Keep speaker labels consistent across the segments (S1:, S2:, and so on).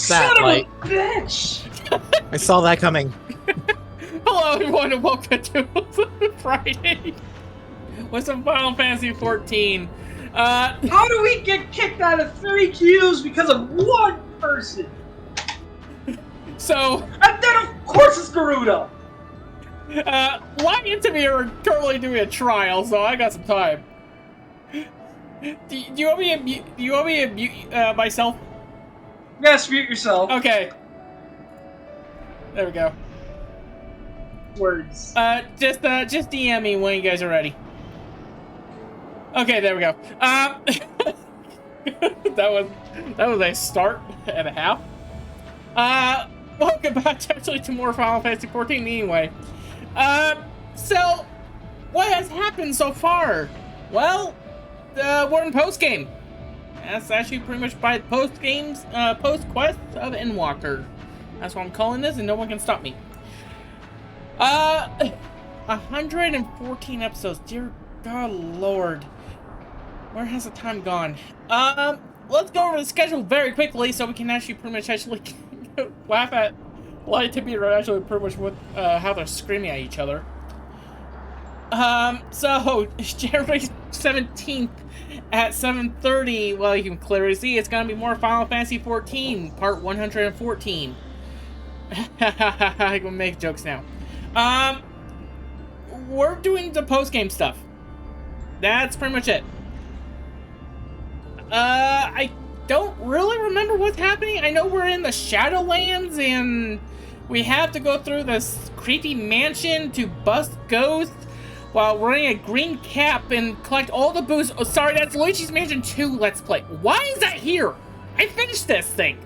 S1: that,
S2: Son
S1: like,
S2: of a bitch!
S1: I saw that coming.
S3: Hello everyone and welcome to Friday with some Final Fantasy 14.
S2: How do we get kicked out of 3 queues because of one person?
S3: So,
S2: And then of course it's Garuda!
S3: Lion into me are currently doing a trial, so I got some time. Do you want me to mute, myself?
S2: Yes, mute yourself.
S3: Okay. There we go.
S2: Words.
S3: Just DM me when you guys are ready. Okay, there we go. that was a start and a half. Welcome back to more Final Fantasy 14 anyway. So, what has happened so far? Well, we're in post-game. That's actually pretty much by post-quest of EndWalker. That's what I'm calling this, and no one can stop me. 114 episodes. Dear God Lord. Where has the time gone? Let's go over the schedule very quickly so we can actually pretty much laugh at Light to be actually pretty much with how they're screaming at each other. So January 17th at 7:30, well, you can clearly see it's gonna be more Final Fantasy 14, part 114. I can make jokes now. We're doing the post-game stuff. That's pretty much it. I don't really remember what's happening. I know we're in the Shadowlands and we have to go through this creepy mansion to bust ghosts while wearing a green cap and collect all the boosts. Oh, sorry, that's Luigi's Mansion 2 Let's Play. Why is that here? I finished this thing.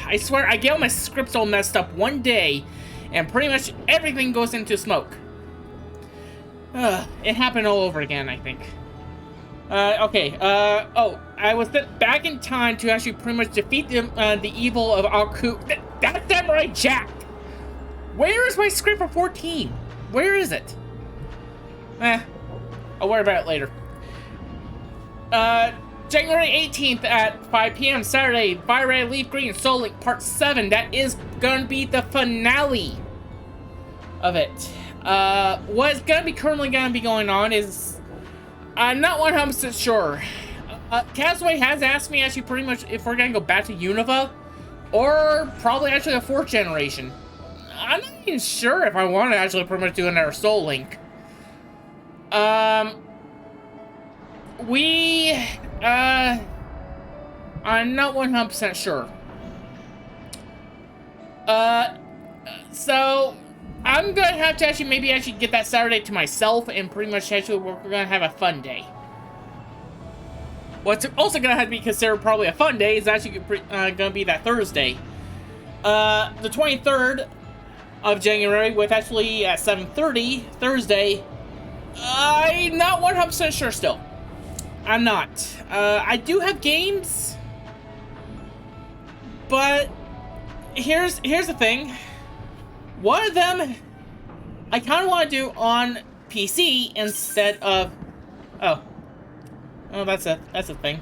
S3: I swear, I get all my scripts all messed up one day, and pretty much everything goes into smoke. It happened all over again, I think. Okay, oh, I was back in time to actually pretty much defeat the evil of Aku. That's Samurai Jack! Where is my script for 14? Where is it? I'll worry about it later. January 18th at 5 p.m. Saturday, Fire Red, Leaf Green, Soul Link Part 7. That is gonna be the finale of it. What's currently gonna be going on is I'm not 100% sure. Castaway has asked me actually pretty much if we're gonna go back to Unova or probably actually a 4th generation. I'm not even sure if I want to actually pretty much do another Soul Link. I'm not 100% sure. So I'm gonna have to actually maybe get that Saturday to myself and pretty much actually we're gonna have a fun day. What's also gonna have to be considered probably a fun day is actually gonna be that Thursday. The 23rd of January with actually at 7:30 Thursday. I'm not 100% sure still. I'm not. I do have games, but here's the thing. One of them I kind of want to do on PC instead of oh that's a thing.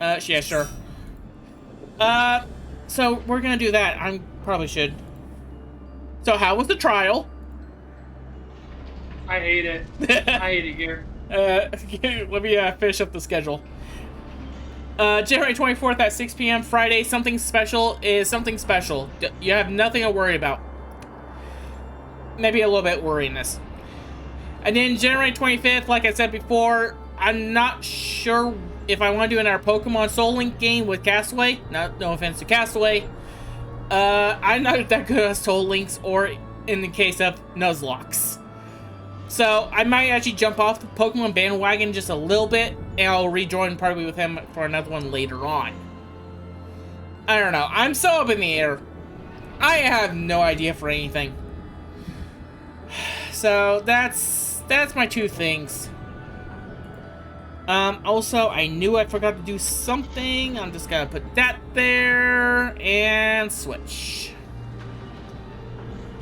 S3: Yeah, sure. So we're gonna do that. I probably should. So how was the trial?
S2: I hate it. I hate it here.
S3: Let me finish up the schedule. January 24th at 6 p.m. Friday, something special is something special. You have nothing to worry about. Maybe a little bit worryingness. And then January 25th, like I said before, I'm not sure if I want to do another Pokemon Soul Link game with Castaway. No offense to Castaway. I'm not that good at Soul Links or in the case of Nuzlocke. So I might actually jump off the Pokemon bandwagon just a little bit, and I'll rejoin probably with him for another one later on. I don't know. I'm so up in the air. I have no idea for anything. So that's my 2 things. Also, I knew I forgot to do something. I'm just gonna put that there and switch.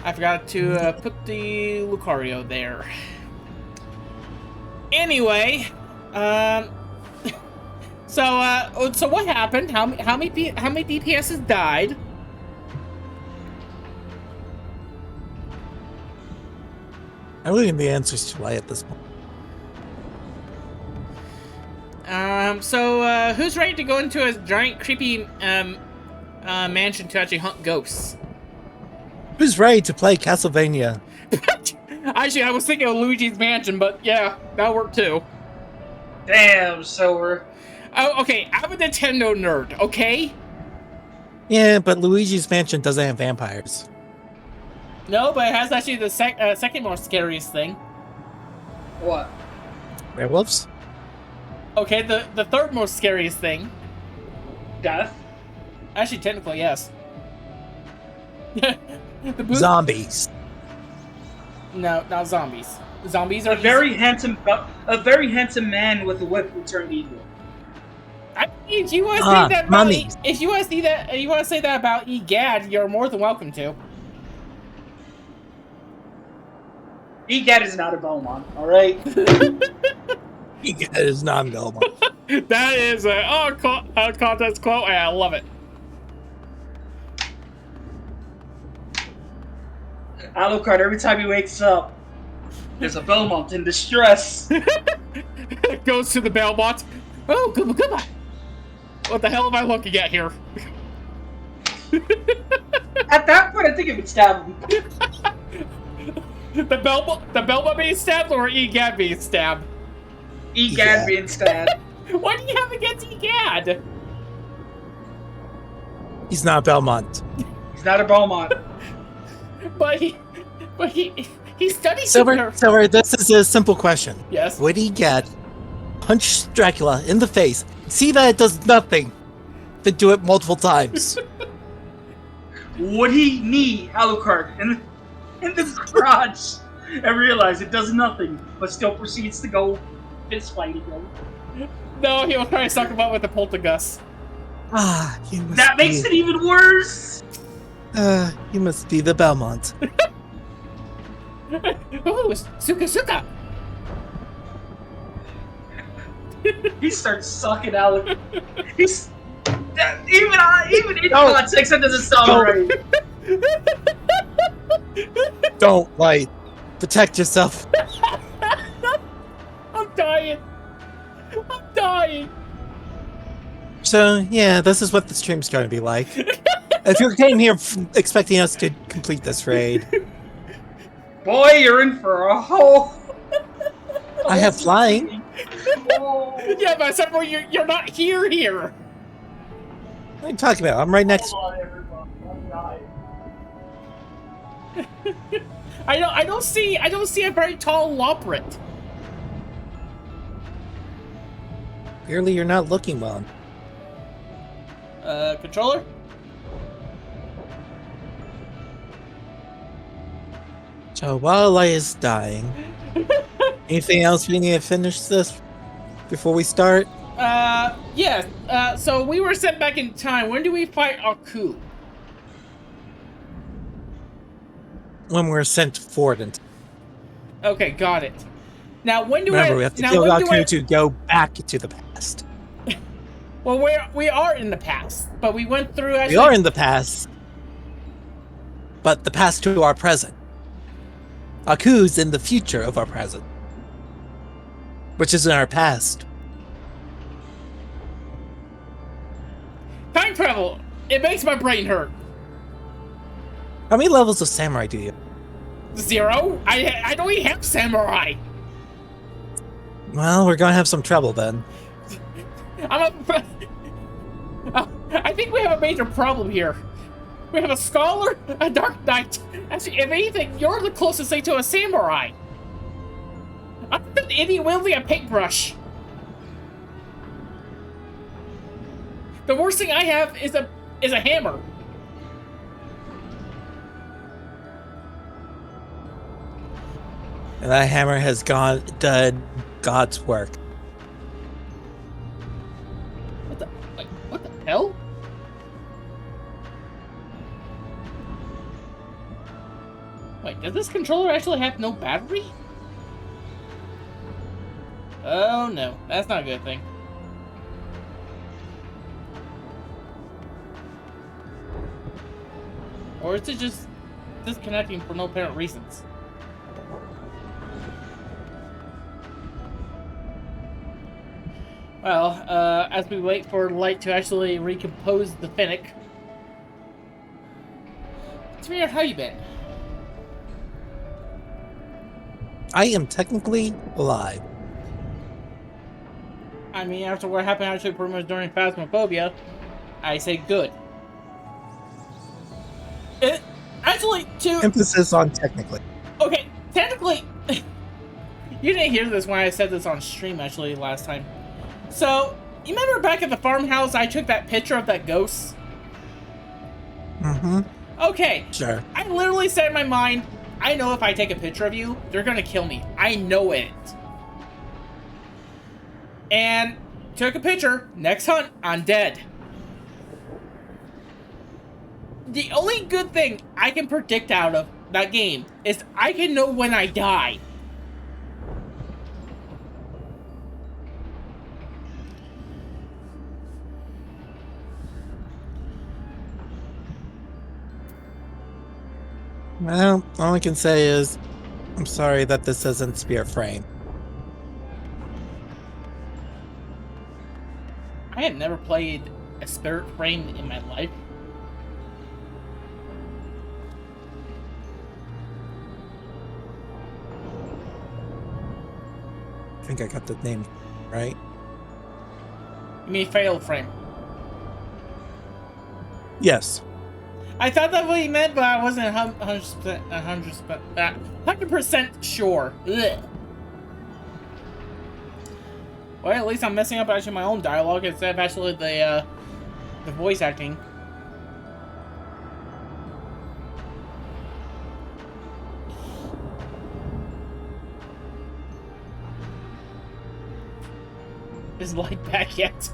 S3: I forgot to put the Lucario there. Anyway, So what happened? How many DPSs died?
S1: I believe the answer's too late at this point.
S3: So who's ready to go into a giant creepy mansion to actually hunt ghosts?
S1: Who's ready to play Castlevania?
S3: Actually, I was thinking of Luigi's Mansion, but yeah, that'll work too.
S2: Damn, Silver.
S3: Oh, okay, I'm a Nintendo nerd, okay?
S1: Yeah, but Luigi's Mansion doesn't have vampires.
S3: No, but it has actually the second most scariest thing.
S2: What?
S1: Werewolves?
S3: Okay, the third most scariest thing.
S2: Death?
S3: Actually, technically, yes.
S1: Zombies.
S3: No, not zombies. Zombies are
S2: a very handsome man with a whip who turned evil.
S3: If you want to say that about if you want to see that, you want to say that about Egad, you're more than welcome to.
S2: Egad is not a Belmont, all right.
S1: Egad is not a Belmont.
S3: That is a contest quote, and I love it.
S2: Alucard, every time he wakes up, there's a Belmont in distress.
S3: Goes to the Belmont. Oh, goodbye. What the hell am I looking at here?
S2: At that point, I think it would stab him.
S3: The Belmont being stabbed or Egad being stabbed?
S2: Egad being stabbed.
S3: What do you have against Egad?
S1: He's not Belmont.
S2: He's not a Belmont.
S3: But he studies
S1: Silver, this is a simple question.
S3: Yes.
S1: Would Egad punch Dracula in the face, see that it does nothing, then do it multiple times?
S2: Would he knee Alucard in the garage and realize it does nothing, but still proceeds to go fist fight again?
S3: No, he'll try to suck him up with the poltergust.
S2: That makes it even worse!
S1: You must be the Belmont.
S3: Oh, Suka!
S2: He starts sucking Alucard. He's... Even in context, that doesn't sound right.
S1: Don't light. Protect yourself.
S3: I'm dying.
S1: So, yeah, this is what the stream's going to be like. If you came here expecting us to complete this raid...
S2: Boy, you're in for a whole...
S1: I have flying.
S3: Yeah, but except for you're not here.
S1: What are you talking about? I'm right next.
S3: I don't see a very tall Loprit.
S1: Clearly, you're not looking well.
S3: Controller?
S1: So while I is dying, anything else we need to finish this before we start?
S3: Yeah. So we were sent back in time. When do we fight Aku?
S1: When we're sent forward in time.
S3: Okay, got it. Now, when do
S1: Remember, we have to kill Aku to go back to the past.
S3: Well, we are in the past, but we went through. Actually,
S1: we are in the past, but the past to our present. Aku's in the future of our present, which is in our past.
S3: Time travel. It makes my brain hurt.
S1: How many levels of samurai do you?
S3: 0. I don't even have samurai.
S1: Well, we're gonna have some trouble then.
S3: I think we have a major problem here. We have a scholar, a dark knight. Actually, if anything, you're the closest thing to a samurai. I'm an idiot wielding a paintbrush. The worst thing I have is a hammer.
S1: And that hammer has done God's work.
S3: What the hell? Wait, does this controller actually have no battery? Oh no, that's not a good thing. Or is it just disconnecting for no apparent reasons? Well, as we wait for light to actually recompose the Finnick. Tamir, how you been?
S1: I am technically alive.
S3: I mean, after what happened actually pretty much during Phasmophobia, I say good. Actually,
S1: Emphasis on technically.
S3: Okay, technically, you didn't hear this when I said this on stream actually last time. So, you remember back at the farmhouse I took that picture of that ghost?
S1: Mm-hmm.
S3: Okay.
S1: Sure.
S3: I literally said in my mind, I know if I take a picture of you, they're gonna kill me. I know it. And took a picture. Next hunt, I'm dead. The only good thing I can predict out of that game is I can know when I die.
S1: Well, all I can say is, I'm sorry that this isn't Spirit Frame.
S3: I have never played a Spirit Frame in my life.
S1: I think I got the name right.
S3: You mean Fatal Frame?
S1: Yes.
S3: I thought that's what he meant, but I wasn't 100% sure. Ugh. Well, at least I'm messing up actually my own dialogue instead of actually the voice acting. Is light back yet?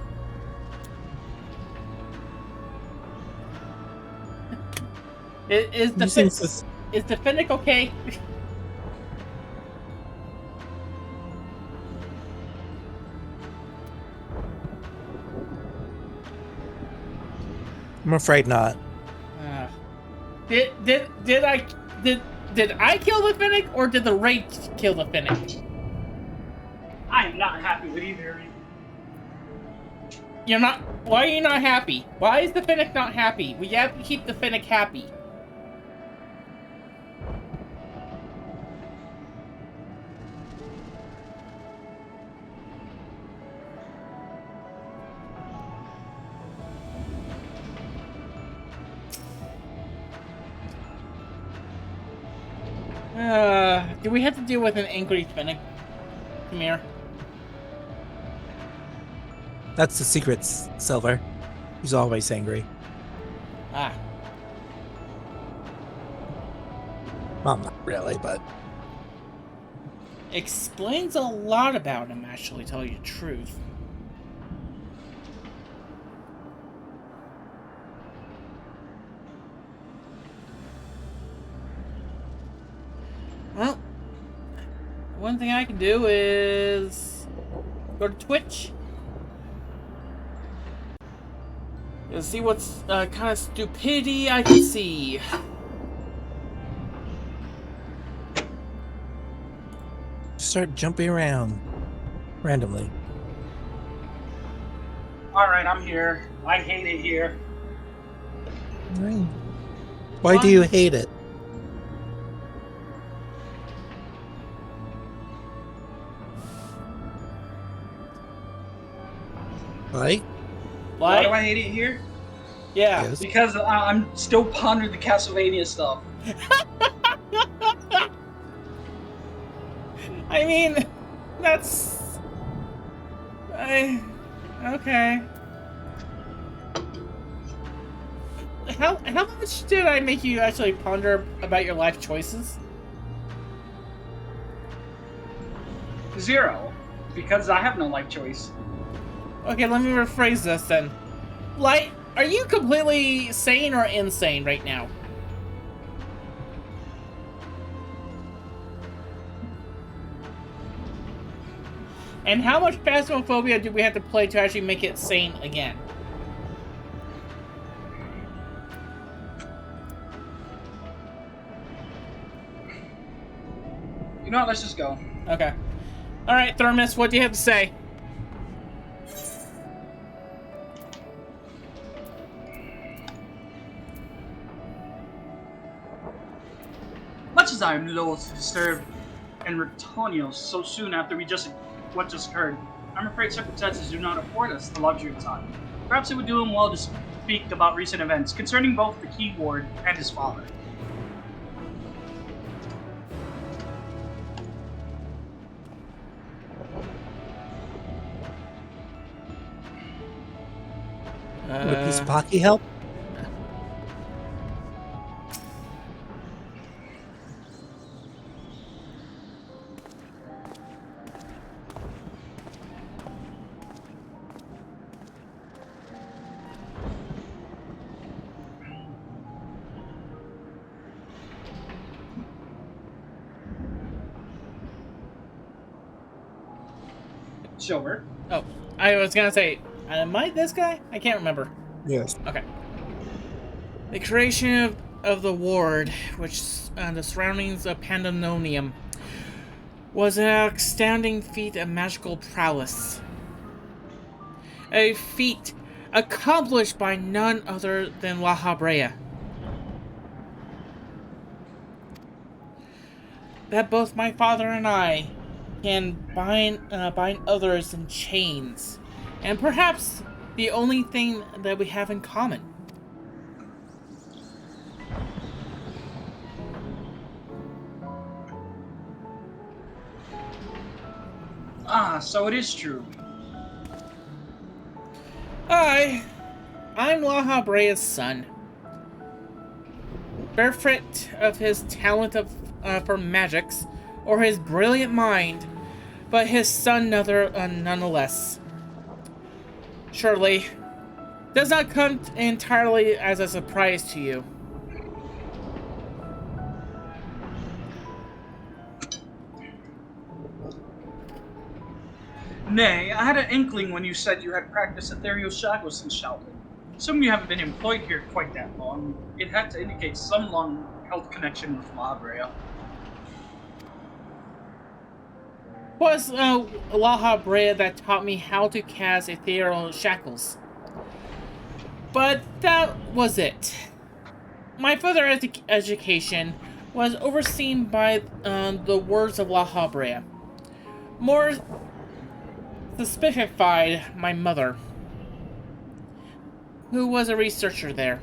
S3: Is the Finnick okay?
S1: I'm afraid not.
S3: Did I kill the Finnick or did the raid kill the Finnick?
S2: I am not happy with either of you.
S3: You're not. Why are you not happy? Why is the Finnick not happy? We have to keep the Finnick happy. Do we have to deal with an angry Finnick? Come here.
S1: That's the secret, Silver. He's always angry.
S3: Ah.
S1: Well, not really, but...
S3: Explains a lot about him, actually, to tell you the truth. Well, one thing I can do is go to Twitch. Let's see what's kind of stupidity I can see.
S1: Start jumping around randomly.
S2: Alright, I'm here. I hate it here.
S1: Right. Why do you hate it? Right?
S2: Why do I hate it here?
S3: Yeah.
S1: Yes.
S2: Because I'm still pondering the Castlevania stuff.
S3: I mean, that's... okay. How much did I make you actually ponder about your life choices?
S2: 0. Because I have no life choice.
S3: Okay, let me rephrase this then. Light, are you completely sane or insane right now? And how much Phasmophobia do we have to play to actually make it sane again?
S2: You know what? Let's just go.
S3: Okay. All right, Thermos, what do you have to say?
S2: Much as I am loath to serve in Retonio so soon after what just occurred, I'm afraid circumstances do not afford us the luxury of time. Perhaps it would do him well to speak about recent events concerning both the Key Ward and his father.
S1: Would a piece of Pocky help?
S2: Silver.
S3: Oh, I was gonna say, am I this guy? I can't remember.
S1: Yes.
S3: Okay. The creation of the ward, which the surroundings of Pandemonium, was an astounding feat of magical prowess. A feat accomplished by none other than La Habrea. That both my father and I can bind others in chains, and perhaps the only thing that we have in common.
S2: Ah, so it is true.
S3: I'm La Habrea's son. Bereft of his talent for magics, or his brilliant mind, but his son nonetheless. Surely, does not come entirely as a surprise to you.
S2: Nay, I had an inkling when you said you had practiced ethereal shackles since childhood. Assuming you haven't been employed here quite that long, it had to indicate some long-held connection with La Habrea.
S3: Was La Habrea that taught me how to cast ethereal shackles. But that was it. My further education was overseen by the words of La Habrea. More specified, my mother, who was a researcher there.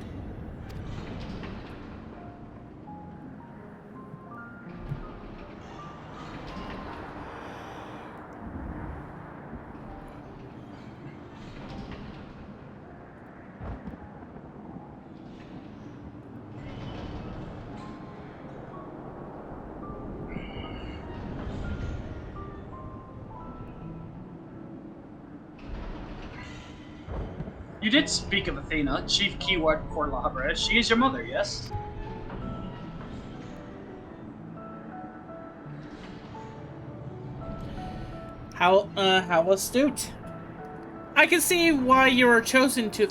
S2: You did speak of Athena, chief keyword for La Habrea. She is your mother, yes?
S3: How astute. I can see why you were chosen to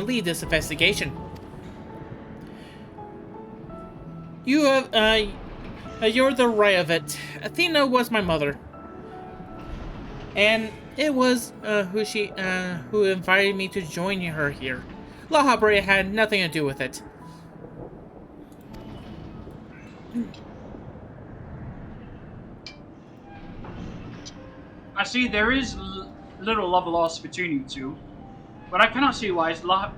S3: lead this investigation. You have you're the right of it. Athena was my mother, and it was who invited me to join her here. La Habrea had nothing to do with it.
S2: I see there is little love lost between you two, but I cannot see why La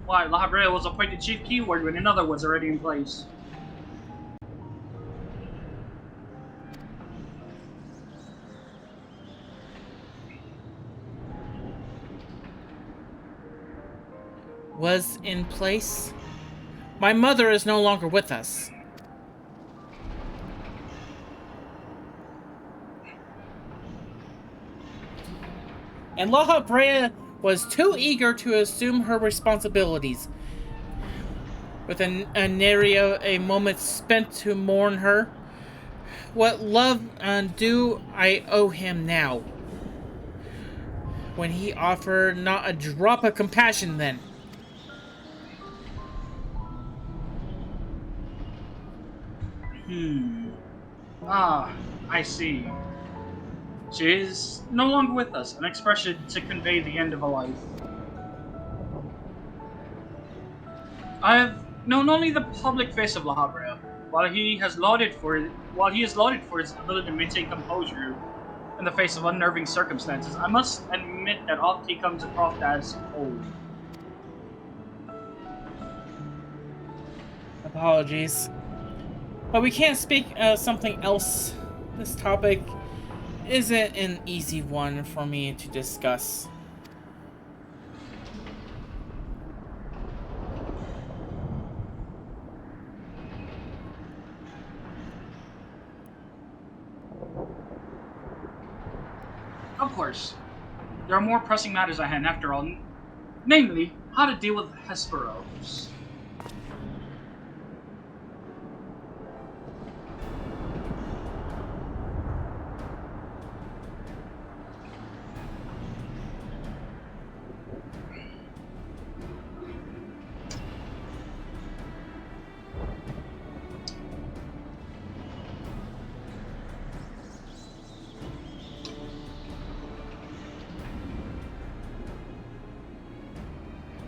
S2: Habrea was appointed chief keyword when another was already in place.
S3: Was in place? My mother is no longer with us. And La Habrea was too eager to assume her responsibilities. With a moment spent to mourn her, what love do I owe him now? When he offered not a drop of compassion then.
S2: Ah, I see. She is no longer with us, an expression to convey the end of a life. I have known only the public face of La Habrea. While he is lauded for his ability to maintain composure in the face of unnerving circumstances, I must admit that often he comes across as cold.
S3: Apologies. But we can't speak something else. This topic isn't an easy one for me to discuss.
S2: Of course, there are more pressing matters at hand after all, namely, how to deal with Hesperos.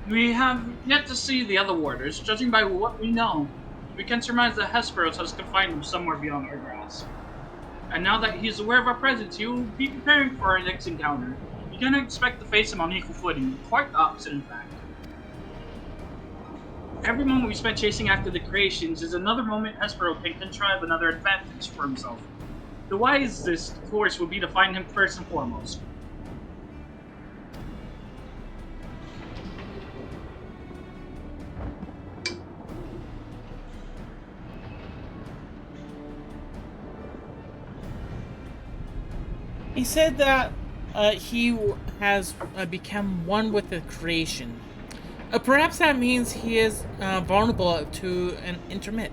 S2: We have yet to see the other warders. Judging by what we know, we can surmise that Hesperos has confined him somewhere beyond our grasp. And now that he is aware of our presence, he will be preparing for our next encounter. You can expect to face him on equal footing, quite the opposite in fact. Every moment we spend chasing after the creations is another moment Hespero can contrive another advantage for himself. The wisest course would be to find him first and foremost.
S3: He said that he has become one with the creation. Perhaps that means he is vulnerable to an intermit.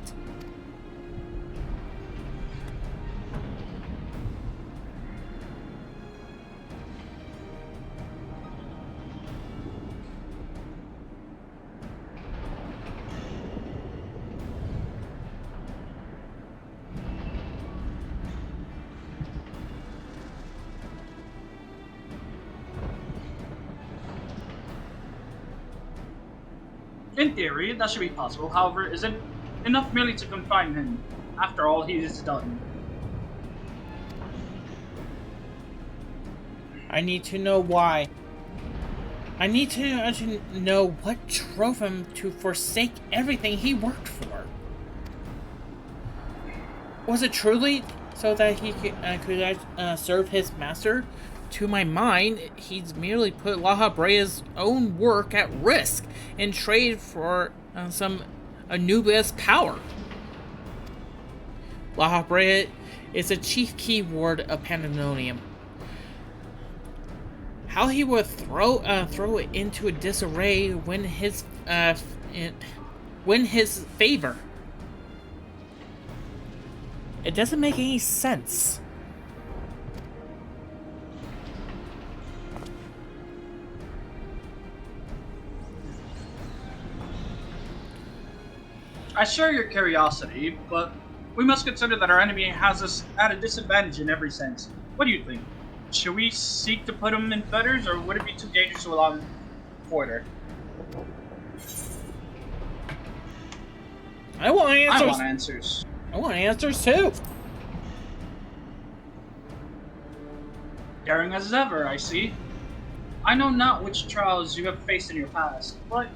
S2: In theory, that should be possible, however, isn't enough merely to confine him. After all, he is done.
S3: I need to know why. I need to know what drove him to forsake everything he worked for. Was it truly so that he could serve his master? To my mind, he's merely put La Habrea's own work at risk in trade for some Anubis power. La Habrea is the chief keyword of Pandemonium. How he would throw it into a disarray when his favor. It doesn't make any sense.
S2: I share your curiosity, but we must consider that our enemy has us at a disadvantage in every sense. What do you think? Should we seek to put him in fetters, or would it be too dangerous to allow him quarter?
S3: I want answers.
S2: I want answers.
S3: I want answers too.
S2: Daring as ever, I see. I know not which trials you have faced in your past, but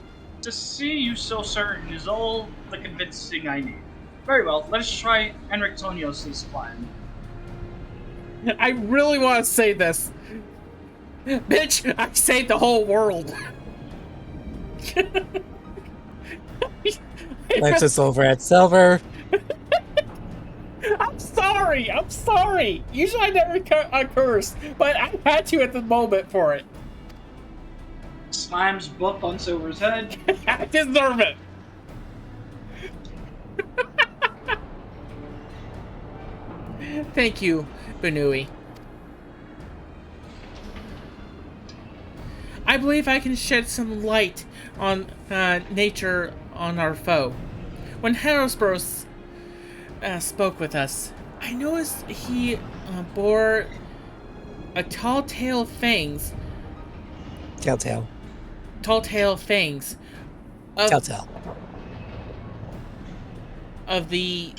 S2: to see you so certain is all the convincing I need. Very well, let us try Enric Tonios' plan.
S3: I really want to say this. Bitch, I saved the whole world.
S1: Lexus over at Silver.
S3: I'm sorry. Usually I never curse, but I had to at the moment for it.
S2: Slams book on Silver's head.
S3: I deserve it. Thank you, BNUUY. I believe I can shed some light on nature on our foe. When Hesperos spoke with us. I noticed he bore a tall tail fangs.
S1: Telltale.
S3: Tall tail fangs.
S1: Telltale.
S3: Of the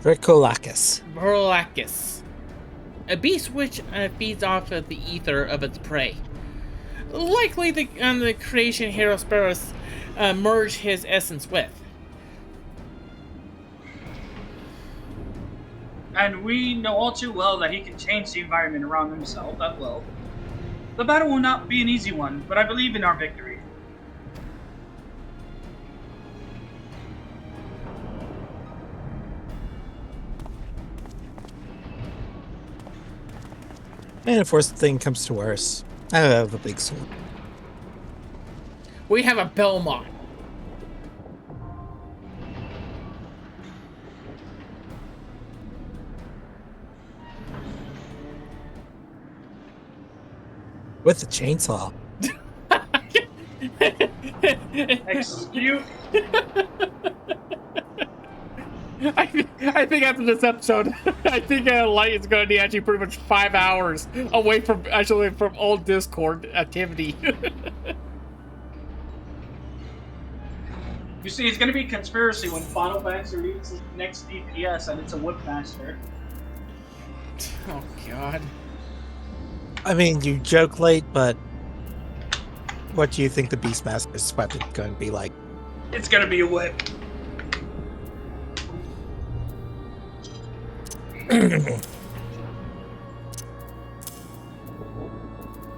S1: Bricolacus.
S3: Borolacus, a beast which feeds off of the ether of its prey. Likely the creation Herosperos merged his essence with.
S2: And we know all too well that he can change the environment around himself at will. The battle will not be an easy one, but I believe in our victory.
S1: And if worst thing comes to worse, I have a big sword.
S3: We have a Belmont.
S1: With a chainsaw.
S2: Excuse.
S3: I think after this episode, I think Light is going to need actually pretty much 5 hours away from all Discord activity.
S2: You see, it's going to be conspiracy when Final Fantasy reads his next DPS and it's a Whipmaster.
S3: Oh God.
S1: I mean, you joke late, but what do you think the Beastmaster's weapon is going to be like?
S2: It's going to be a whip.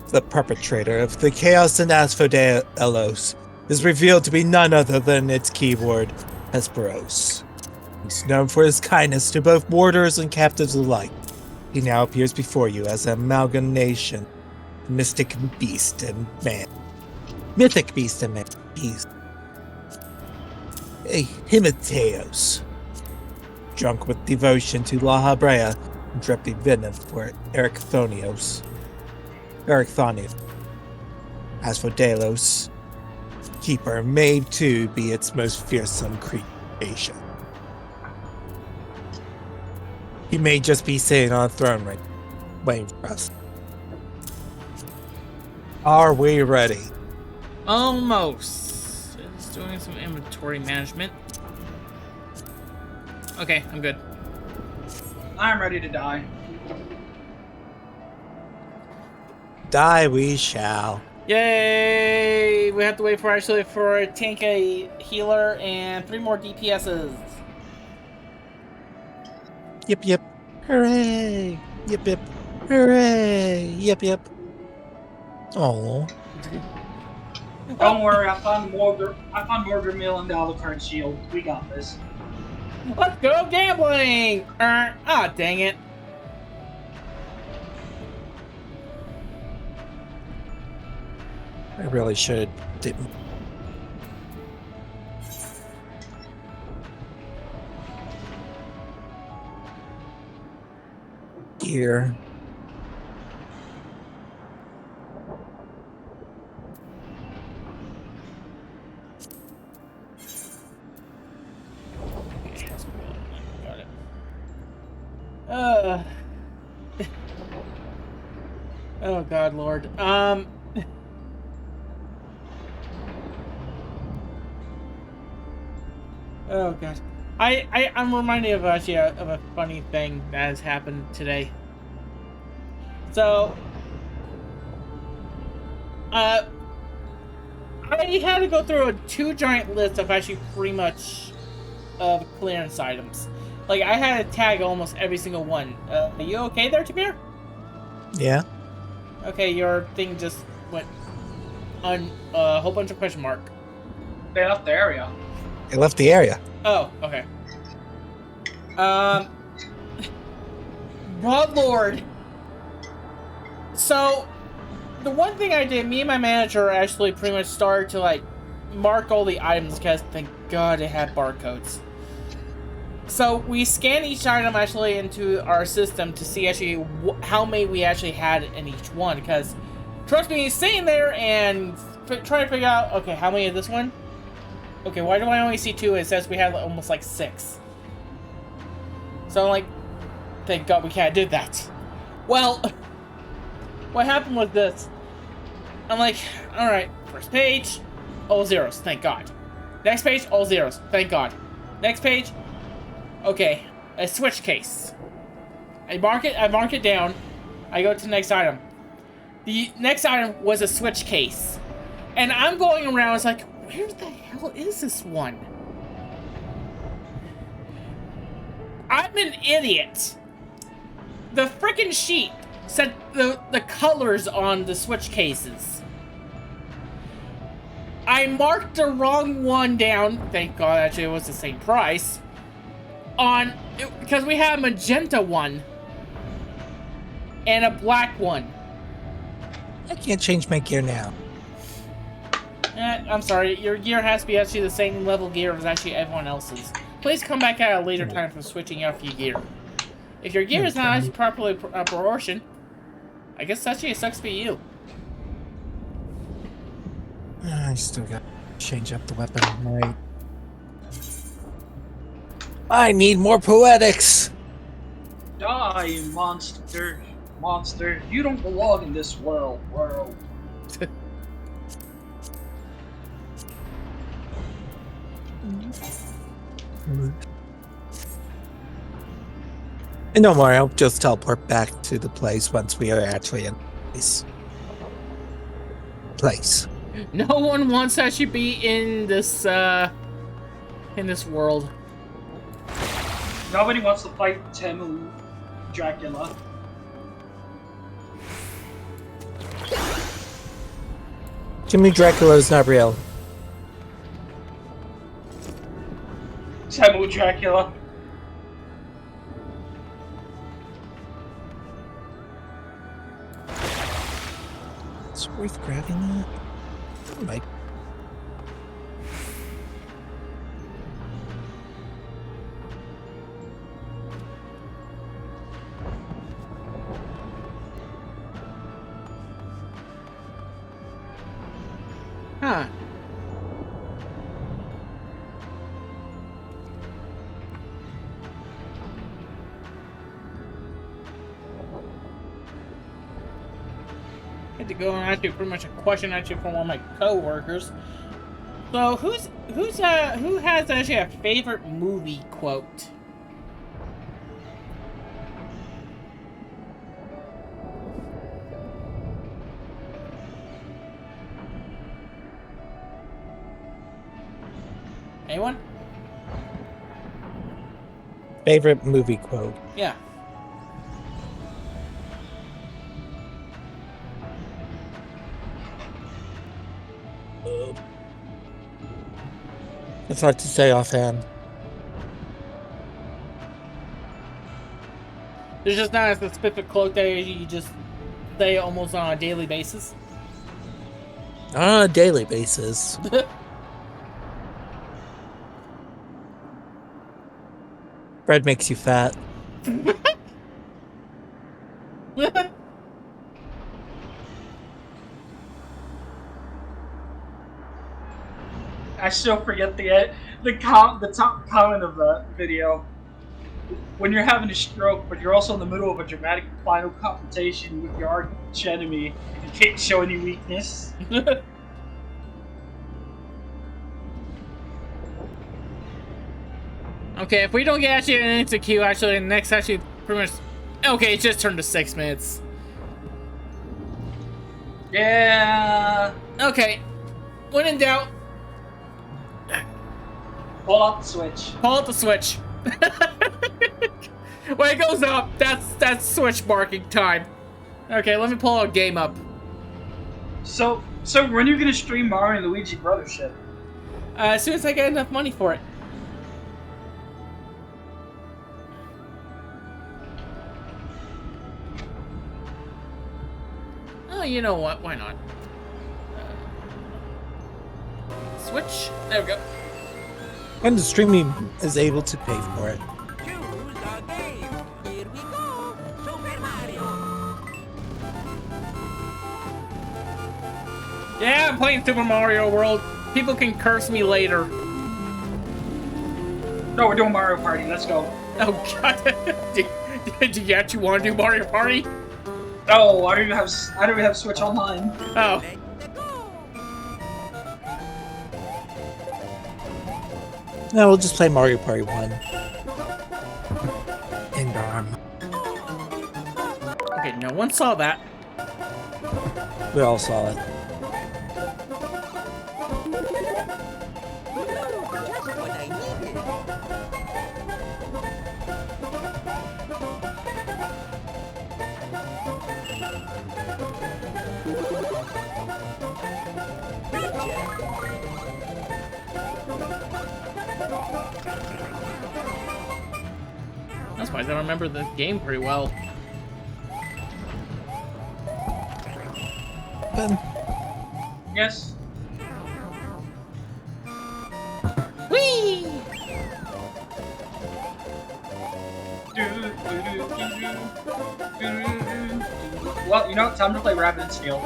S1: The perpetrator of the chaos in Asphodelos is revealed to be none other than its keyword, Hesperos. He's known for his kindness to both warders and captives alike. He now appears before you as an amalgamation, mystic beast and man. Mythic beast and man. He's a Himiteos, drunk with devotion to La Habrea and dripping venom for Ericthonios. As for Delos, keeper may too be its most fearsome creation. He may just be sitting on a throne right waiting for us. Are we ready?
S3: Almost. Just doing some inventory management. Okay, I'm good.
S2: I'm ready to die.
S1: Die we shall.
S3: Yay! We have to wait for a tank, a healer, and 3 more DPSs.
S1: Yip yip. Hooray! Yip yip. Hooray! Yip yip. Oh.
S2: Don't worry, I found Morgan Mill and the Alucard shield. We got this.
S3: Let's go gambling! Dang it.
S1: I really should didn't. Gear.
S3: Got it. Oh God, Lord. Oh God. I'm reminded of actually of a funny thing that has happened today. So, I had to go through a 2 giant list of actually pretty much of clearance items. Like I had to tag almost every single one. Are you okay there, Tamir?
S1: Yeah.
S3: Okay, your thing just went on a whole bunch of question mark.
S2: They left the area.
S1: It left the area.
S3: Oh, okay. Broadlord. So, the one thing I did, me and my manager actually pretty much started to like mark all the items because thank God it had barcodes. So we scanned each item actually into our system to see actually how many we actually had in each one. Because trust me, sitting there and trying to figure out, okay, how many of this one? Okay, why do I only see 2? It says we have almost like 6. So I'm like, thank God we can't do that. Well, what happened was this. I'm like, alright, first page, all zeros, thank God. Next page, all zeros, thank God. Next page, okay, a switch case. I mark it down, I go to the next item. The next item was a switch case. And I'm going around, it's like, where the hell is this one? I'm an idiot. The frickin' sheet said the colors on the switch cases. I marked the wrong one down. Thank God, actually, it was the same price. Because we had a magenta one and a black one.
S1: I can't change my gear now.
S3: I'm sorry, your gear has to be actually the same level gear as actually everyone else's. Please come back at a later time for switching out your gear. If your gear is not actually properly proportioned, I guess actually it sucks to be you.
S1: I still got to change up the weapon. Right. I need more poetics.
S2: Die, monster. Monster. You don't belong in this world.
S1: And no more, I'll just teleport back to the place once we are actually in this place.
S3: No one wants to actually be in this world.
S2: Nobody wants to fight Temu Dracula.
S1: Jimmy Dracula is not real.
S2: Temu Dracula.
S1: It's worth grabbing that. Might.
S3: Huh. Had to go and actually pretty much a question actually from one of my co-workers. So who has actually a favorite movie quote? Anyone?
S1: Favorite movie quote?
S3: Yeah.
S1: It's hard to say offhand.
S3: There's just not a specific quote that you just say almost on a daily basis.
S1: On a daily basis. Bread makes you fat.
S2: I still forget the top comment of that video. When you're having a stroke, but you're also in the middle of a dramatic final confrontation with your arch enemy, you can't show any weakness.
S3: Okay, if we don't get actually an into queue, actually, the next actually pretty much. Okay, it just turned to 6 minutes.
S2: Yeah.
S3: Okay, when in doubt,
S2: Pull out the switch.
S3: pull out the switch. When it goes up, that's switch marking time. Okay, let me pull a game up.
S2: So when are you gonna stream Mario and Luigi Brothership?
S3: As soon as I get enough money for it. Oh, you know what? Why not? Switch. There we go.
S1: When the streaming is able to pay for it.
S4: Choose a game. Here we go. Super Mario.
S3: Yeah, I'm playing Super Mario World. People can curse me later.
S2: No, we're doing Mario Party. Let's go.
S3: Oh god. Do you actually want to do Mario Party?
S2: No, I don't even have Switch Online.
S3: Oh.
S1: No, we'll just play Mario Party 1. And arm.
S3: Okay, no one saw that.
S1: We all saw it.
S4: Just what I needed.
S3: That's why I don't remember the game pretty well.
S1: Ben,
S2: Yes.
S3: Whee!
S2: Well, you know, time to play Rabbit's Field.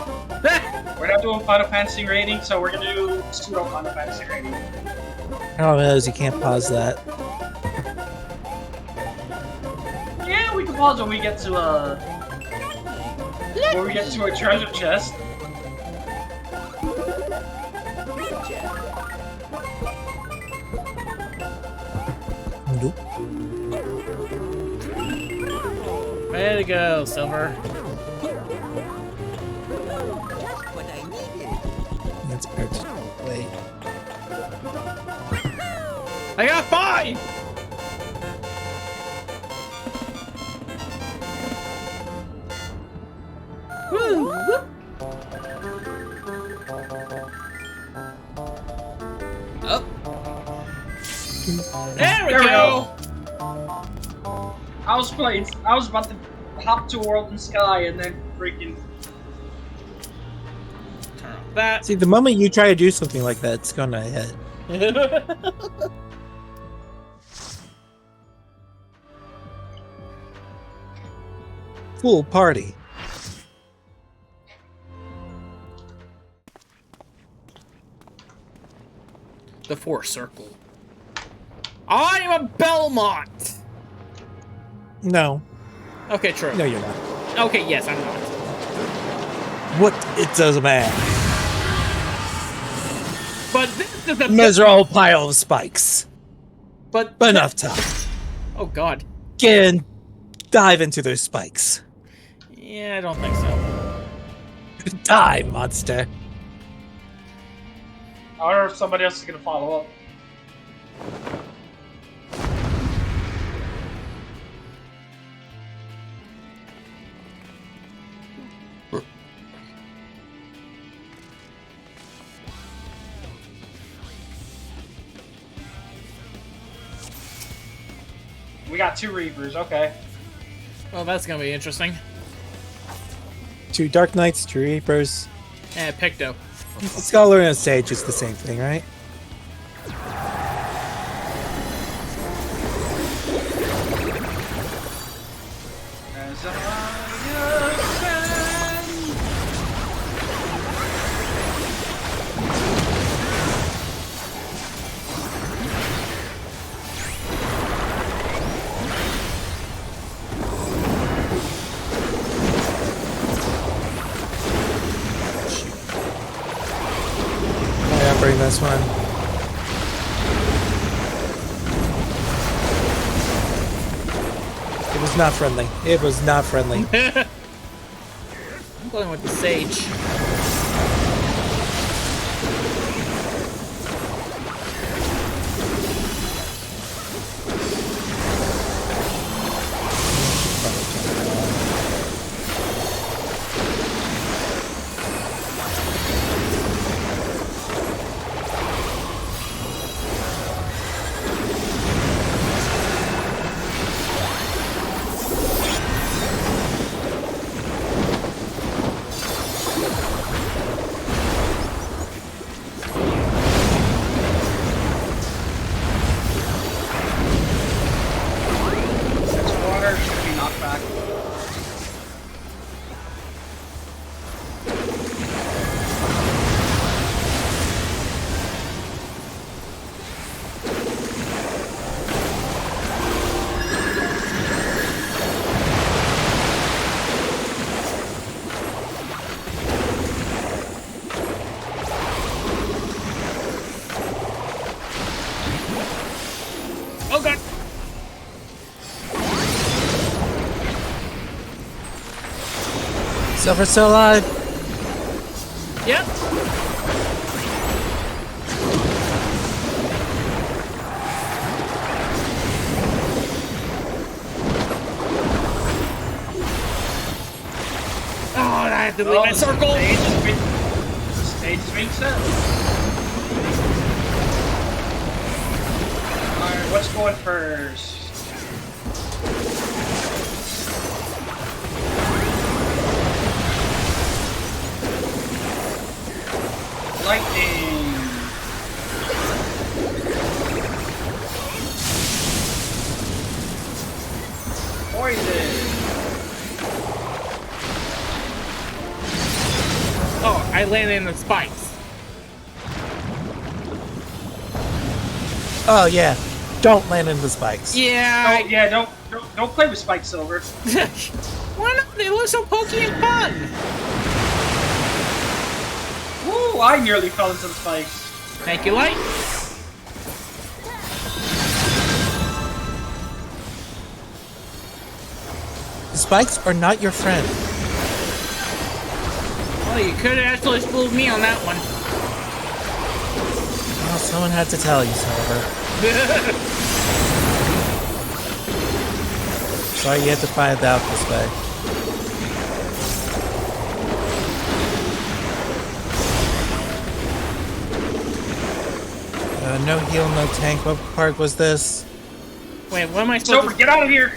S2: We're not doing Final Fantasy rating, so we're gonna do pseudo Final Fantasy rating.
S1: oh, knows you can't pause that.
S2: Yeah, we can pause when we get to when we get to a treasure chest.
S1: Nope.
S3: Way to go, Silver.
S4: Just what I needed.
S1: That's perfect. Wait.
S3: I got 5! Woo! Whoop. Up. There we go!
S2: I was about to hop to World and Sky and then freaking.
S3: Turn off that.
S1: See, the moment you try to do something like that, it's gonna hit. Full party.
S3: The 4 circle. I'm a Belmont!
S1: No.
S3: Okay, true.
S1: No, you're not.
S3: Okay, yes, I'm not.
S1: What? It doesn't matter.
S3: But this is a
S1: Miserable pile of spikes.
S3: But
S1: Enough time.
S3: Oh god.
S1: Get in. Dive into those spikes.
S3: Yeah, I don't think so.
S1: Die, monster.
S2: I wonder if somebody else is gonna follow up. We got 2 Reapers, okay.
S3: Well, that's gonna be interesting.
S1: 2 Dark Knights, 2 Reapers.
S3: Picto.
S1: A Scholar and a Sage is the same thing, right?
S2: As I ascend.
S1: Yeah, bring this one. It was not friendly. It was not friendly.
S3: I'm going with the Sage.
S1: Silver still alive?
S3: Yep. Oh, I have to leave my circle.
S2: The stage is being set. Alright, what's going first? Lightning. Poison.
S3: Oh, I landed in the spikes.
S1: Oh yeah. Don't land into the spikes.
S3: Yeah.
S2: Don't play with Spike Silver.
S3: Why not? They look so pokey and fun.
S2: Woo! I nearly fell into the spikes.
S3: Thank you, Light.
S1: The spikes are not your friend.
S3: Well, you could have actually fooled me on that one.
S1: Well, someone had to tell you, Silver. Sorry you had to find out this way. No heal, no tank. What part was this?
S3: Wait, what am I supposed
S2: Silver, get out of here!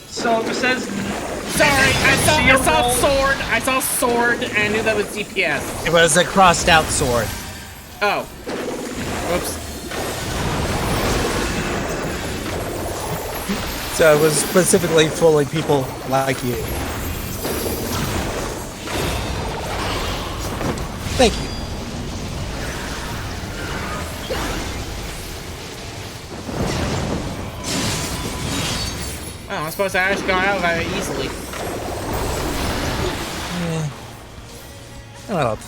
S2: So it says.
S3: Sorry, I saw sword. I saw sword and I knew that was DPS.
S1: It was a crossed out sword.
S3: Oh. Whoops.
S1: So it was specifically fooling people like you. Thank you.
S3: Oh, I'm supposed to actually go out of that easily.
S1: Yeah. Well.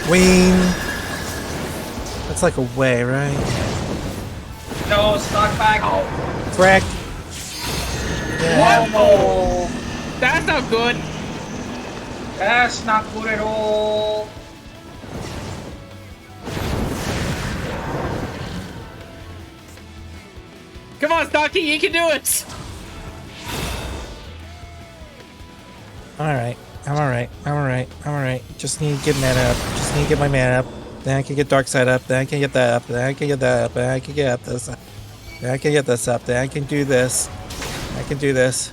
S1: Wing. That's like a way, right?
S2: No, stock back.
S1: Frick. Yeah.
S2: Whoa!
S3: That's not good.
S2: That's not good at all.
S3: Come on, Stocky, you can do it.
S1: Alright. I'm alright. Just need to get mana up. Just need to get my mana up. Then I can get Dark Side up. Then I can get that up. Then I can get that up. Then I can get up this up. Then I can get this up. Then I can do this. I can do this.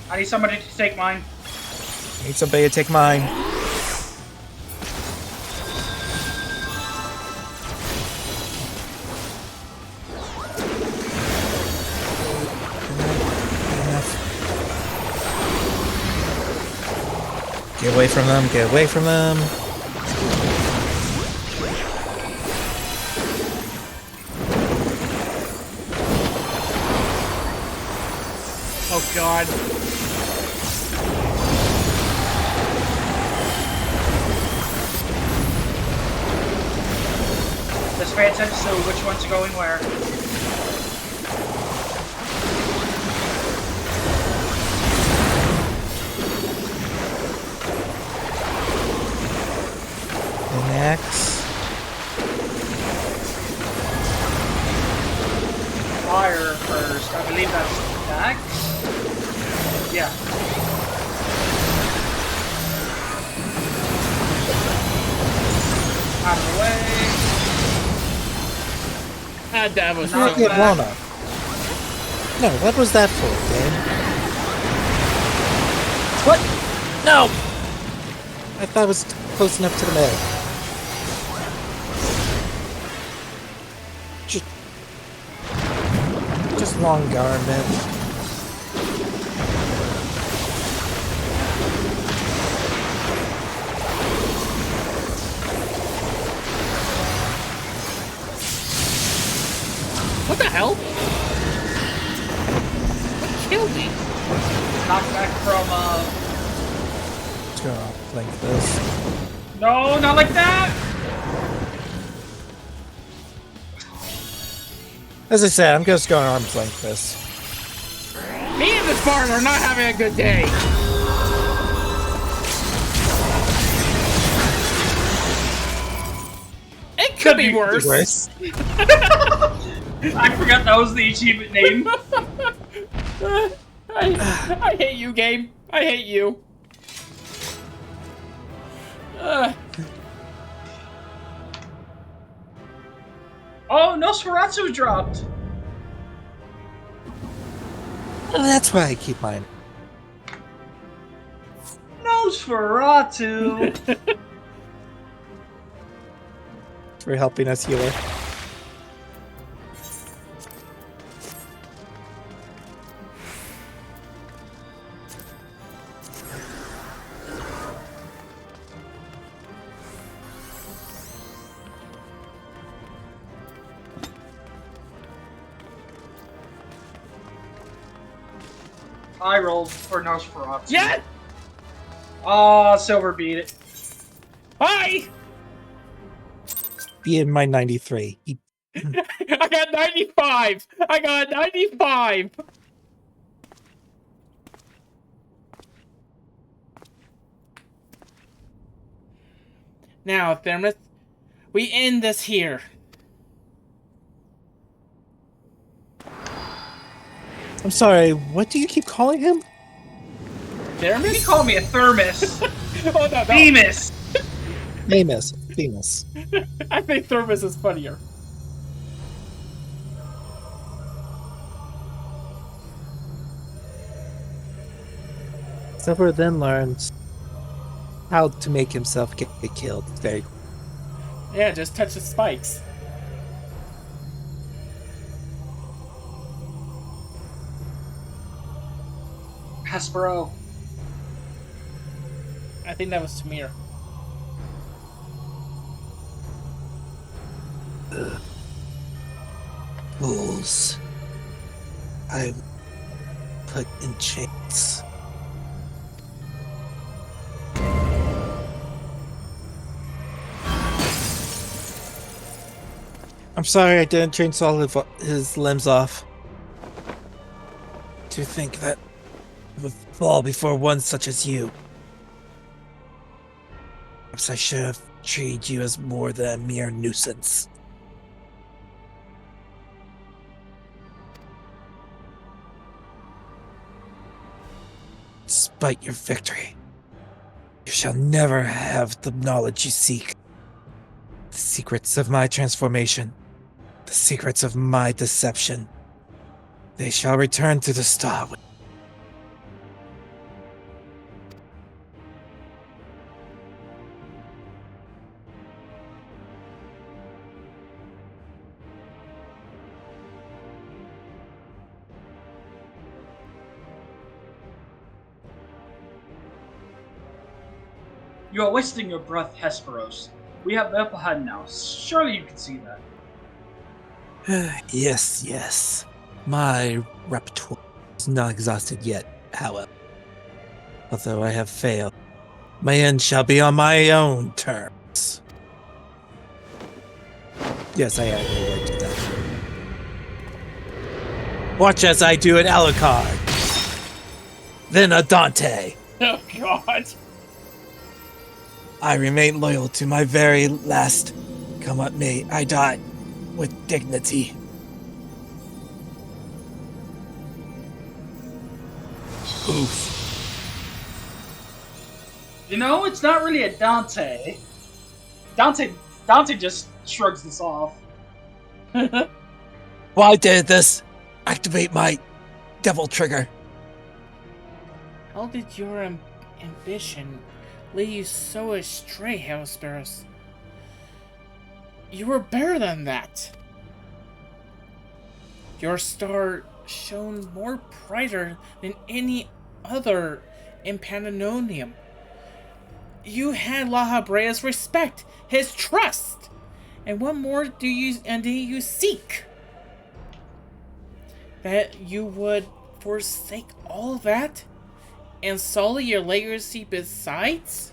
S2: I need somebody to take mine.
S1: I need somebody to take mine. Get away from them, get away from them.
S3: Oh, God.
S2: Just pay attention to which one's going where.
S1: Next.
S2: Fire first. I believe that's Dax. Yeah. Out of the way.
S3: Ah, that was
S1: Not
S3: wrong.
S1: get one up. No, what was that for, Dan? What? No! I thought it was close enough to the med. Just long garment.
S3: What the hell? What killed me?
S2: Knocked back from,
S1: Let's go like this.
S2: No, not like that!
S1: As I said, I'm just going arm's length this.
S3: Me and this barn are not having a good day. It could be worse.
S1: Worse.
S2: I forgot that was the achievement name.
S3: I hate you, game. I hate you.
S2: Oh, Nosferatu dropped.
S1: Well, that's why I keep mine.
S2: Nosferatu.
S1: For helping us healer.
S2: I rolled for Nosferatu.
S3: Yeah.
S2: Ah, Silver beat it.
S3: Bye.
S1: Be in my 93.
S3: I got 95. I got 95. Now, Thermos, we end this here.
S1: I'm sorry, what do you keep calling him?
S3: Thermos?
S2: He called me a thermos.
S3: Oh, no.
S2: Bemis.
S1: Venus.
S3: I think Thermos is funnier.
S1: Silver then learns how to make himself get killed. It's very
S3: Yeah, just touch the spikes.
S2: Hespero.
S3: I think that was Tamir.
S1: fools. I'm put in chains. I'm sorry I didn't chainsaw his limbs off. To think that I would fall before one such as you. Perhaps I should have treated you as more than a mere nuisance. Despite your victory, you shall never have the knowledge you seek. The secrets of my transformation, the secrets of my deception, they shall return to the star.
S2: You are wasting your breath, Hesperos. We have the upper hand now. Surely you can see that.
S1: Yes. My repertoire is not exhausted yet, however. Although I have failed, my end shall be on my own terms. Yes, I added a word to that. Watch as I do an Alucard. Then a Dante.
S3: Oh, God.
S1: I remain loyal to my very last. Come what may, I die with dignity. Oof.
S2: You know, it's not really a Dante. Dante just shrugs this off.
S1: Why did this? Activate my devil trigger.
S3: How did your ambition lead you so astray, Hellsparrows? You were better than that. Your star shone more brighter than any other in Pandemonium. You had La Habrea's respect, his trust, and what more do you seek? That you would forsake all that and sully your legacy besides?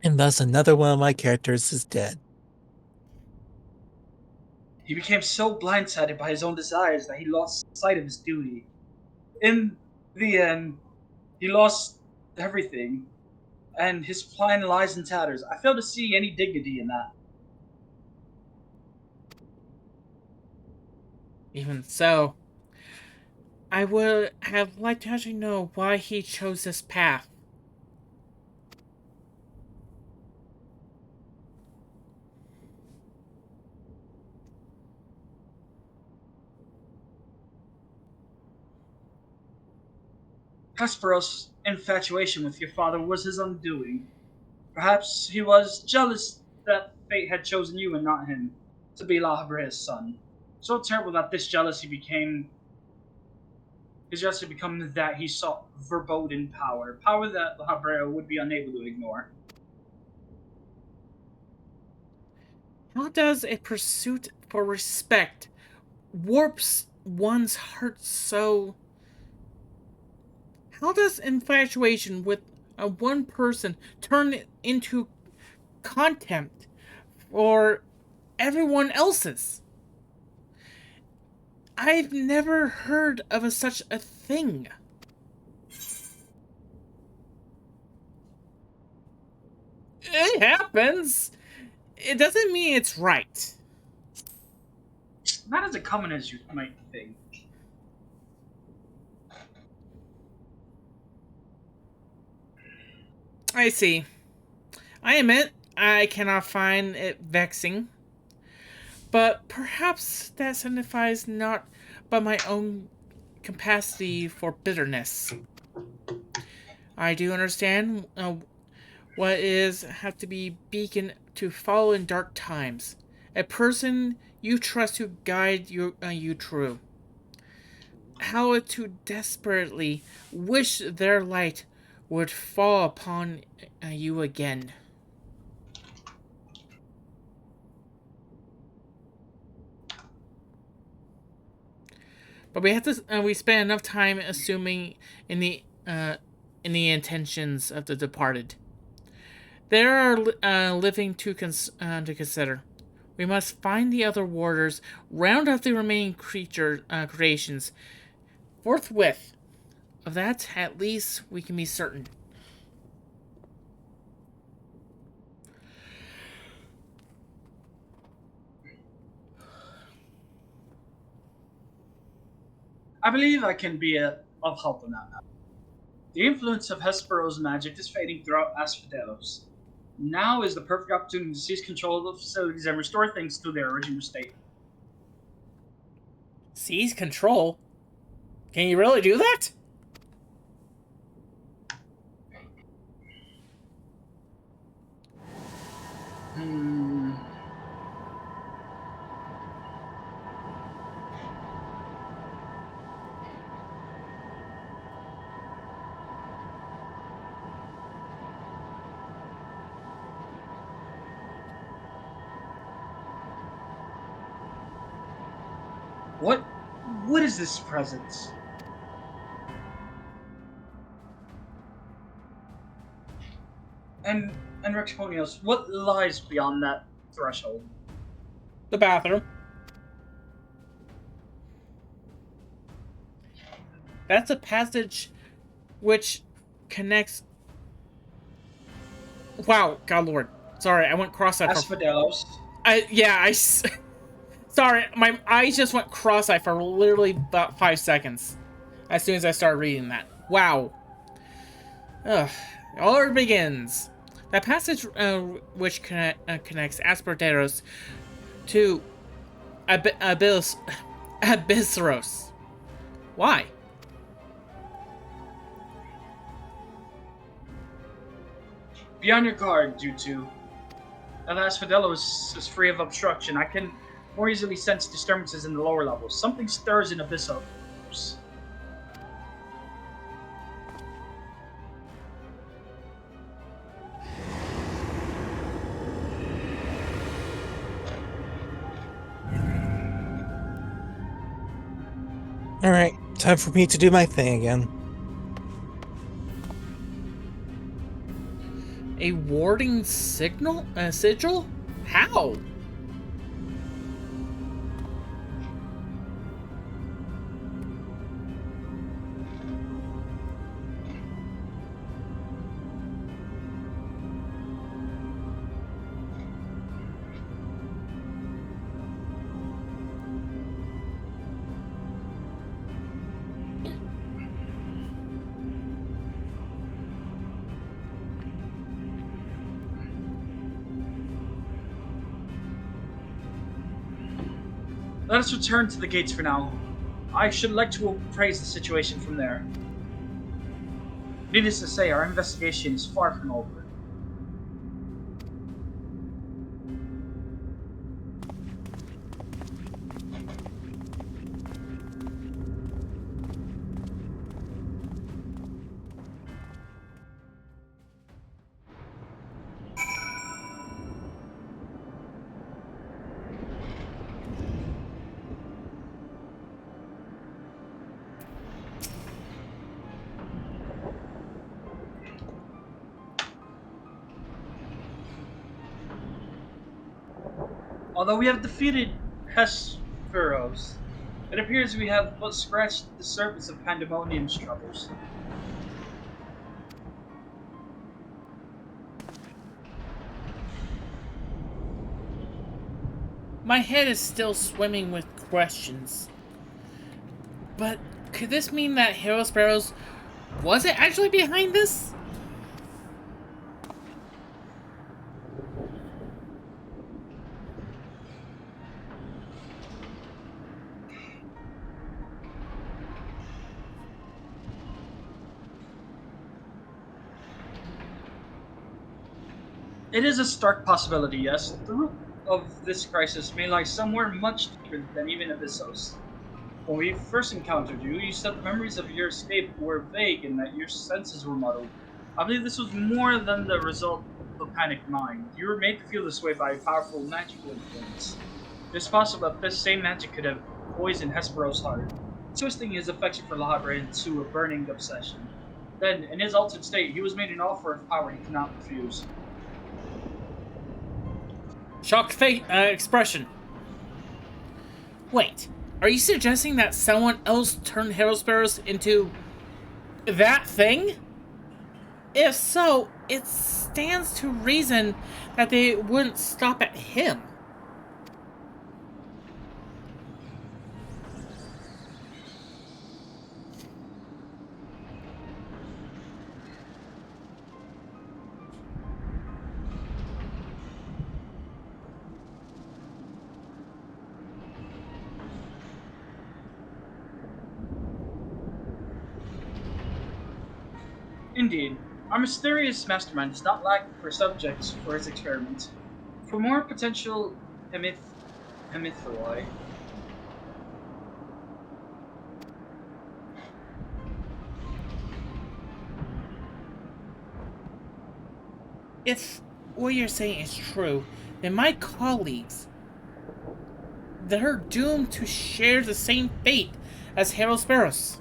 S1: And thus another one of my characters is dead.
S2: He became so blindsided by his own desires that he lost sight of his duty. In the end, he lost everything, and his plan lies in tatters. I fail to see any dignity in that.
S3: Even so, I would have liked to actually know why he chose this path.
S2: Kasparov's infatuation with your father was his undoing. Perhaps he was jealous that fate had chosen you and not him to be La Habrea's son. So terrible that this jealousy became his jealousy become that he sought verboten power, power that La Habrea would be unable to ignore.
S3: How does a pursuit for respect warps one's heart so? How does infatuation with one person turn into contempt for everyone else's? I've never heard of such a thing. It happens. It doesn't mean it's right.
S2: Not as common as you might think.
S3: I see. I admit I cannot find it vexing, but perhaps that signifies not but my own capacity for bitterness. I do understand what it is have to be beacon to follow in dark times, a person you trust to guide you true. How to desperately wish their light would fall upon you again. But we have to. We spend enough time assuming in the intentions of the departed. There are living to consider. We must find the other warders, round up the remaining creations, forthwith. Of that, at least, we can be certain.
S2: I believe I can be of help in that matter. The influence of Hespero's magic is fading throughout Asphodelos. Now is the perfect opportunity to seize control of the facilities and restore things to their original state.
S3: Seize control? Can you really do that?
S2: What is this presence? And Rexponios, what lies beyond that threshold?
S3: The bathroom. That's a passage which connects. Wow, God Lord. Sorry, I went cross-eyed.
S2: Asphodelos.
S3: Sorry, my eyes just went cross-eyed for literally about 5 seconds. As soon as I started reading that. Wow. Ugh. All begins. That passage which connects Asperderos to Abysros. Why?
S2: Be on your guard, Jutsu. Now that Asphodelos is free of obstruction, I can more easily sense disturbances in the lower levels. Something stirs in Abyssos.
S1: Alright, time for me to do my thing again.
S3: A warding sigil? How?
S2: Let us return to the gates for now. I should like to appraise the situation from there. Needless to say, our investigation is far from over. Although we have defeated Hesperos, it appears we have but scratched the surface of Pandemonium's troubles.
S3: My head is still swimming with questions. But could this mean that Hero Sparrows wasn't actually behind this?
S2: It is a stark possibility, yes. The root of this crisis may lie somewhere much deeper than even Abyssos. When we first encountered you, you said the memories of your escape were vague and that your senses were muddled. I believe this was more than the result of a panicked mind. You were made to feel this way by a powerful magical influence. It is possible that this same magic could have poisoned Hesperos' heart, twisting his affection for Labra into a burning obsession. Then, in his altered state, he was made an offer of power he could not refuse.
S3: Shocked expression. Wait, are you suggesting that someone else turned Hero Sparrows into that thing? If so, it stands to reason that they wouldn't stop at him.
S2: Indeed, our mysterious mastermind does not lack for subjects for his experiments. For more potential hemithoi,
S3: If what you're saying is true, then my colleagues, they're doomed to share the same fate as Hero Sparrows.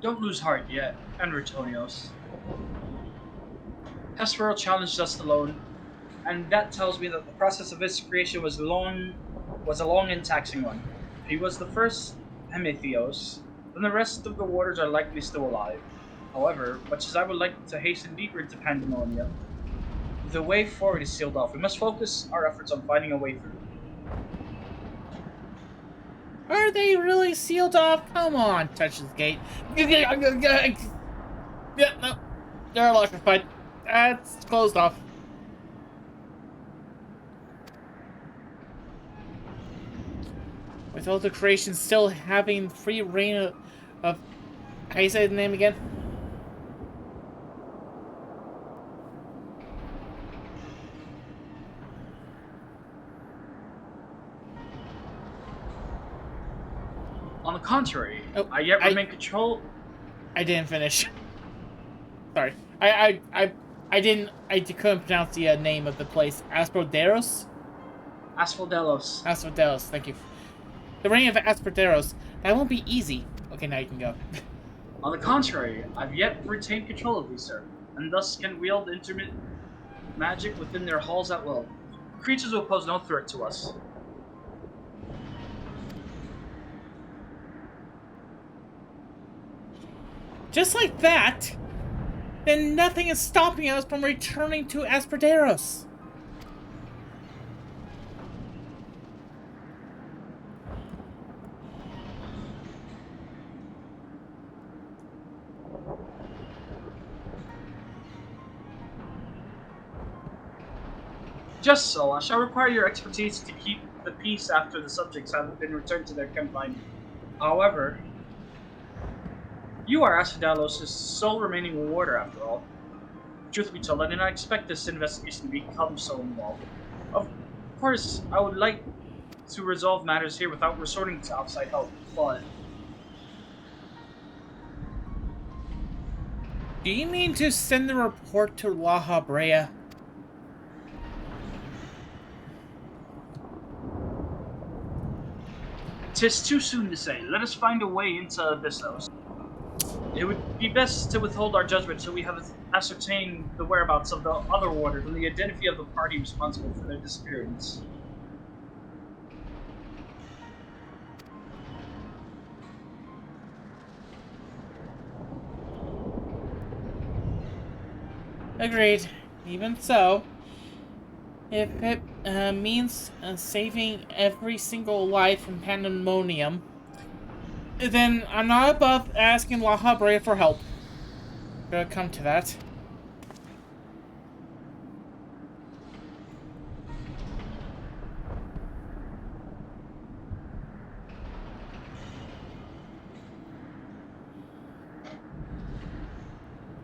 S2: don't lose heart yet, Enritonios. Hespero challenged us alone, and that tells me that the process of its creation was a long and taxing one. If he was the first Hemithios, then the rest of the waters are likely still alive. However, much as I would like to hasten deeper into Pandemonium, the way forward is sealed off. We must focus our efforts on finding a way through.
S3: Are they really sealed off? Come on, touch the gate. Yeah, no. They're electrified. It's closed off. With all the creations still having free reign of how you say the name again?
S2: On the contrary,
S3: Oh,
S2: I yet remain control.
S3: I didn't finish. Sorry. I couldn't pronounce the name of the place. Asperderos?
S2: Asphodelos.
S3: Asperderos, thank you. The reign of Asperderos. That won't be easy. Okay, now you can go.
S2: On the contrary, I've yet retained control of these, sir, and thus can wield intermittent magic within their halls at will. Creatures will pose no threat to us.
S3: Just like that, then nothing is stopping us from returning to Asperderos.
S2: Just so, I shall require your expertise to keep the peace after the subjects have been returned to their confinement. However, you are Asphodelos' sole remaining warder after all. Truth be told, I did not expect this investigation to become so involved. Of course, I would like to resolve matters here without resorting to outside help, but
S3: Do you mean to send the report to La Habrea?
S2: 'tis too soon to say. Let us find a way into Abyssos. It would be best to withhold our judgment till we have ascertained the whereabouts of the other warders and the identity of the party responsible for their disappearance.
S3: Agreed. Even so, if it means saving every single life in Pandemonium, then I'm not above asking La Habrea for help. Gonna come to that.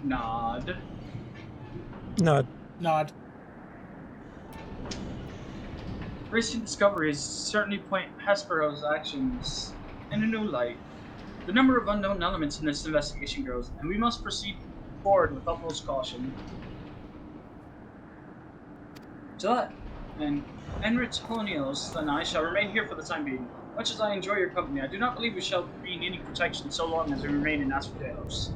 S2: Nod.
S1: No,
S3: Nod.
S2: Recent discoveries certainly point Hespero's actions in a new light. The number of unknown elements in this investigation grows, and we must proceed forward with utmost caution. To that, and Enritonios and I shall remain here for the time being. Much as I enjoy your company, I do not believe we shall be needing protection so long as we remain in Asphodelos.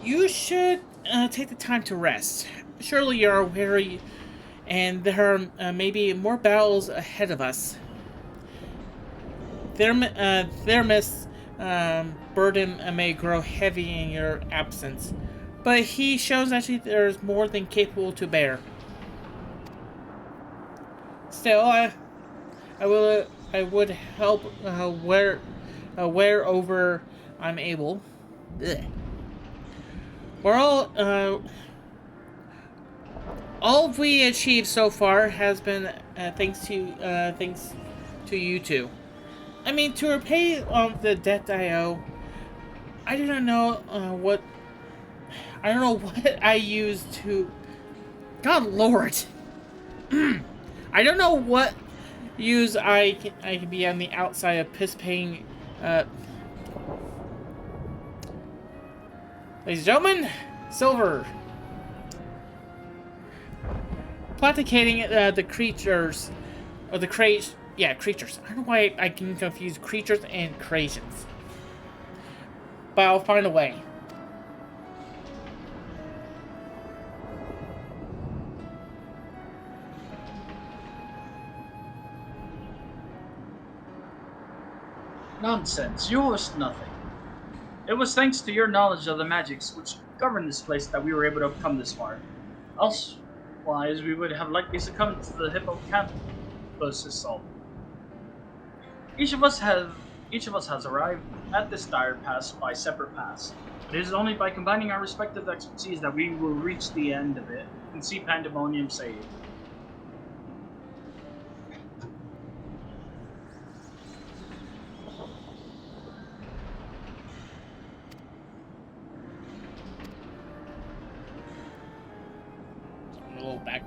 S3: You should take the time to rest. Surely you're weary, and there are maybe more battles ahead of us. Thermos' burden may grow heavy in your absence, but he shows that there's more than capable to bear. Still, I would help wherever I'm able. Ugh. We're all we achieved so far has been thanks to you two. I mean, to repay the debt I owe, I don't know what I used to. God Lord, I don't know what use I can be on the outside of piss paying. Ladies and gentlemen, Silver. Plasticating the creatures, or the creatures. Yeah, creatures. I don't know why I can confuse creatures and creations. But I'll find a way.
S2: Nonsense, you host nothing. It was thanks to your knowledge of the magics which govern this place that we were able to come this far. Elsewise, we would have likely succumbed to the hippocampus assault. Each of us has arrived at this dire pass by separate paths. But it is only by combining our respective expertise that we will reach the end of it and see Pandemonium saved.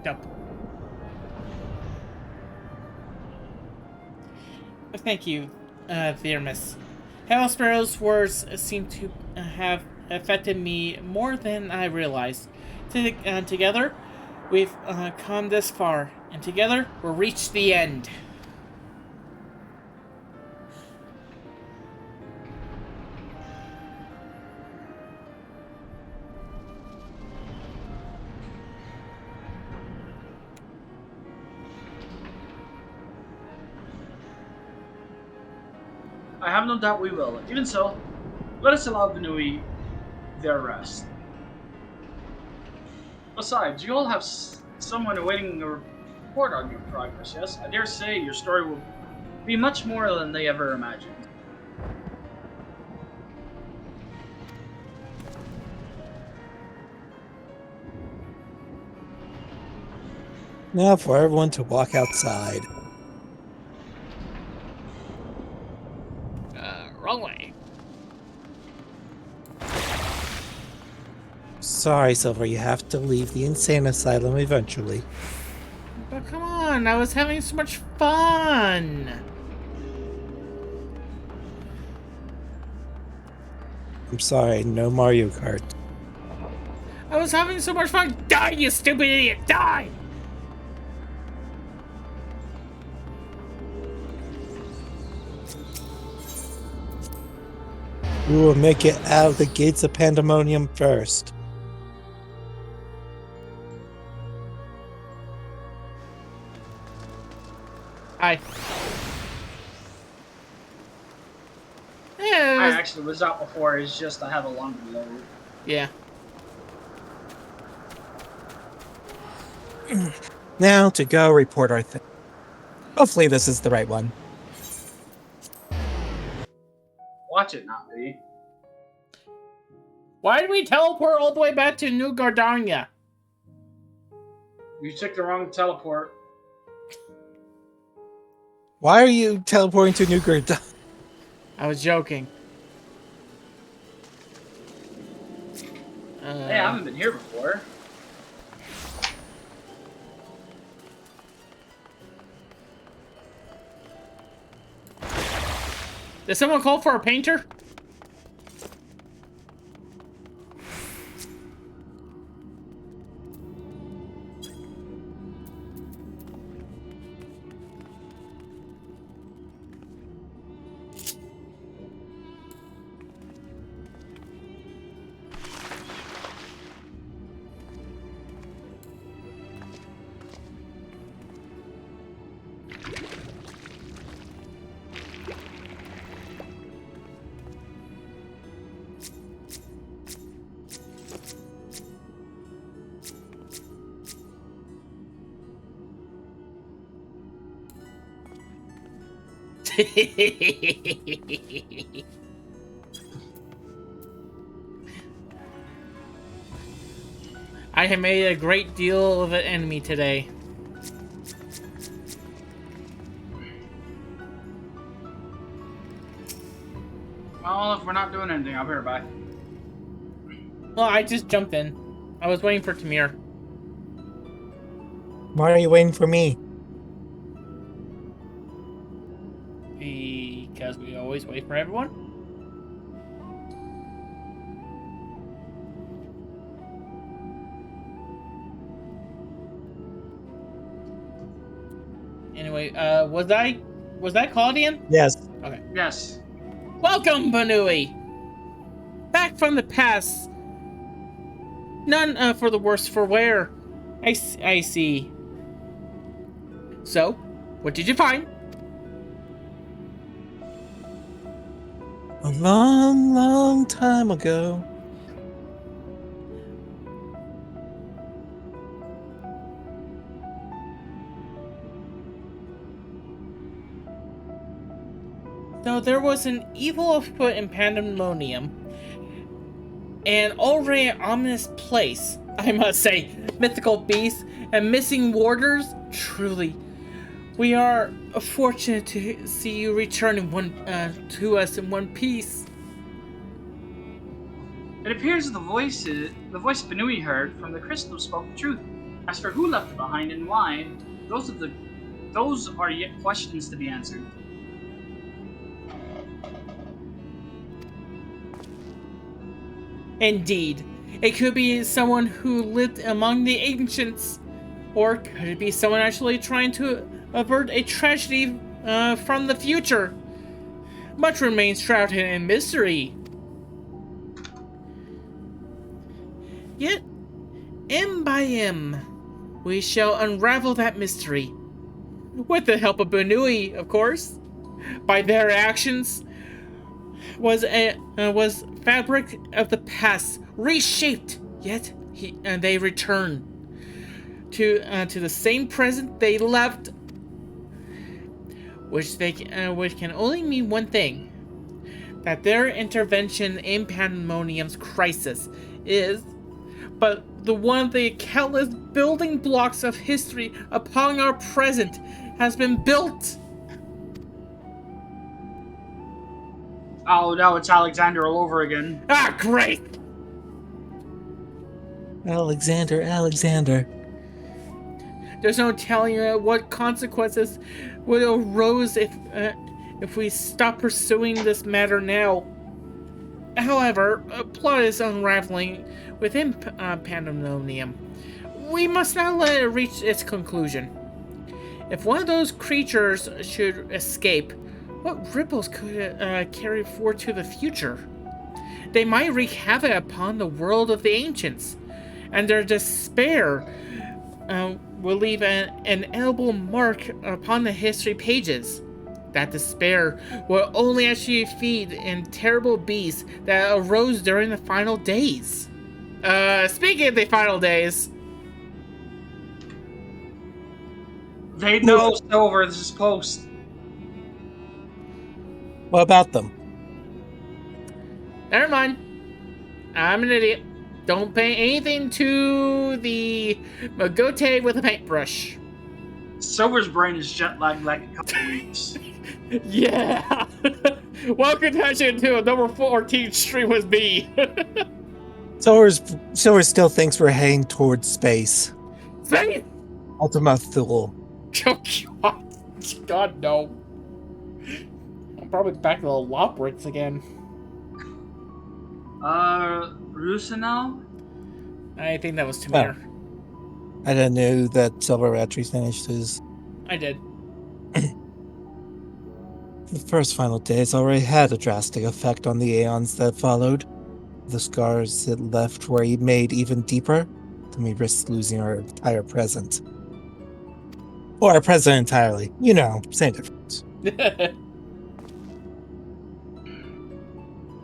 S3: fucked up. Thank you, dear miss. Hail Sparrow's words seem to have affected me more than I realized. Together, we've come this far, and together, we'll reach the end.
S2: I have no doubt we will. Even so, let us allow BNUUY their rest. Besides, you all have someone awaiting a report on your progress, yes? I dare say your story will be much more than they ever imagined.
S1: Now for everyone to walk outside.
S3: Wrong way.
S1: Sorry, Silver, you have to leave the insane asylum eventually.
S3: But come on, I was having so much fun.
S1: I'm sorry, no Mario Kart.
S3: I was having so much fun. Die, you stupid idiot, die!
S1: We will make it out of the gates of Pandemonium first.
S3: Hi.
S2: I
S3: Yeah.
S2: actually was out before, it's just I have a longer load.
S3: Yeah.
S1: Now to go report our thing. Hopefully this is the right one.
S2: Watch it, not me.
S3: Why did we teleport all the way back to New Gardania?
S2: You took the wrong teleport.
S1: Why are you teleporting to New Gardania?
S3: I was joking.
S2: Hey, I haven't been here before.
S3: Did someone call for a painter? I have made a great deal of an enemy today.
S2: Well, if we're not doing anything, I'll be right back.
S3: Well, I just jumped in. I was waiting for Tamir.
S1: Why are you waiting for me?
S3: Because we always wait for everyone. Anyway, was that Claudian?
S1: Yes.
S3: Okay.
S2: Yes.
S3: Welcome, BNUUY! Back from the past. None for the worse for wear. I see. So, what did you find?
S1: A long, long time ago.
S3: So there was an evil afoot in Pandemonium, an already ominous place, I must say, mythical beasts and missing warders. Truly, we are fortunate to see you return to us in one piece.
S2: It appears the voice BNUUY heard from the crystal spoke the truth. As for who left it behind and why, those are yet questions to be answered.
S3: Indeed, it could be someone who lived among the ancients, or could it be someone actually trying to avert a tragedy from the future? Much remains shrouded in mystery. Yet, M by M, we shall unravel that mystery. With the help of BNUUY, of course. By their actions, was fabric of the past reshaped. Yet they return to the same present they left, which can only mean one thing: that their intervention in Pandemonium's crisis is but the one of the countless building blocks of history upon our present has been built.
S2: Oh, now it's Alexander all over again.
S3: Ah, great!
S1: Alexander.
S3: There's no telling what consequences would arose if we stop pursuing this matter now. However, a plot is unraveling within Pandemonium. We must not let it reach its conclusion. If one of those creatures should escape, what ripples could it carry forward to the future? They might wreak havoc upon the world of the ancients, and their despair will leave an indelible mark upon the history pages. That despair will only actually feed in terrible beasts that arose during the final days. Speaking of the final days,
S2: They know Silver, this is post.
S1: What about them?
S3: never mind. I'm an idiot. Don't paint anything to the Magote with a paintbrush.
S2: Silver's brain is jet lagged like a couple weeks.
S3: Yeah. Welcome to number 14 stream with me.
S1: Silver still thinks we're heading towards space.
S3: Space?
S1: Ultima Thule.
S3: Oh, God, no. I'm probably back to the lot bricks again.
S2: Rusino?
S3: I think that was Tamir.
S1: I didn't know that Silver actually finished his.
S3: I did.
S1: The first final days already had a drastic effect on the aeons that followed. The scars it left were made even deeper, then we risked losing our entire present. Or our present entirely. You know, same difference.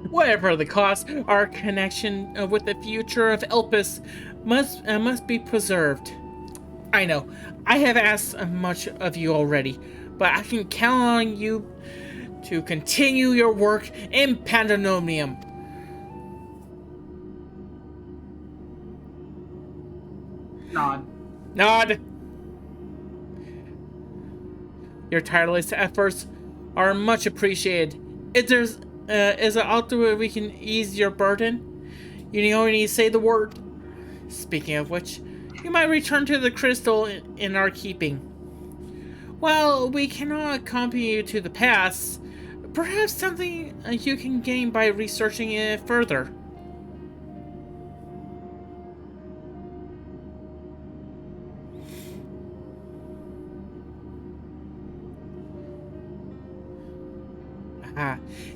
S3: Whatever the cost, our connection with the future of Elpis must be preserved. I know, I have asked much of you already, but I can count on you to continue your work in Pandemonium. Nod. Your tireless efforts are much appreciated. If there's is an out way we can ease your burden, you only need to say the word. Speaking of which, you might return to the crystal in our keeping. While we cannot accompany you to the past, perhaps something you can gain by researching it further.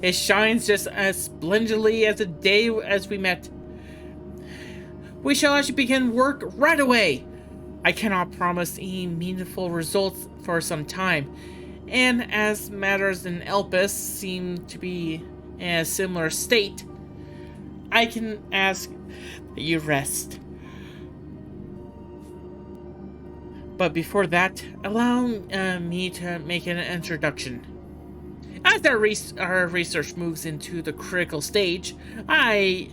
S3: It shines just as splendidly as the day as we met. We shall actually begin work right away. I cannot promise any meaningful results for some time, and as matters in Elpis seem to be in a similar state, I can ask that you rest. But before that, allow me to make an introduction. As our research moves into the critical stage, I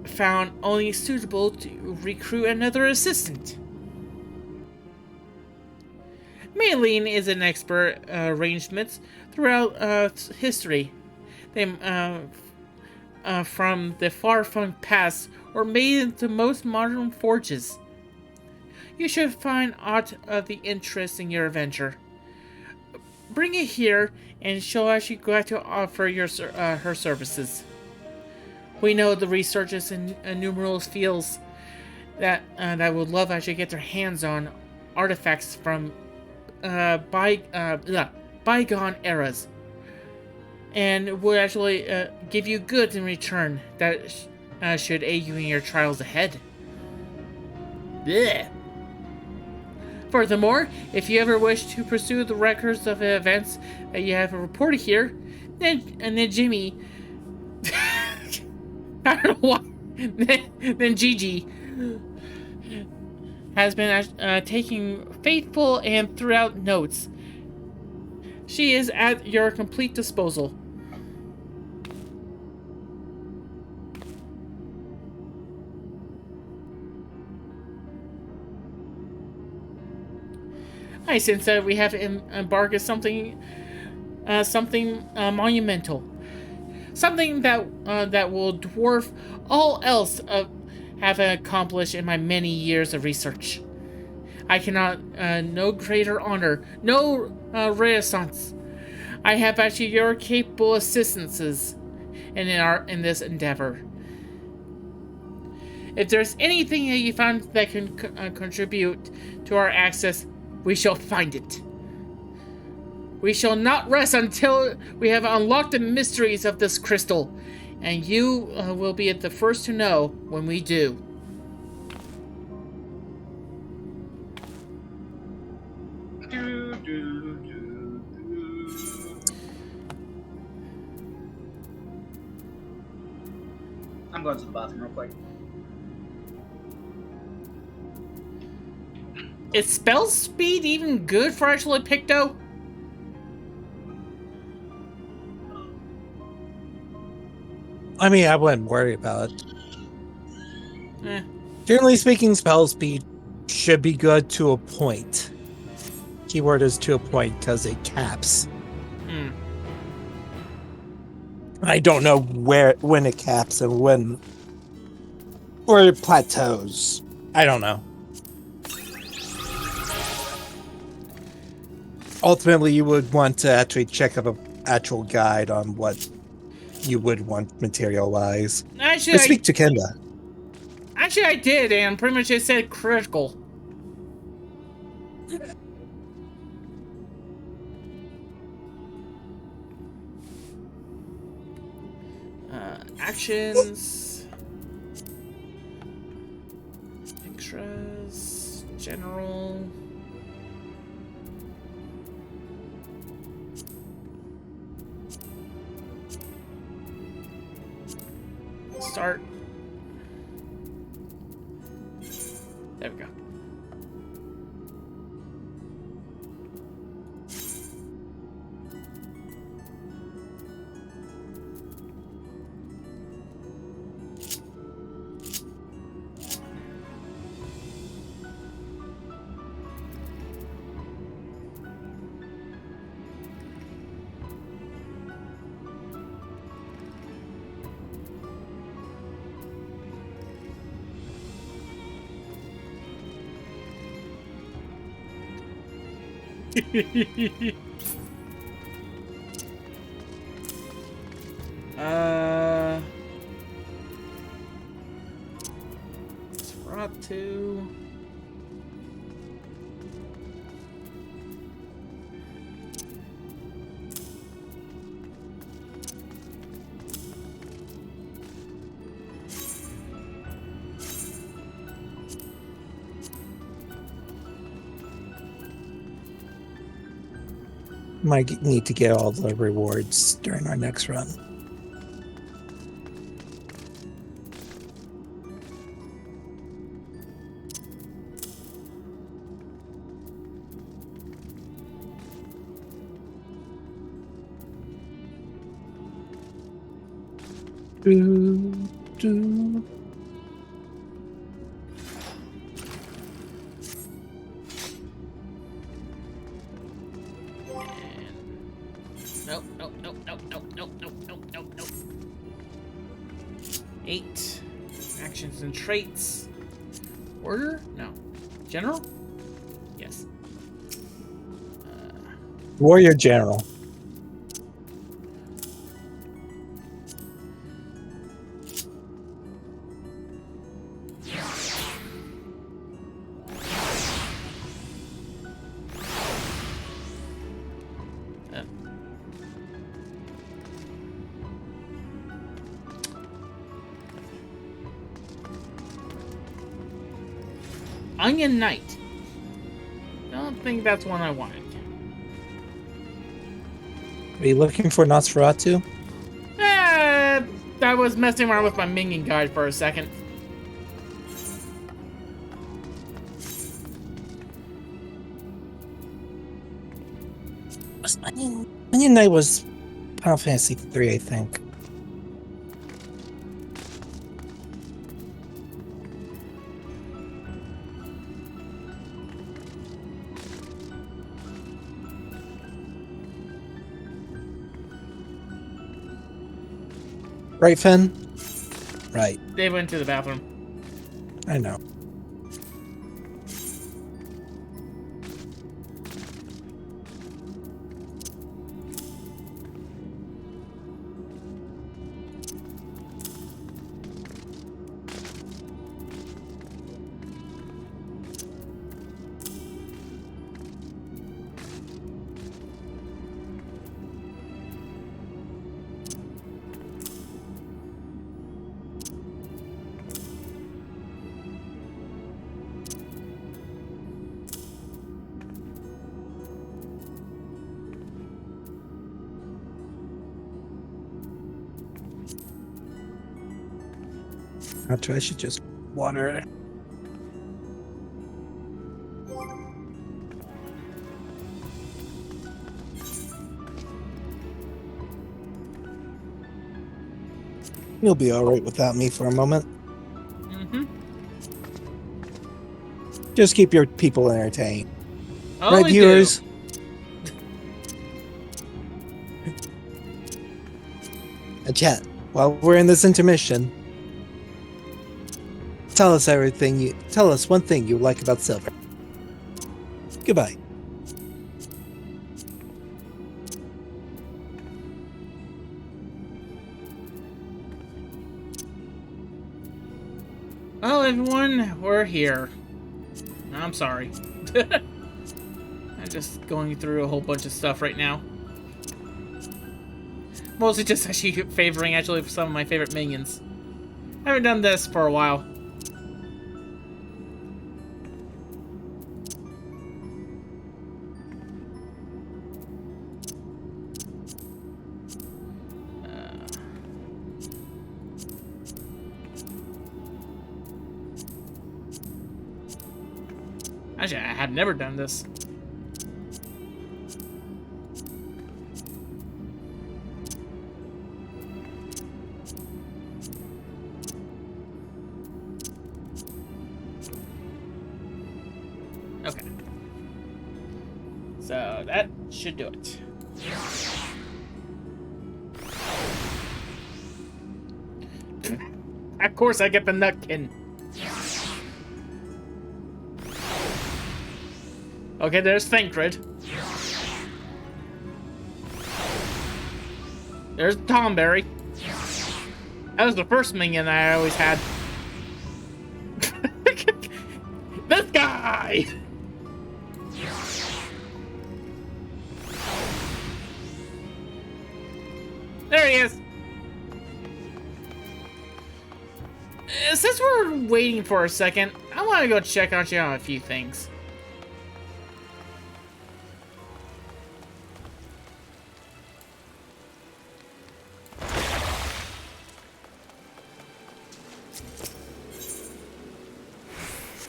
S3: found only suitable to recruit another assistant. Maylene is an expert arrangements throughout history. They, from the far-flung past, were made into most modern forges. you should find aught of the interest in your adventure. Bring it here, and she'll actually glad to offer her services. We know the researchers in numerous fields that would love actually get their hands on artifacts from bygone eras, and would actually give you goods in return that should aid you in your trials ahead. Blech. Furthermore, if you ever wish to pursue the records of the events that you have reported here, then Jimmy, I don't know why, then Gigi has been taking faithful and throughout notes. She is at your complete disposal. I sense that we have embarked on something monumental, something that will dwarf all else have accomplished in my many years of research. I cannot no greater honor, no renaissance. I have actually your capable assistances in this endeavor. If there's anything that you found that can contribute to our access, we shall find it. We shall not rest until we have unlocked the mysteries of this crystal, and you will be the first to know when we do.
S2: I'm going to the bathroom real quick.
S3: Is spell speed even good for actually Picto?
S1: I mean, I wouldn't worry about it.
S3: Eh.
S1: Generally speaking, spell speed should be good to a point. Keyword is to a point because it caps. I don't know when it caps and when, or it plateaus. I don't know. Ultimately, you would want to actually check up an actual guide on what you would want material-wise.
S3: Actually,
S1: Speak to Kenda.
S3: Actually, I did, and pretty much it said critical. Actions. Extras. General. Start. There we go. Sratu.
S1: Might need to get all the rewards during our next run.
S3: Nope. 8 actions and traits. Order? No. General? Yes.
S1: Warrior General.
S3: Onion Knight. Don't think that's one I wanted.
S1: Are you looking for Nosferatu?
S3: I was messing around with my minion guide for a second.
S1: Onion Knight was Final Fantasy 3, I think. Right, Finn? Right.
S3: They went to the bathroom.
S1: I know. Actually, I should just water it. You'll be alright without me for a moment.
S3: Mm-hmm.
S1: Just keep your people entertained.
S3: Only
S1: Right, viewers? And chat, while we're in this intermission, tell us one thing you like about Silver. Goodbye.
S3: Well, everyone, we're here. I'm sorry. I'm just going through a whole bunch of stuff right now. Mostly just actually favoring some of my favorite minions. I haven't done this for a while. Actually, I had never done this. Okay. So that should do it. Of course I get the nutkin. Okay, there's Thancred. There's Tomberry. That was the first minion I always had. This guy! There he is! Since we're waiting for a second, I want to go check on you on a few things.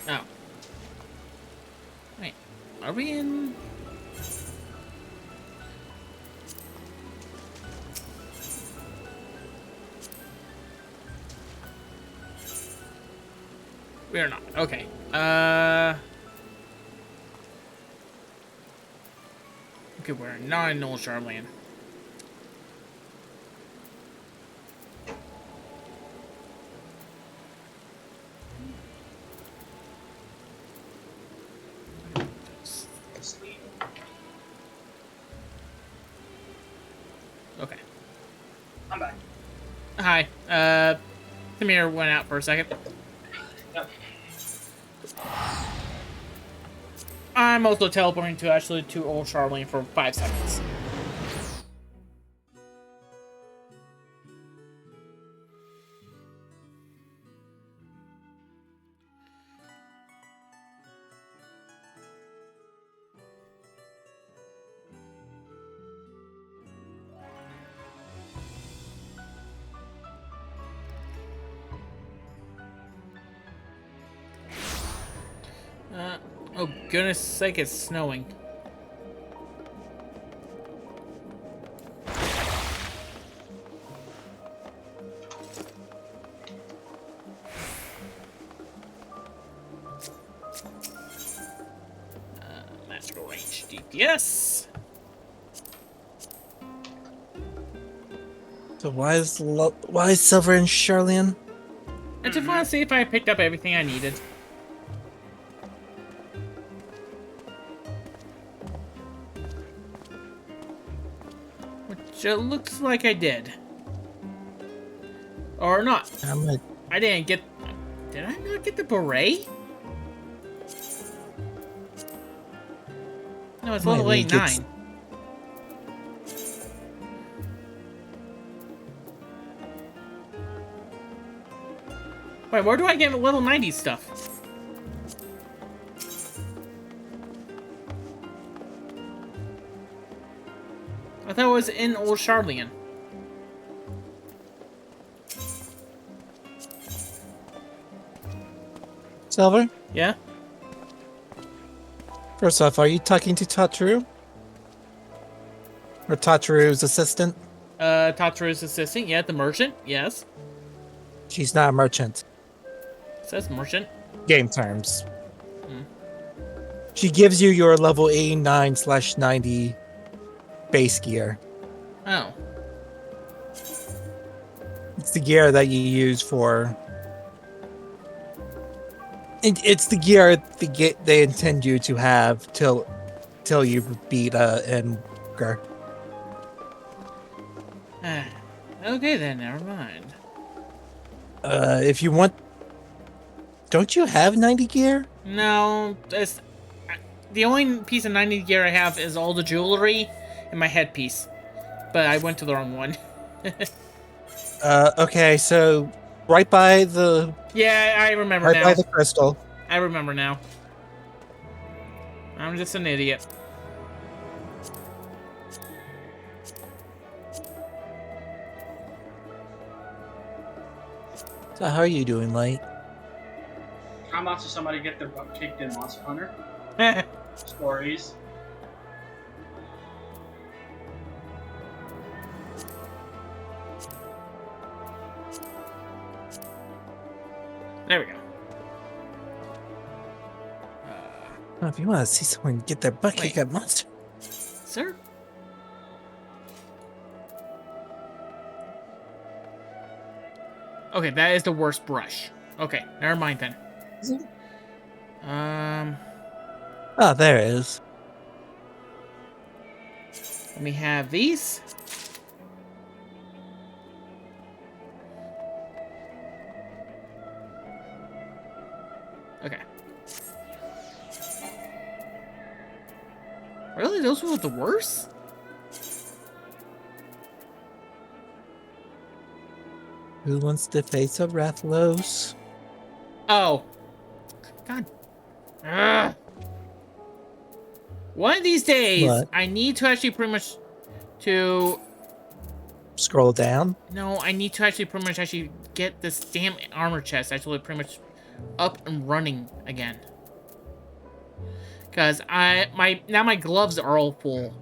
S3: Oh. Wait, are we in... We are not. Okay. Okay, we're not in Old Charland. Okay.
S2: I'm back.
S3: Hi. Tamir went out for a second.
S2: Yep.
S3: I'm also teleporting to Old Charlene for 5 seconds. Oh goodness sake, it's snowing. Magical range DPS.
S1: So why is Silver and Charlian?
S3: I just want to see if I picked up everything I needed. Which it looks like I did. Or not. I didn't get... Did I not get the beret? No, it's level 89. Wait, where do I get level 90 stuff? I thought it was in Old Charlian.
S1: Silver?
S3: Yeah?
S1: First off, are you talking to Tataru? Or Tataru's assistant?
S3: Tataru's assistant, yeah, the merchant, yes.
S1: She's not a merchant.
S3: It says merchant.
S1: Game terms. She gives you your level 89/90 base gear.
S3: Oh.
S1: It's the gear that you use for... It's the gear they intend you to have till you beat EndWalker.
S3: Okay then, never mind.
S1: If you want... Don't you have 90 gear?
S3: No, the only piece of 90 gear I have is all the jewelry and my headpiece. But I went to the wrong one.
S1: Okay, so right by the...
S3: Yeah, I remember
S1: right
S3: now.
S1: by the crystal.
S3: I remember now. I'm just an idiot.
S1: So how are you doing, Light?
S2: I'm watching somebody get their butt kicked in Monster Hunter. Stories.
S3: There we go.
S1: Oh, if you want to see someone get their butt kicked
S3: Wait.
S1: at Monster...
S3: Sir? Okay, that is the worst brush. Okay, never mind then.
S1: Is it?
S3: Let
S1: Oh, there it is.
S3: me have these. Okay. Really? Those were the worst?
S1: Who wants to face a Rathlos?
S3: Oh. God. Ugh. One of these days,
S1: What?
S3: I need to actually pretty much to...
S1: Scroll down.
S3: No, I need to actually pretty much actually get this damn armor chest actually pretty much up and running again. Because now my gloves are all full.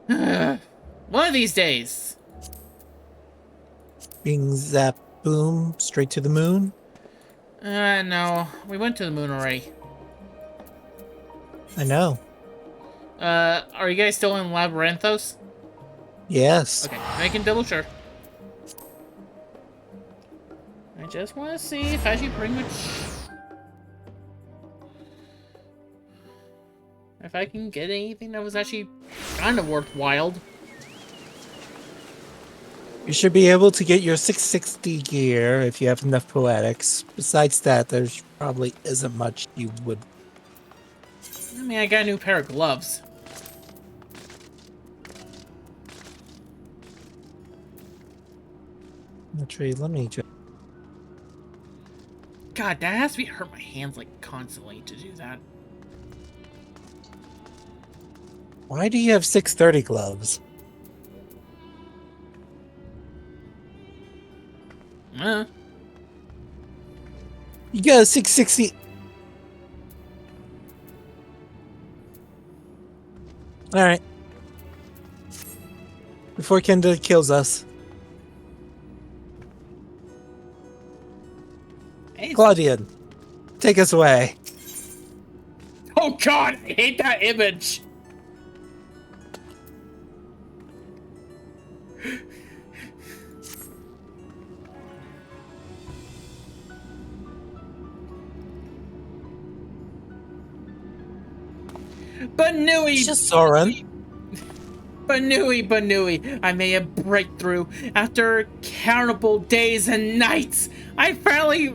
S3: One of these days.
S1: Bing, zap, boom, straight to the moon.
S3: No. We went to the moon already.
S1: I know.
S3: Are you guys still in Labyrinthos?
S1: Yes.
S3: Okay, making double sure. I just want to see if I should pretty much... if I can get anything that was actually kind of worthwhile.
S1: You should be able to get your 660 gear if you have enough poetics. Besides that, there's probably isn't much you would.
S3: I mean, I got a new pair of gloves.
S1: Actually, let me just.
S3: God, that has to be hurt my hands like constantly to do that.
S1: Why do you have 630 gloves? You got a 660. Alright. Before Kenda kills us.
S3: Hey,
S1: Claudian, take us away.
S3: oh God, I hate that image. BNUUY!
S1: It's just Soren.
S3: BNUUY! I made a breakthrough. After countable days and nights, I finally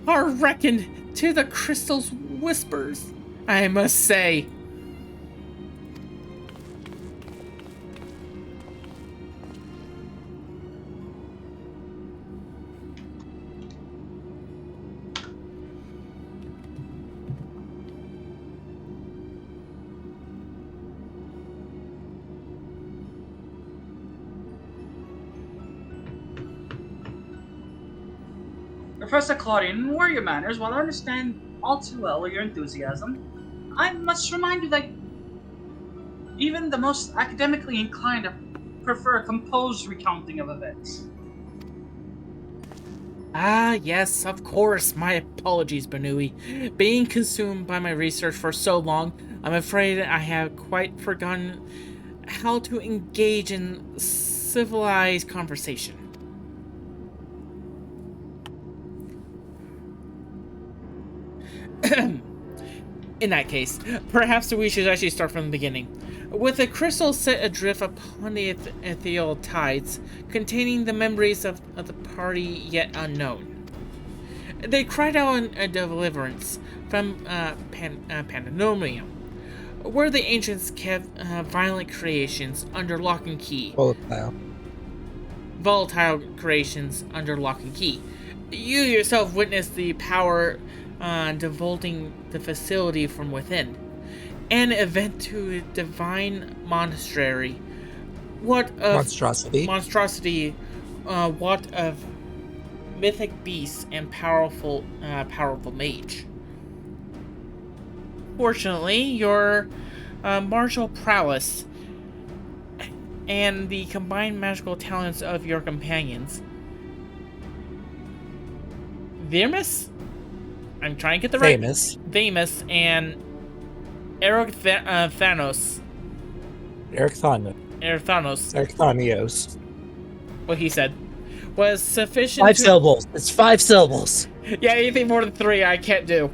S3: are reckoned to the crystal's whispers, I must say.
S2: Professor Claudian, warrior manners, while I understand all too well your enthusiasm, I must remind you that even the most academically inclined prefer a composed recounting of events.
S3: Ah, yes, of course. My apologies, BNUUY. Being consumed by my research for so long, I'm afraid I have quite forgotten how to engage in civilized conversation. In that case, perhaps we should actually start from the beginning. With the crystal set adrift upon the ethereal tides, containing the memories of the party yet unknown, they cried out a deliverance from Pandemonium, where the ancients kept violent creations under lock and key. Volatile creations under lock and key. You yourself witnessed the power devolting the facility from within. An event to a divine monastery. What of monstrosity? What of mythic beasts and powerful mage? Fortunately, your martial prowess and the combined magical talents of your companions, Vermis? I'm trying to get the right. Themis and Eric Thanos.
S1: Ericthonios.
S3: What he said was sufficient.
S1: 5 syllables. It's 5 syllables.
S3: Yeah, anything more than 3, I can't do.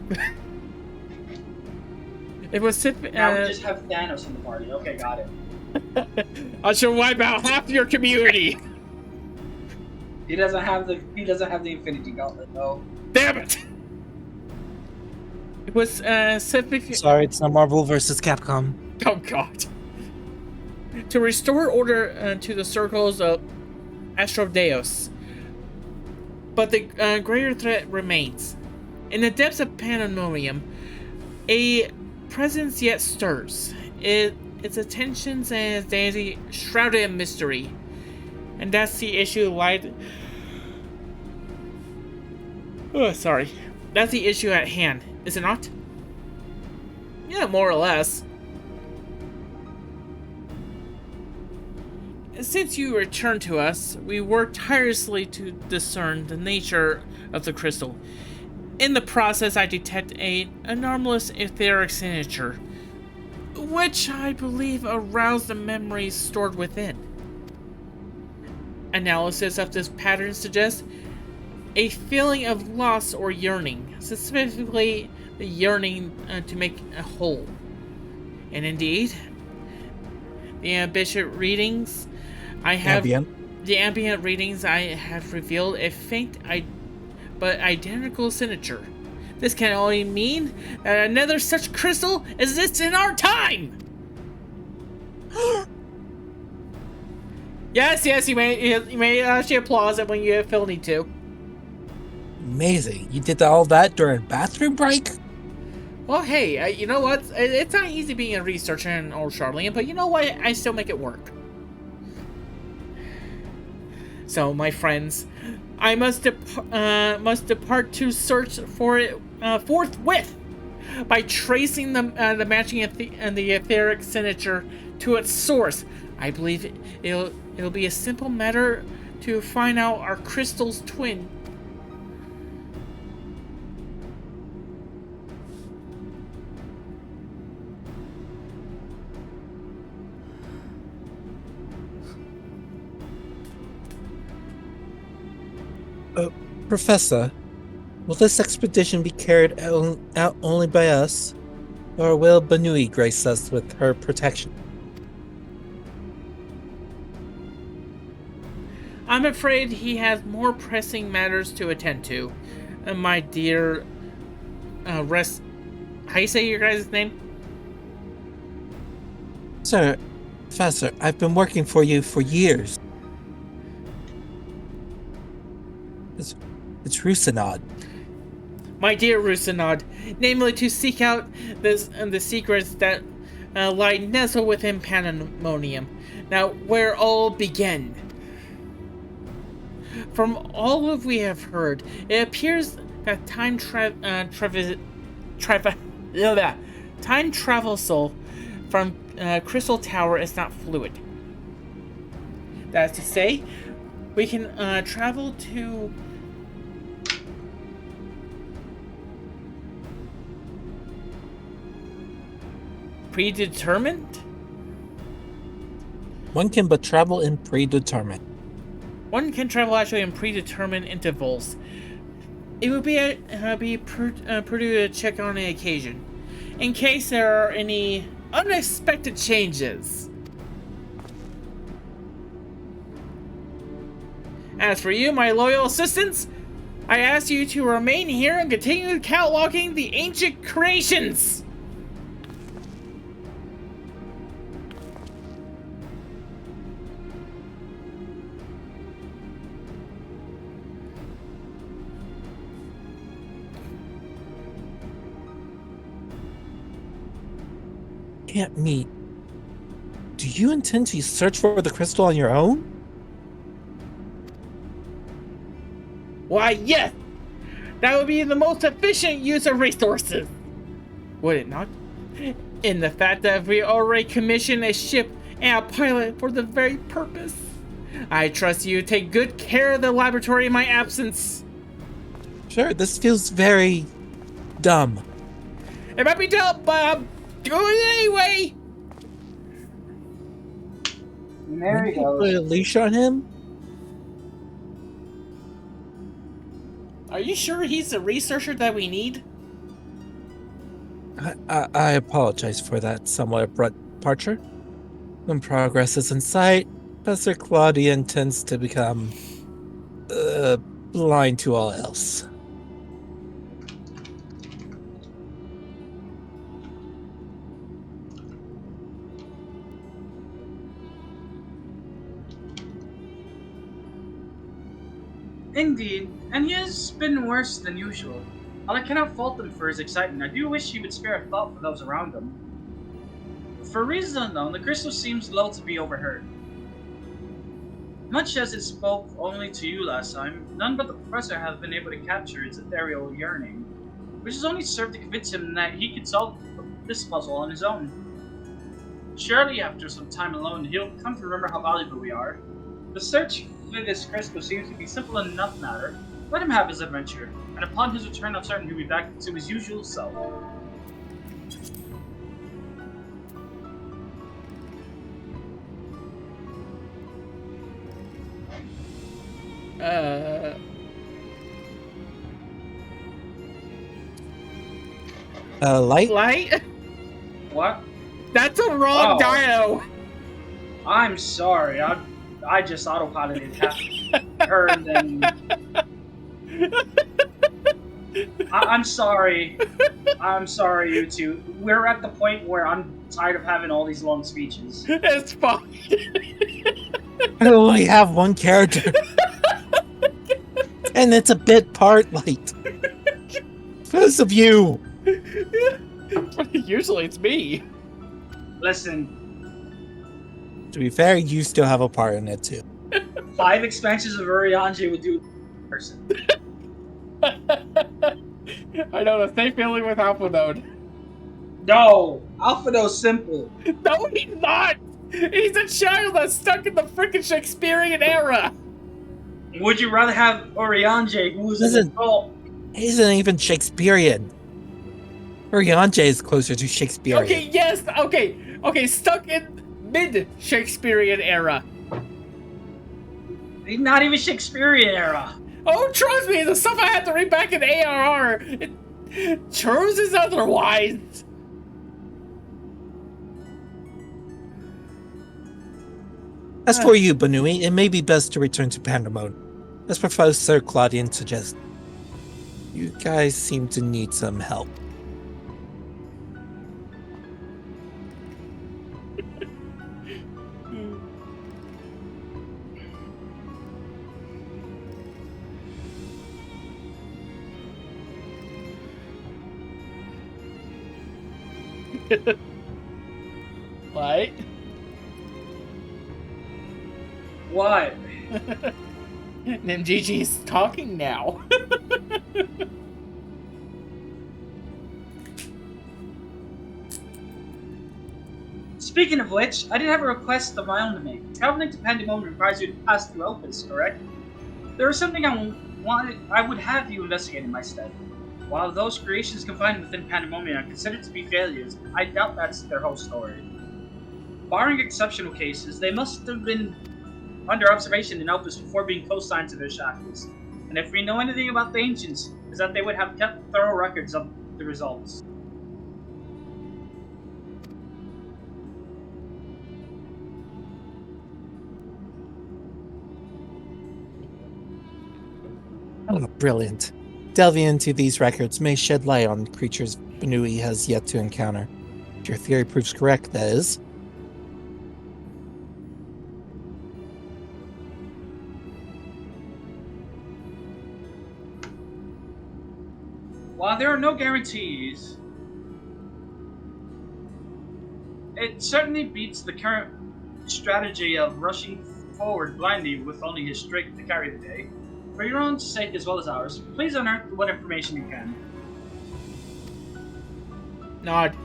S3: It was.
S2: Now we just have Thanos in the party. Okay, got it.
S3: I should wipe out half your community.
S2: He doesn't have the Infinity Gauntlet, though.
S3: Damn it! It was
S1: Sorry, it's not Marvel vs. Capcom.
S3: Oh God! To restore order to the circles of Astrodeus, but the greater threat remains. In the depths of Pandemonium, a presence yet stirs. Its attentions and its daisy shrouded in mystery, and that's the issue. That's the issue at hand, is it not? Yeah, more or less. Since you returned to us, we worked tirelessly to discern the nature of the crystal. In the process, I detect an anomalous etheric signature, which I believe aroused the memories stored within. Analysis of this pattern suggests a feeling of loss or yearning, specifically the yearning to make a whole. And indeed, the ambient readings I have revealed a faint but identical signature. This can only mean that another such crystal exists in our time. Yes, you may actually applause it when you feel need to.
S1: Amazing. You did all that during bathroom break?
S3: Well, hey, you know what? It's not easy being a researcher in Old Charlene, but you know what? I still make it work. So, my friends, I must depart to search for it forthwith by tracing the matching the etheric signature to its source. I believe it'll be a simple matter to find out our crystal's twin.
S1: Professor, will this expedition be carried out only by us, or will BNUUY grace us with her protection?
S3: I'm afraid he has more pressing matters to attend to. My dear, how you say your guys' name?
S1: Sir, Professor, I've been working for you for years. It's Rusinod.
S3: My dear Rusinod, namely to seek out the secrets that lie nestled within Pandemonium. Now, where all begin. From all of we have heard, it appears that time traversal from Crystal Tower is not fluid. That is to say, we can travel to predetermined?
S1: One can but travel in predetermined.
S3: One can travel actually in predetermined intervals. It would be prudent to check on an occasion, in case there are any unexpected changes. As for you, my loyal assistants, I ask you to remain here and continue cataloging the ancient creations.
S1: Can't meet. Do you intend to search for the crystal on your own?
S3: Why, yes! That would be the most efficient use of resources! Would it not? In the fact that we already commissioned a ship and a pilot for the very purpose. I trust you to take good care of the laboratory in my absence.
S1: Sure, this feels very dumb.
S3: It might be dumb, but I'm doing it anyway!
S2: And there he
S1: Maybe put
S2: goes.
S1: a leash on him?
S3: Are you sure he's the researcher that we need?
S1: I apologize for that somewhat abrupt departure. When progress is in sight, Professor Claudian tends to become blind to all else.
S2: Indeed, and he has been worse than usual. While I cannot fault him for his excitement, I do wish he would spare a thought for those around him. For reasons unknown, the crystal seems low to be overheard. Much as it spoke only to you last time, none but the professor have been able to capture its ethereal yearning, which has only served to convince him that he could solve this puzzle on his own. Surely after some time alone, he'll come to remember how valuable we are. The search for this crystal seems to be simple enough matter. Let him have his adventure, and upon his return I'm certain he'll be back to his usual self.
S1: Light?
S3: Light?
S2: What?
S3: That's a wrong
S2: Wow.
S3: dino.
S2: I'm sorry. I just autopiloted her and then. I'm sorry. I'm sorry, you two. We're at the point where I'm tired of having all these long speeches.
S3: It's fine.
S1: I only have one character. And it's a bit part light. Because of you.
S3: Usually it's me.
S2: Listen,
S1: To be fair, you still have a part in it too.
S2: 5 expansions of Urianji would do person.
S3: I know the same feeling with Alpha Node.
S2: No, Alphado's simple.
S3: No, he's not. He's a child that's stuck in the freaking Shakespearean era.
S2: Would you rather have Urianji, who's an
S1: Listen.
S2: adult?
S1: He isn't even Shakespearean. Urianji is closer to Shakespearean.
S3: Okay, yes, okay, stuck in mid-Shakespearean era.
S2: Not even Shakespearean era.
S3: Oh, trust me, the stuff I had to read back in ARR, it shows is otherwise.
S1: As for you, BNUUY, it may be best to return to Pandemonium, as Professor Claudian suggested. You guys seem to need some help.
S3: What?
S2: What?
S3: NimGG's talking now.
S2: Speaking of which, I did have a request of my own to make. Traveling to Pandemonium requires you to pass through Opus, correct? There is something I would have you investigate in my stead. While those creations confined within Pandemonium are considered to be failures, I doubt that's their whole story. Barring exceptional cases, they must have been under observation in Opus before being co-signed to their shackles. And if we know anything about the Ancients, is that they would have kept thorough records of the results.
S1: Oh, brilliant. Delving into these records may shed light on creatures BNUUY has yet to encounter. If your theory proves correct, that is.
S2: While there are no guarantees, it certainly beats the current strategy of rushing forward blindly with only his strength to carry the day. For your own sake as well as ours, please unearth what information you can.
S3: Nod.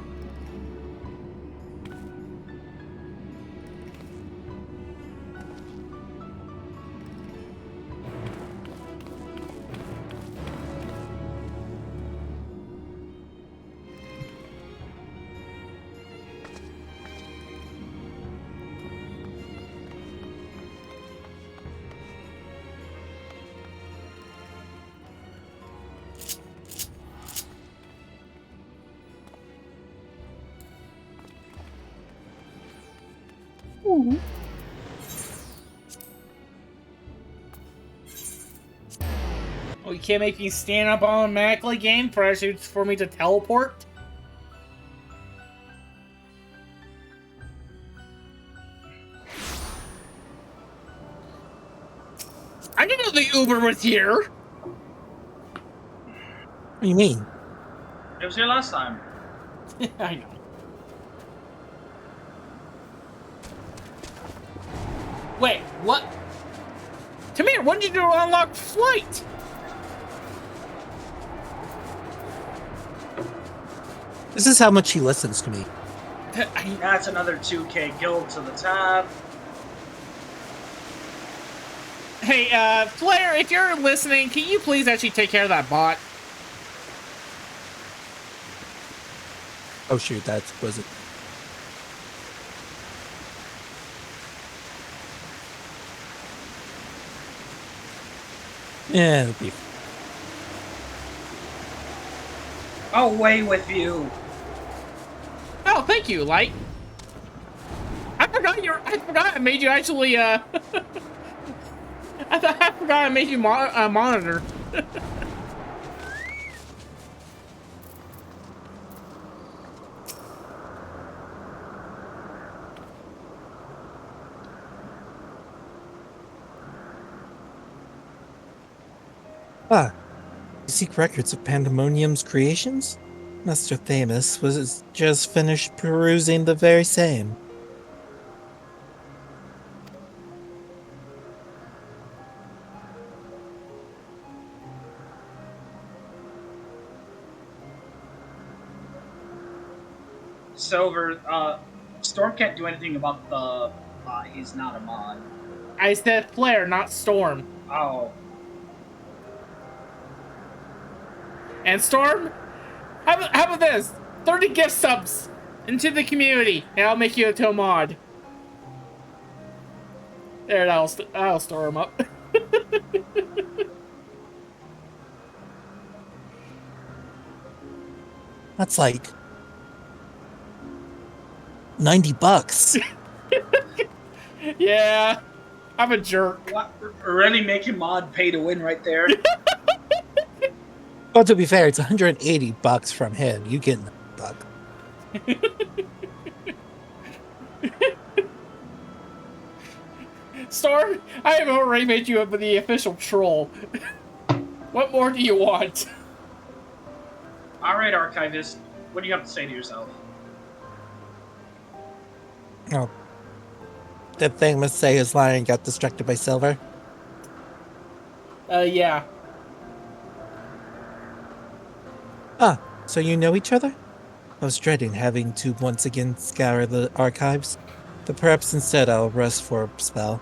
S3: Oh, you can't make me stand up automatically, game, for me to teleport? I didn't know the Uber was here!
S1: What do you mean?
S2: It was here last time.
S3: I know. Wait, what? Tamir, when did you unlock flight?
S1: This is how much he listens to me.
S2: That's another 2k guild to the tab.
S3: Hey, Flair, if you're listening, can you please actually take care of that bot?
S1: Oh shoot, that was it. Yeah, it'll be.
S2: Away with you!
S3: Oh, thank you, Light. forgot I made you actually, I forgot I made you monitor.
S1: Ah, you seek records of Pandemonium's creations? Master Thamus was just finished perusing the very same.
S2: Silver, Storm can't do anything about the, he's not a mod.
S3: I said Flare, not Storm.
S2: Oh.
S3: And Storm, how about this? 30 gift subs into the community, and I'll make you a mod. There, I'll store him up.
S1: That's like $90.
S3: Yeah, I'm a jerk.
S2: What? Really making mod pay to win right there?
S1: Well, to be fair, it's $180 from him. You get $90.
S3: Storm, I have already made you the official troll. What more do you want?
S2: Alright, Archivist. What do you have to say to yourself?
S1: Oh. That thing must say his lion got distracted by Silver.
S3: Yeah.
S1: Ah, so you know each other? I was dreading having to once again scour the archives, but perhaps instead I'll rest for a spell.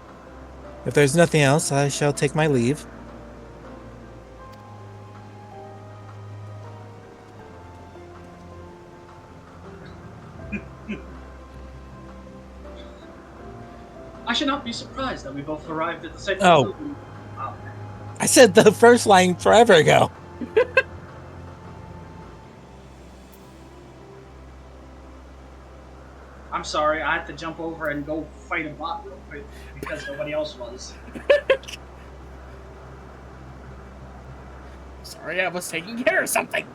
S1: If there's nothing else, I shall take my leave.
S2: I should not be surprised that we both arrived at the same
S1: Oh.
S2: conclusion. Oh.
S1: I said the first line forever ago.
S2: I'm sorry, I had to jump over and go fight a bot real quick because nobody else was.
S3: Sorry, I was taking care of something.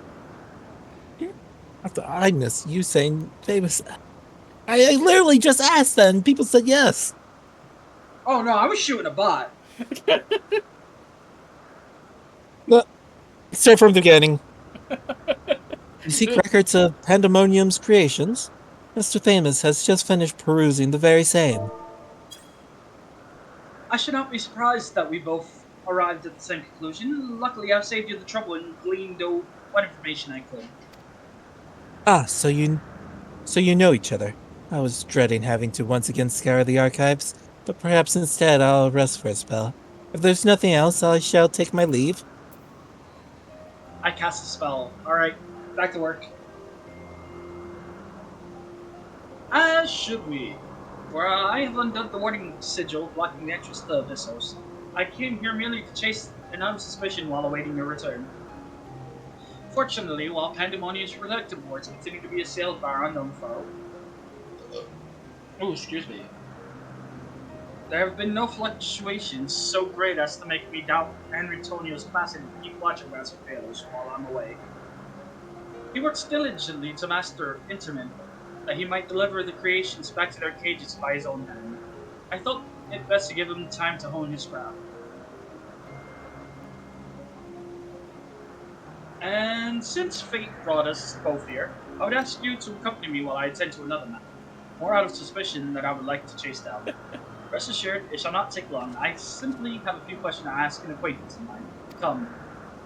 S1: After I miss you saying famous. I literally just asked that and people said yes.
S2: Oh no, I was shooting a bot.
S1: Well, straight from the beginning. You seek records of Pandemonium's creations? Mr. Thamus has just finished perusing the very same.
S2: I should not be surprised that we both arrived at the same conclusion. Luckily, I've saved you the trouble and gleaned what information I could.
S1: Ah, so you know each other. I was dreading having to once again scour the archives, but perhaps instead I'll rest for a spell. If there's nothing else, I shall take my leave.
S2: I cast a spell. Alright, back to work. As should we. For I have undone the warning sigil blocking the entrance to the Abyssos. I came here merely to chase an unsuspicion while awaiting your return. Fortunately, while Pandemonium's protective wards continue to be assailed by our unknown foe. Oh, excuse me. There have been no fluctuations so great as to make me doubt Antonio's capacity to keep watch over us failures while I'm away. He works diligently to master Interment, that he might deliver the creations back to their cages by his own hand. I thought it best to give him time to hone his craft. And since fate brought us both here, I would ask you to accompany me while I attend to another matter, more out of suspicion that I would like to chase down. Rest assured, it shall not take long. I simply have a few questions to ask an acquaintance of mine. Come.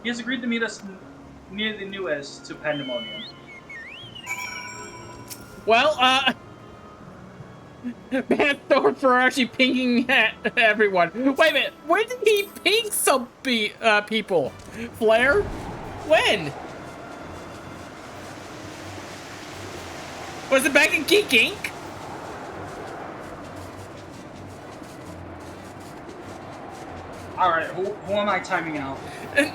S2: He has agreed to meet us near the newest to Pandemonium.
S3: Well, bad Thor for actually pinging at everyone. Wait a minute, when did he ping some people? Flare? When? Was it back in Geek Inc?
S2: Alright, who am I timing out?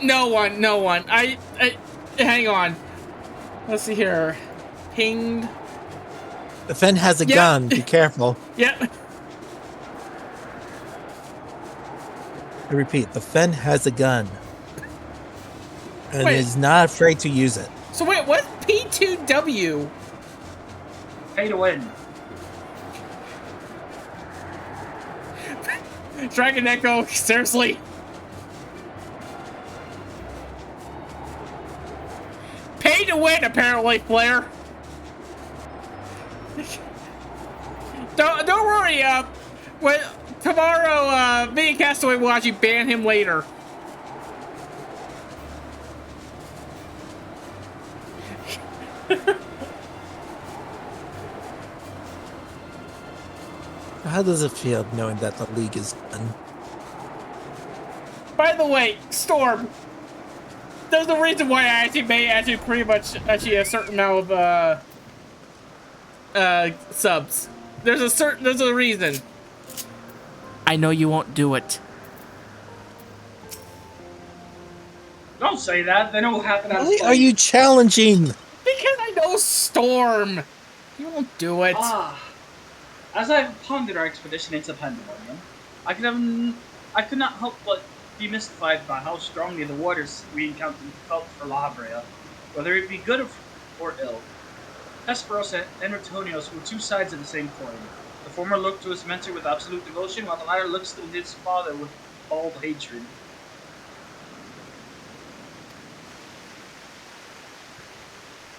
S3: No one. I hang on. Let's see here. Pinged.
S1: The Fen has a
S3: Yeah.
S1: gun. Be careful.
S3: Yep.
S1: I repeat, the Fen has a gun. And
S3: Wait.
S1: is not afraid to use it.
S3: So wait, what's P2W?
S2: Pay to win.
S3: Dragon Echo, seriously? Pay to win, apparently, Flair. Don't worry, when tomorrow, me and Castaway will actually ban him later.
S1: How does it feel knowing that the league is done?
S3: By the way, Storm, there's a reason why I actually made pretty much a certain amount of subs. There's a reason. I know you won't do it.
S2: Don't say that. Then it will happen.
S1: Why are you challenging?
S3: Because I know Storm. You won't do it.
S2: As I've pondered our expedition into Pandemonium, I could not help but be mystified by how strongly the waters we encountered felt for La Habrea, whether it be good or ill. Hesperos and Retonios were two sides of the same coin. The former looked to his mentor with absolute devotion, while the latter looks to his father with bald hatred.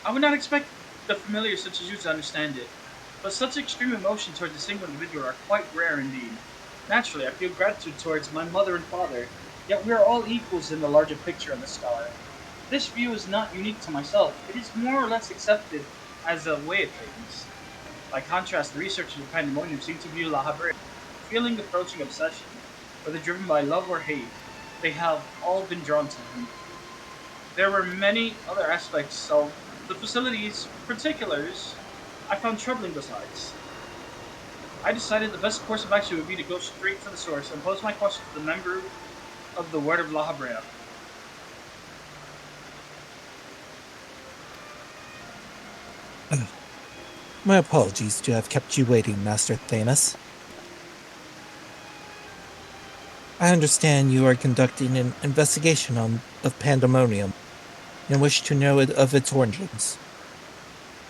S2: I would not expect the familiar such as you to understand it, but such extreme emotion towards a single individual are quite rare indeed. Naturally, I feel gratitude towards my mother and father, yet we are all equals in the larger picture of the star. This view is not unique to myself, it is more or less accepted as a way of things. By contrast, the researchers of Pandemonium seem to view La Habrea, feeling approaching obsession, whether driven by love or hate, they have all been drawn to him. There were many other aspects of the facility's particulars I found troubling besides. I decided the best course of action would be to go straight to the source and pose my question to the member of the Word of La Habrea.
S1: My apologies to have kept you waiting, Master Thanos. I understand you are conducting an investigation of Pandemonium and wish to know of its origins.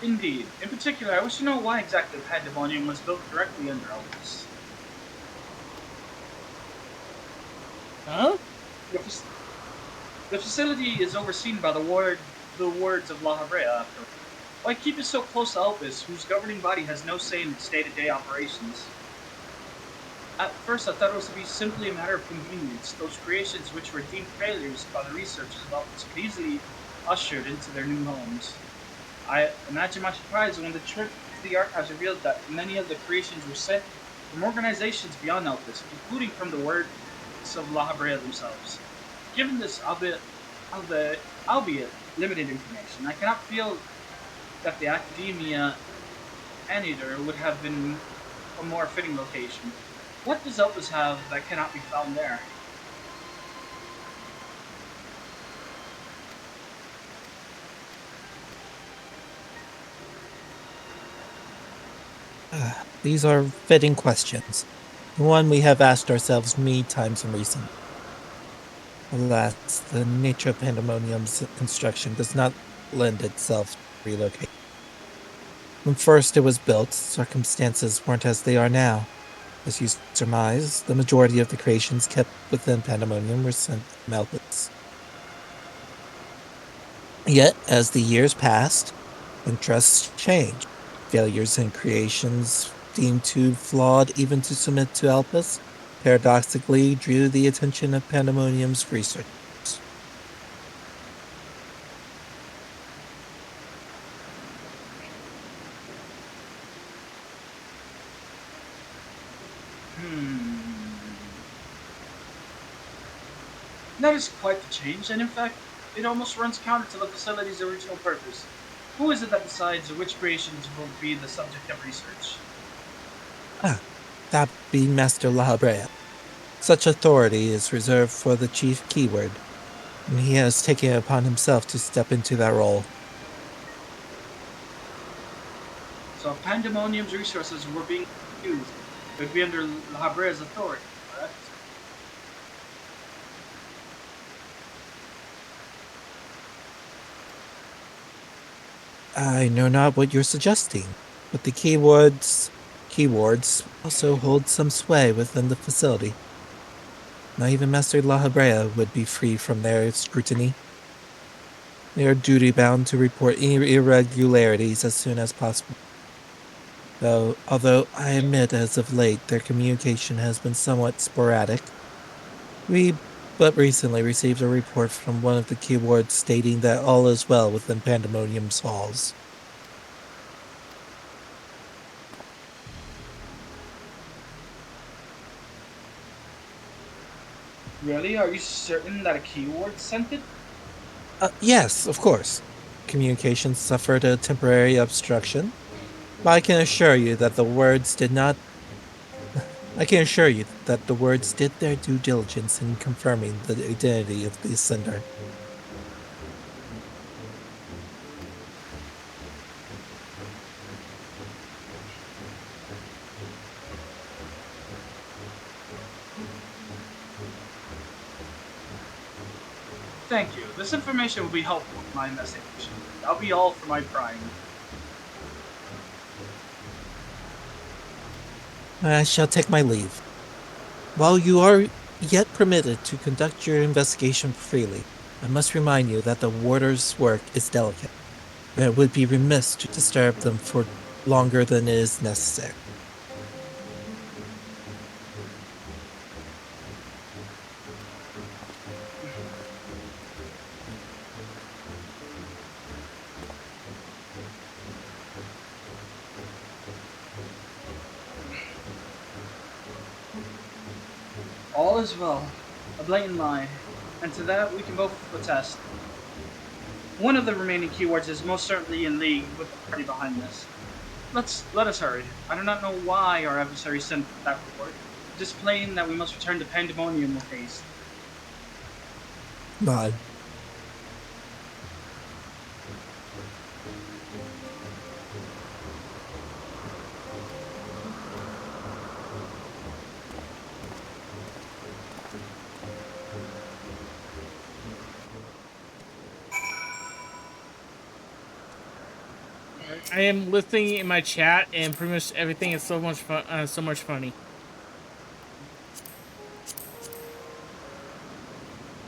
S2: Indeed. In particular, I wish to know why exactly Pandemonium was built directly under Elvis.
S3: Huh?
S2: The facility is overseen by the wards of La Habrea, after all. Why keep it so close to Elvis, whose governing body has no say in its day-to-day operations? At first, I thought it was to be simply a matter of convenience. Those creations which were deemed failures by the researchers of Elvis could easily ushered into their new homes. I imagine my surprise when the trip to the archives revealed that many of the creations were sent from organizations beyond Elvis, including from the words of La Habrea themselves. Given this, albeit limited information, I cannot feel that the Academia Anidor would have been a more fitting location. What does Elvis have that cannot be found there?
S1: These are fitting questions. One we have asked ourselves many times in recent. Alas, the nature of Pandemonium's construction does not lend itself to relocate. When first it was built, circumstances weren't as they are now. As you surmise, the majority of the creations kept within Pandemonium were sent from Elvis. Yet, as the years passed, interests changed. Failures in creations deemed too flawed even to submit to Elpis paradoxically drew the attention of Pandemonium's researchers.
S2: That is quite the change, and in fact, it almost runs counter to the facility's original purpose. Who is it that decides which creations will be the subject of research?
S1: That be Master La Habrea. Such authority is reserved for the chief keyword, and he has taken it upon himself to step into that role.
S2: So if Pandemonium's resources were being used, it would be under La Habrea's authority, correct?
S1: I know not what you're suggesting, but the keywords also hold some sway within the facility. Not even Master La Habrea would be free from their scrutiny. They are duty-bound to report any irregularities as soon as possible. Although I admit as of late their communication has been somewhat sporadic, we but recently received a report from one of the keywords stating that all is well within Pandemonium's halls.
S2: Really? Are you certain that a keyword sent it?
S1: Yes, of course. Communications suffered a temporary obstruction, but I can assure you that the words did not. I can assure you that the words did their due diligence in confirming the identity of the sender.
S2: Thank you. This information will be helpful in my investigation. That'll be all for my prying.
S1: I shall take my leave. While you are yet permitted to conduct your investigation freely, I must remind you that the warder's work is delicate, and it would be remiss to disturb them for longer than is necessary.
S2: All is well. A blatant lie. And to that we can both attest. One of the remaining keywords is most certainly in league with the party behind this. Let us hurry. I do not know why our adversary sent that report. It is plain that we must return to Pandemonium with haste.
S1: Nod.
S3: I am listening in my chat, and pretty much everything is so much fun, so much funny.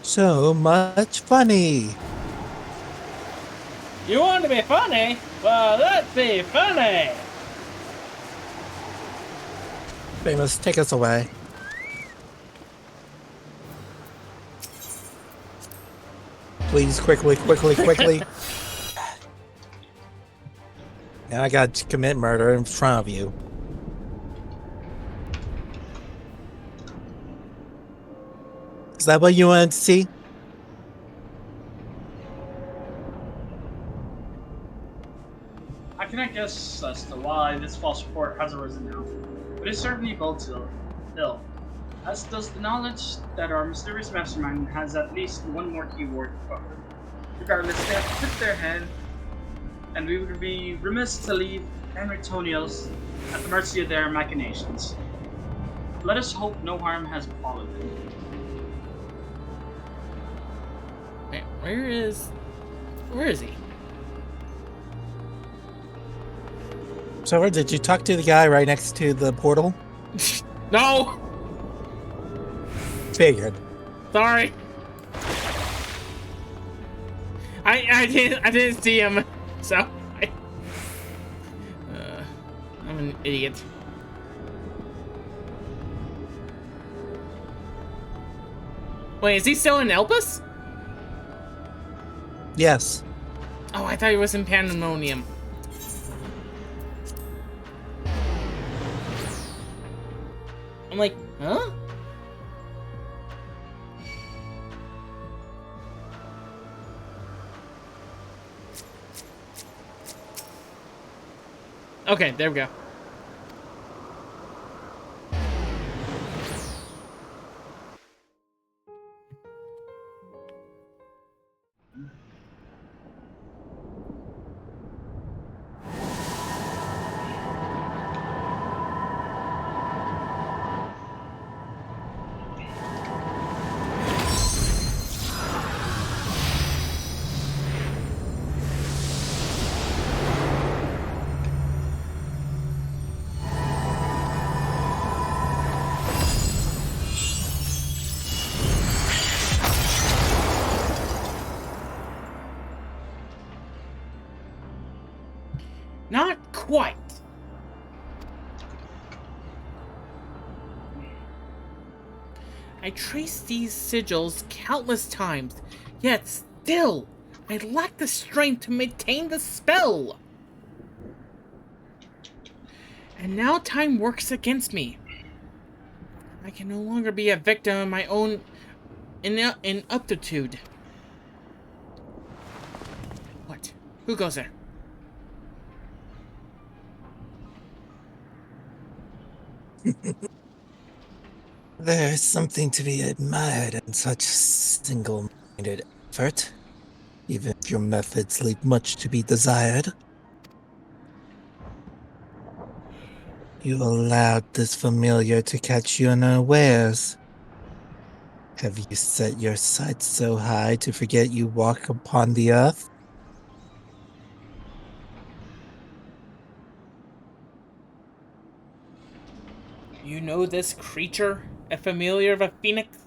S1: So much funny.
S3: You want to be funny? Well, let's be funny.
S1: Famous, take us away. Please, quickly. And I got to commit murder in front of you. Is that what you wanted to see?
S2: I cannot guess as to why this false report has arisen now, but it certainly bodes ill, as does the knowledge that our mysterious mastermind has at least one more keyword covered. Regardless, they have put their hand, and we would be remiss to leave Enritonios at the mercy of their machinations. Let us hope no harm has befallen them.
S3: Wait, where is he?
S1: So, did you talk to the guy right next to the portal?
S3: No.
S1: Figured.
S3: Sorry. I didn't see him, so I'm an idiot. Wait, is he still in Elpis?
S1: Yes.
S3: Oh, I thought he was in Pandemonium. I'm like, huh? Okay, there we go. quite. I traced these sigils countless times, yet still, I lack the strength to maintain the spell. And now time works against me. I can no longer be a victim of my own ineptitude. What? Who goes there?
S1: There is something to be admired in such single-minded effort, even if your methods leave much to be desired. You allowed this familiar to catch you unawares. Have you set your sights so high to forget you walk upon the earth?
S3: You know this creature? A familiar of a phoenix?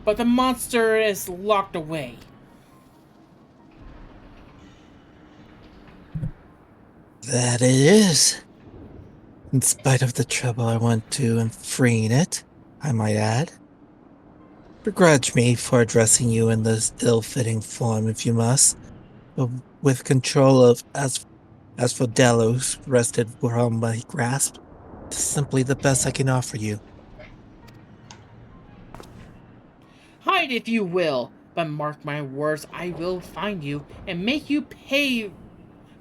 S3: But the monster is locked away.
S1: That it is. In spite of the trouble I went to in freeing it, I might add. Begrudge me for addressing you in this ill-fitting form if you must, but with control of Asphodelos wrested from my grasp, it is simply the best I can offer you.
S3: Hide if you will, but mark my words, I will find you and make you pay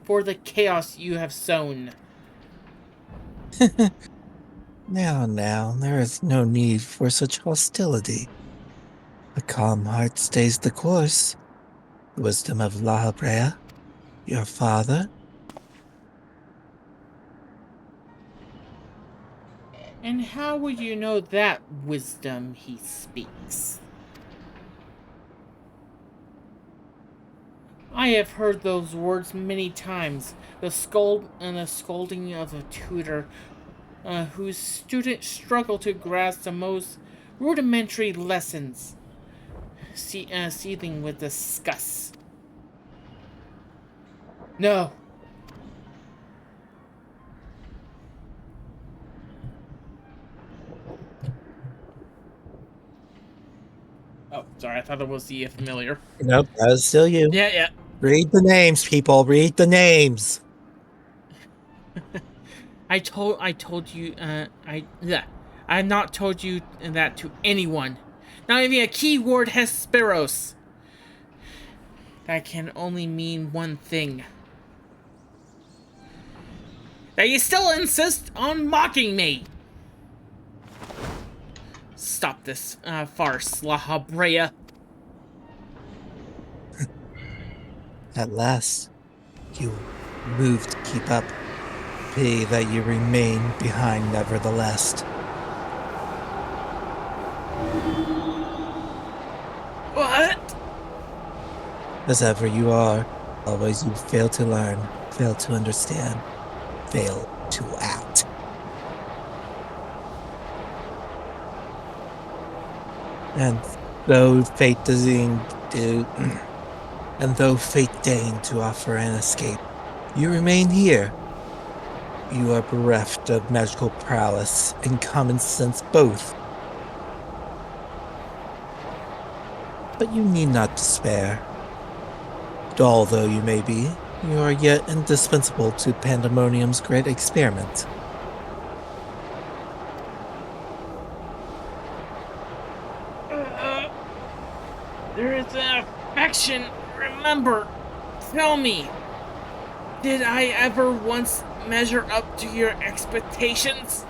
S3: for the chaos you have sown.
S1: Now, there is no need for such hostility. A calm heart stays the course. The wisdom of La Brea, your father.
S3: And how would you know that wisdom he speaks? I have heard those words many times, the scolding of a tutor whose students struggle to grasp the most rudimentary lessons, seething with disgust. No. Oh, sorry, I thought it was the familiar.
S1: Nope, that is still you.
S3: Yeah.
S1: Read the names, people. Read the names.
S3: I told you, I have not told you that to anyone. Not even a keyword Hesperos. That can only mean one thing. That you still insist on mocking me. Stop this farce, La Brea.
S1: At last, you move to keep up. Pity that you remain behind nevertheless.
S3: What?
S1: As ever you are, always you fail to learn, fail to understand, fail to act. And though fate deigned to offer an escape, you remain here. You are bereft of magical prowess and common sense both. But you need not despair. Dull though you may be, you are yet indispensable to Pandemonium's great experiment.
S3: There is an affection. Remember, tell me, did I ever once measure up to your expectations?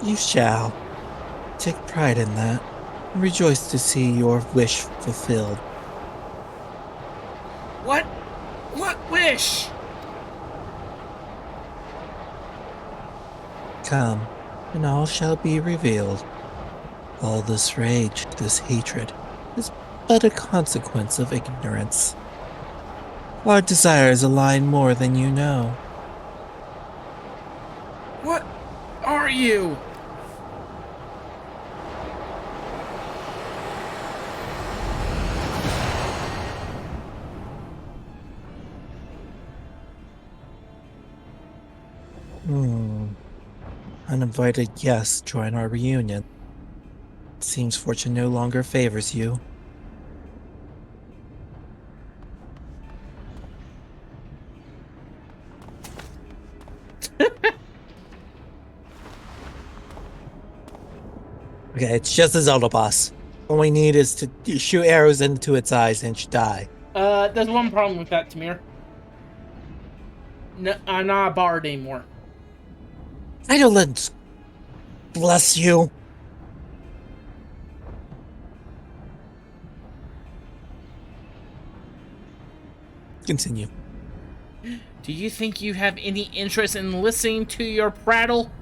S1: You shall. Take pride in that, and rejoice to see your wish fulfilled.
S3: What? What wish?
S1: Come, and all shall be revealed. All this rage, this hatred, is but a consequence of ignorance. Our desires align more than you know.
S3: What are you?
S1: Uninvited guests join our reunion. It seems fortune no longer favors you. Okay, it's just a Zelda boss. All we need is to shoot arrows into its eyes and it should die.
S3: There's one problem with that, Tamir. No, I'm not a bard anymore.
S1: Idolins! Bless you! Continue.
S3: Do you think you have any interest in listening to your prattle?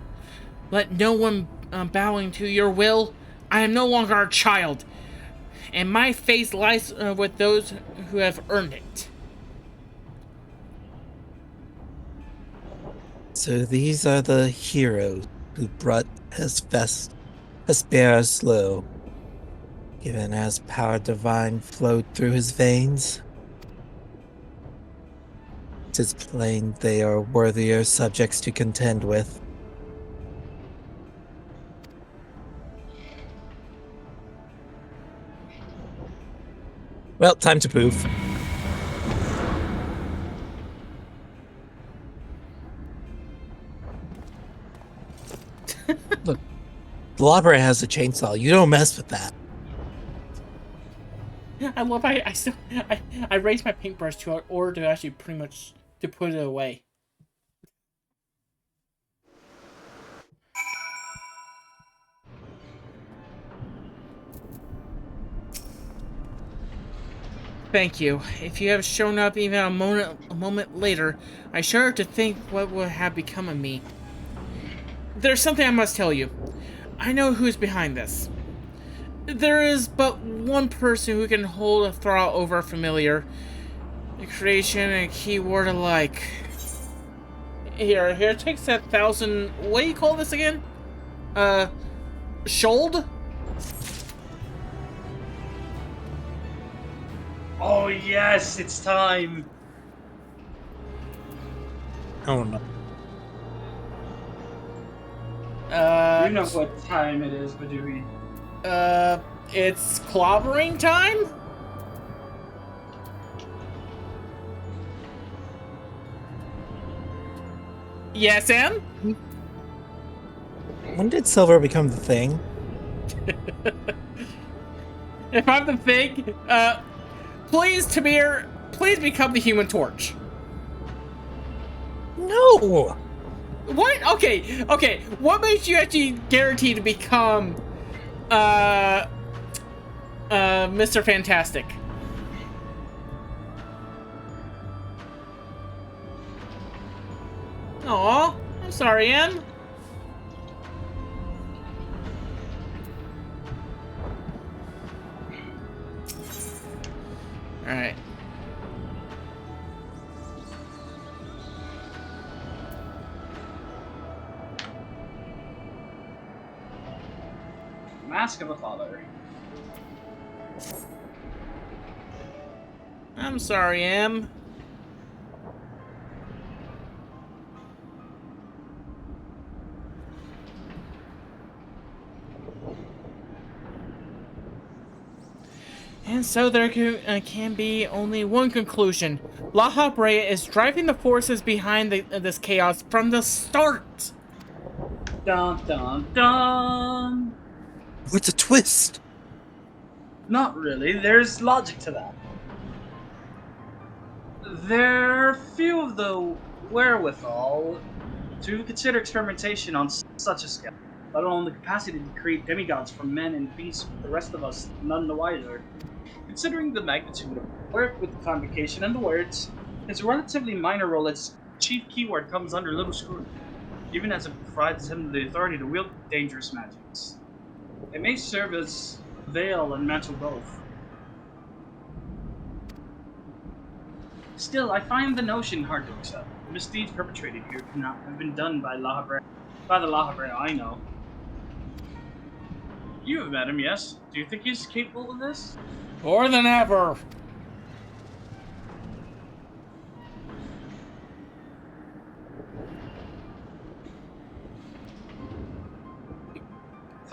S3: Let no one bowing to your will. I am no longer a child, and my fate lies with those who have earned it.
S1: So these are the heroes who brought Hesperus low, given as power divine flowed through his veins. 'Tis plain they are worthier subjects to contend with. Well, time to poof. Look, the library has a chainsaw. You don't mess with that.
S3: I love I raised my paintbrush to order to actually pretty much to put it away. Thank you. If you have shown up even a moment later, I shudder to think what would have become of me. There's something I must tell you. I know who is behind this. There is but one person who can hold a thrall over a familiar, a creation and a keyword alike. Here, takes 1,000. What do you call this again? Shold?
S2: Oh yes, it's time.
S1: Oh no.
S2: You know what time it is, BNUUY.
S3: It's clobbering time? Yes, Em?
S1: When did silver become the thing?
S3: If I'm the thing, please, Tamir, please become the Human Torch.
S1: No!
S3: What? Okay. What makes you actually guarantee to become, Mr. Fantastic? Aw, I'm sorry, Em. Alright.
S2: Mask of a Father.
S3: I'm sorry, Em. And so there can be only one conclusion. La Habrea is driving the forces behind this chaos from the start.
S2: Dun dun dun.
S1: What's a twist?
S2: Not really. There's logic to that. There are few of the wherewithal to consider experimentation on such a scale, let alone the capacity to create demigods from men and beasts, with the rest of us none the wiser. Considering the magnitude of work with the convocation and the words, his relatively minor role as chief keyword comes under little scrutiny, even as it provides him the authority to wield dangerous magics. It may serve as veil and mantle both. Still, I find the notion hard to accept. The misdeeds perpetrated here cannot have been done by the La Habrea I know. You have met him, yes? Do you think he's capable of this?
S3: More than ever.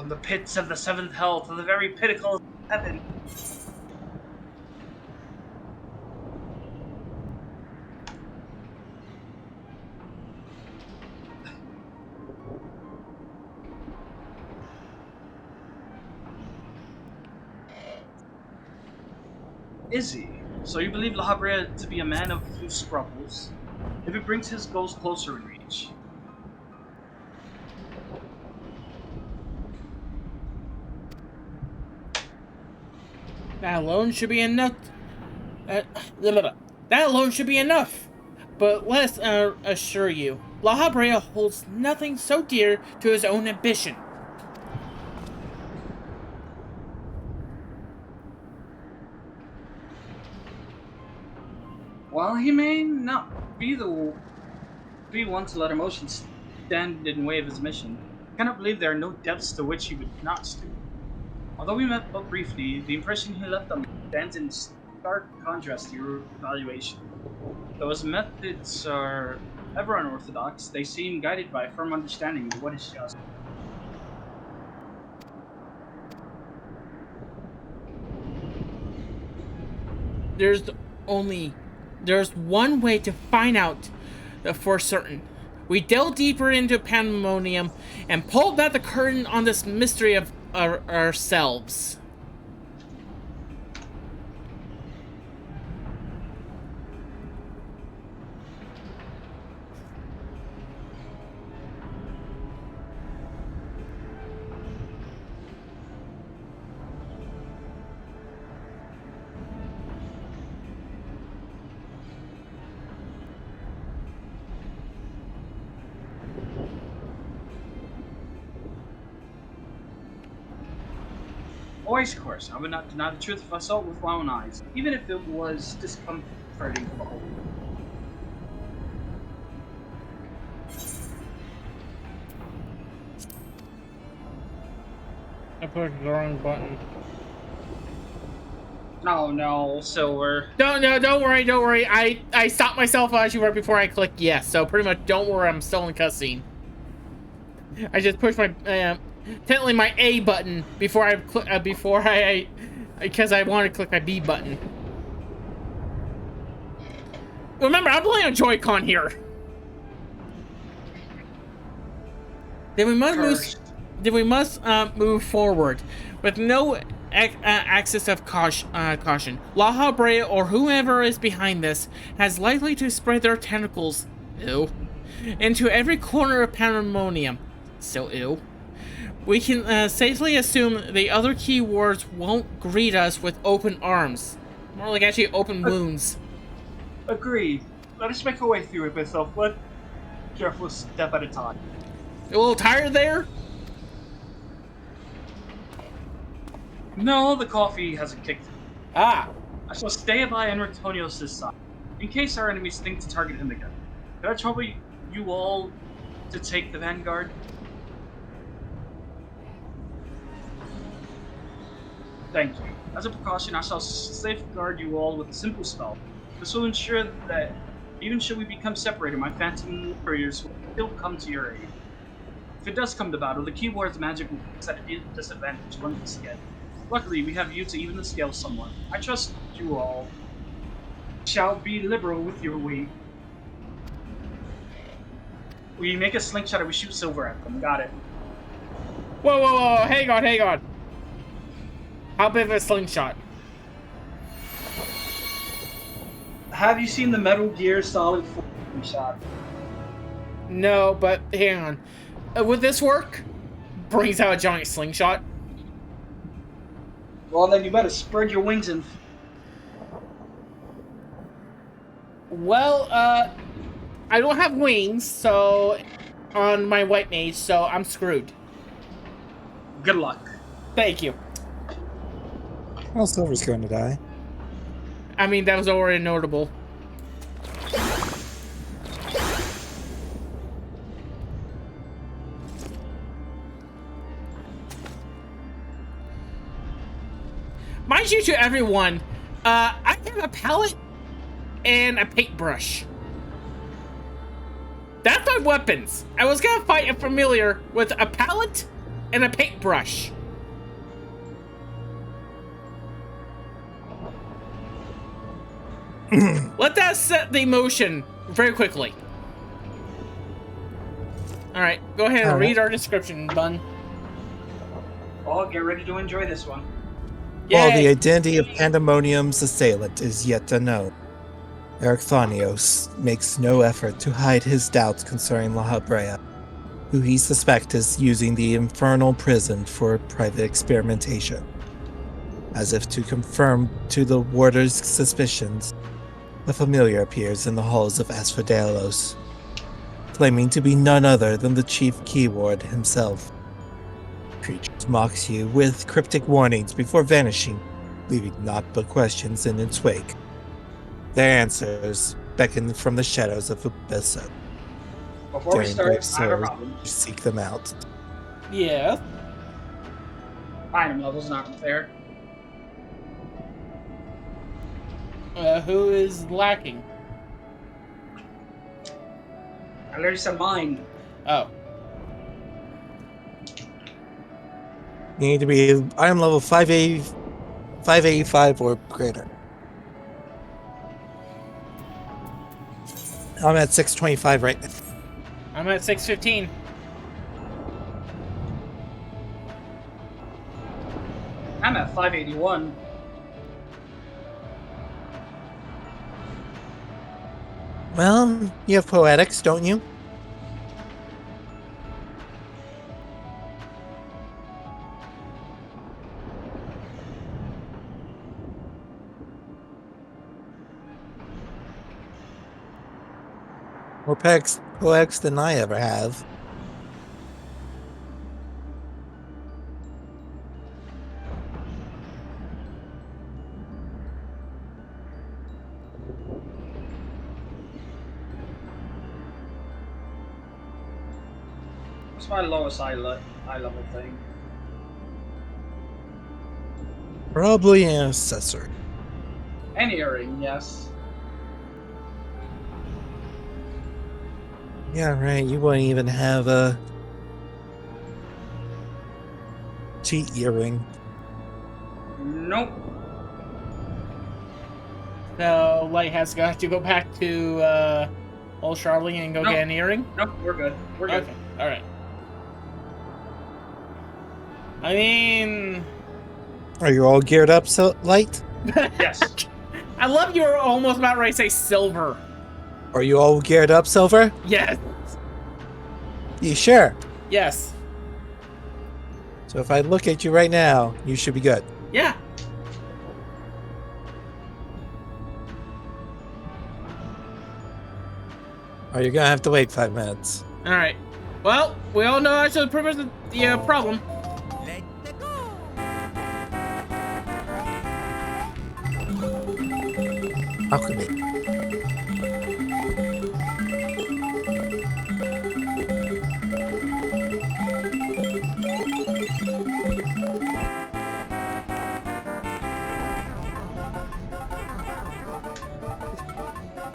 S2: From the pits of the seventh hell to the very pinnacle of heaven. Is he? So you believe La Habrea to be a man of few scruples, if it brings his goals closer in reach?
S3: That alone should be enough. That alone should be enough. But let's assure you, La Habrea holds nothing so dear to his own ambition.
S2: While he may not be one to let emotions stand in the way of his mission, I cannot believe there are no depths to which he would not stoop. Although we met but briefly, the impression he left on me stands in stark contrast to your evaluation. Though his methods are ever unorthodox, they seem guided by a firm understanding of what is just.
S3: There's one way to find out for certain. We delve deeper into pandemonium and pull back the curtain on this mystery of ourselves.
S2: Always, of course, I would not deny the truth if I saw it with my own eyes, even if it was discomforting to behold.
S3: I pushed the wrong button.
S2: No, Silver.
S3: Don't worry. I stopped myself actually right before I clicked yes. So pretty much, don't worry. I'm still in cutscene. I just pushed my technically my A button before I because I wanted to click my B button. Remember, I'm playing a Joy-Con here. Then we must move forward with no access of caution. La Habrea or whoever is behind this has likely to spread their tentacles, into every corner of pandemonium. So ew. We can safely assume the other keywords won't greet us with open arms. More like actually open wounds.
S2: Agreed. Let us make our way through it myself. One careful step at a time.
S3: You a little tired there?
S2: No, the coffee hasn't kicked in.
S3: Ah.
S2: I shall stay by Enrictonios' side, in case our enemies think to target him again. Could I trouble you all to take the vanguard? Thank you. As a precaution, I shall safeguard you all with a simple spell. This will ensure that, even should we become separated, my phantom warriors will still come to your aid. If it does come to battle, the keyword's magic will be at a disadvantage once again. Luckily, we have you to even the scale somewhat. I trust you all shall be liberal with your weight. We make a slingshot and we shoot Silver at them. Got it.
S3: Whoa, hang on. How big of a slingshot?
S2: Have you seen the Metal Gear Solid 4 slingshot?
S3: No, but hang on. Would this work? Brings out a giant slingshot.
S2: Well, then you better spread your wings and...
S3: Well, I don't have wings, so... on my white mage, so I'm screwed.
S2: Good luck.
S3: Thank you.
S1: Well, Silver's going to die.
S3: I mean, that was already notable. Mind you to everyone, I have a palette and a paintbrush. That's my weapons. I was gonna fight a familiar with a palette and a paintbrush. Let that set the motion very quickly. All right, go ahead and read our description, Bun.
S2: Well, get ready to enjoy this one.
S1: While the
S3: Yay.
S1: identity of Pandemonium's assailant is yet unknown, Ericthonios makes no effort to hide his doubts concerning La Habrea, who he suspects is using the infernal prison for private experimentation. As if to confirm to the warder's suspicions, a familiar appears in the halls of Asphodelos, claiming to be none other than the chief keyword himself. Creature mocks you with cryptic warnings before vanishing, leaving naught but questions in its wake. Their answers beckon from the shadows of Abyssa.
S2: Before we
S1: Daring
S2: start,
S1: brave
S2: I have a
S1: souls
S2: problem.
S1: seek them out.
S3: Yeah.
S2: Item level's not there.
S3: Who is lacking?
S2: I literally said mine.
S3: Oh.
S1: You need to be item level 585 or greater. I'm at 625 right now.
S3: I'm at 615.
S2: I'm at 581.
S1: Well, you have poetics, don't you? More poetics than I ever have.
S2: What's my lowest eye level thing?
S1: Probably an assessor.
S2: An earring, yes.
S1: Yeah, right. You wouldn't even have a cheat earring.
S2: Nope.
S3: So, Light has got to go back to old Charlie and go
S2: Nope.
S3: get an earring?
S2: Nope, we're good. We're good.
S3: Okay, alright. I mean...
S1: Are you all geared up, so Light?
S2: Yes.
S3: I love you were almost about ready to say silver.
S1: Are you all geared up, Silver?
S3: Yes.
S1: You sure?
S3: Yes.
S1: So if I look at you right now, you should be good.
S3: Yeah.
S1: Or you're gonna have to wait 5 minutes.
S3: Alright. Well, we all know actually pretty much the problem.
S4: Let it go.
S1: Alchemy.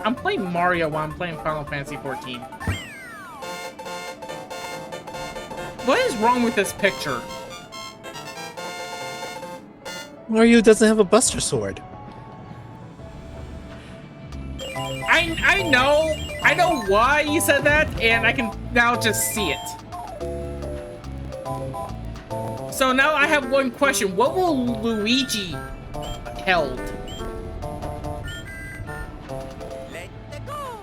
S3: I'm playing Mario while I'm playing Final Fantasy 14. What is wrong with this picture?
S1: Mario doesn't have a Buster Sword.
S3: I know why you said that, and I can now just see it. So now I have one question. What will Luigi held?
S4: Let it go.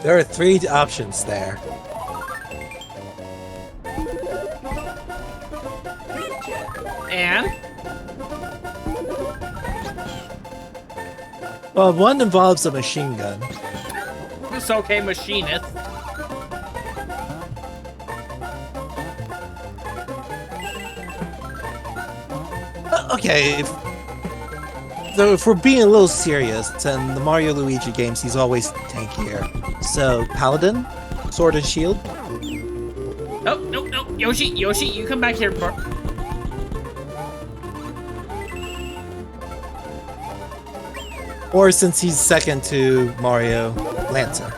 S1: There are 3 options there.
S3: And?
S1: Well, one involves a machine gun.
S3: It's okay, machinist.
S1: Okay. So if we're being a little serious, in the Mario Luigi games, he's always tankier. So, Paladin, Sword and Shield.
S3: No, no, no. Yoshi, you come back here, bro.
S1: Or since he's second to Mario, Lancer.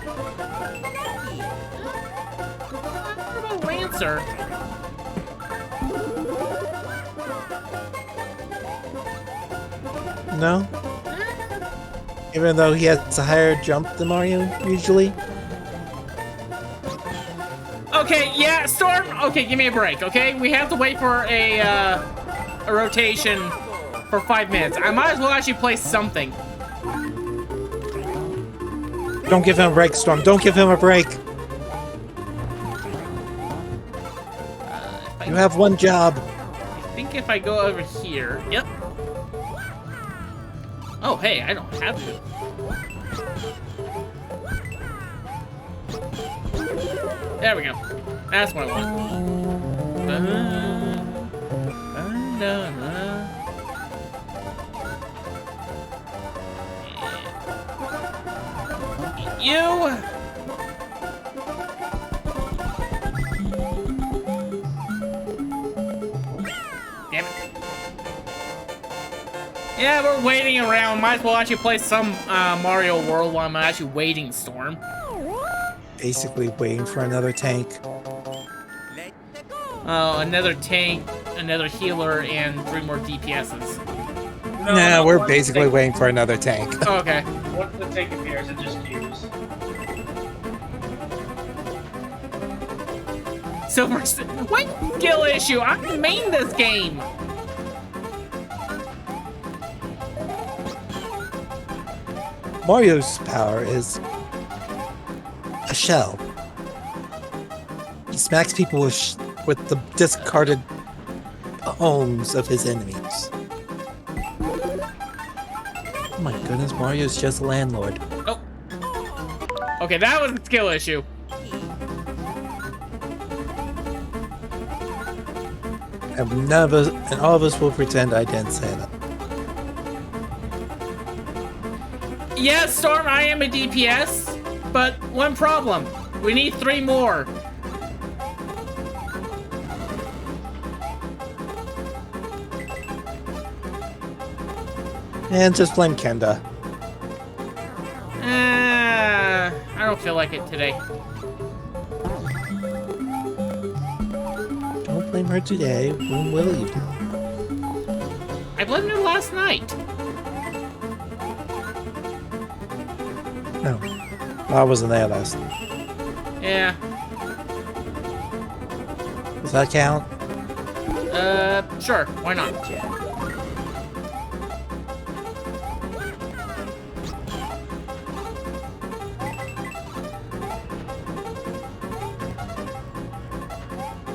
S3: Lancer.
S1: No? Even though he has a higher jump than Mario, usually?
S3: Okay, yeah, Storm. Okay, give me a break. Okay, we have to wait for a rotation for 5 minutes. I might as well actually play something.
S1: Don't give him a break, Storm. Don't give him a break. You have one job.
S3: I think if I go over here, yep. Oh, hey, I don't have to. There we go. That's what I want. You. Damn it. Yeah, we're waiting around. Might as well actually play some Mario World while I'm actually waiting, Storm.
S1: Basically waiting for another tank.
S3: Oh, another tank, another healer, and 3 more DPSs.
S1: Nah, we're basically waiting for another tank.
S3: Oh, okay.
S2: Once the tank appears, it just queues.
S3: Silver, what skill issue? I main this game.
S1: Mario's power is a shell. He smacks people with the discarded homes of his enemies. Oh my goodness, Mario's just a landlord.
S3: Oh. Okay, that was a skill issue.
S1: And none of us, and all of us will pretend I didn't say that.
S3: Yes, Storm, I am a DPS, but one problem. We need 3 more.
S1: And just blame Kenda.
S3: I don't feel like it today.
S1: Don't blame her today. When will you?
S3: I blamed her last night.
S1: No. I wasn't there last night.
S3: Yeah.
S1: Does that count?
S3: Sure. Why not?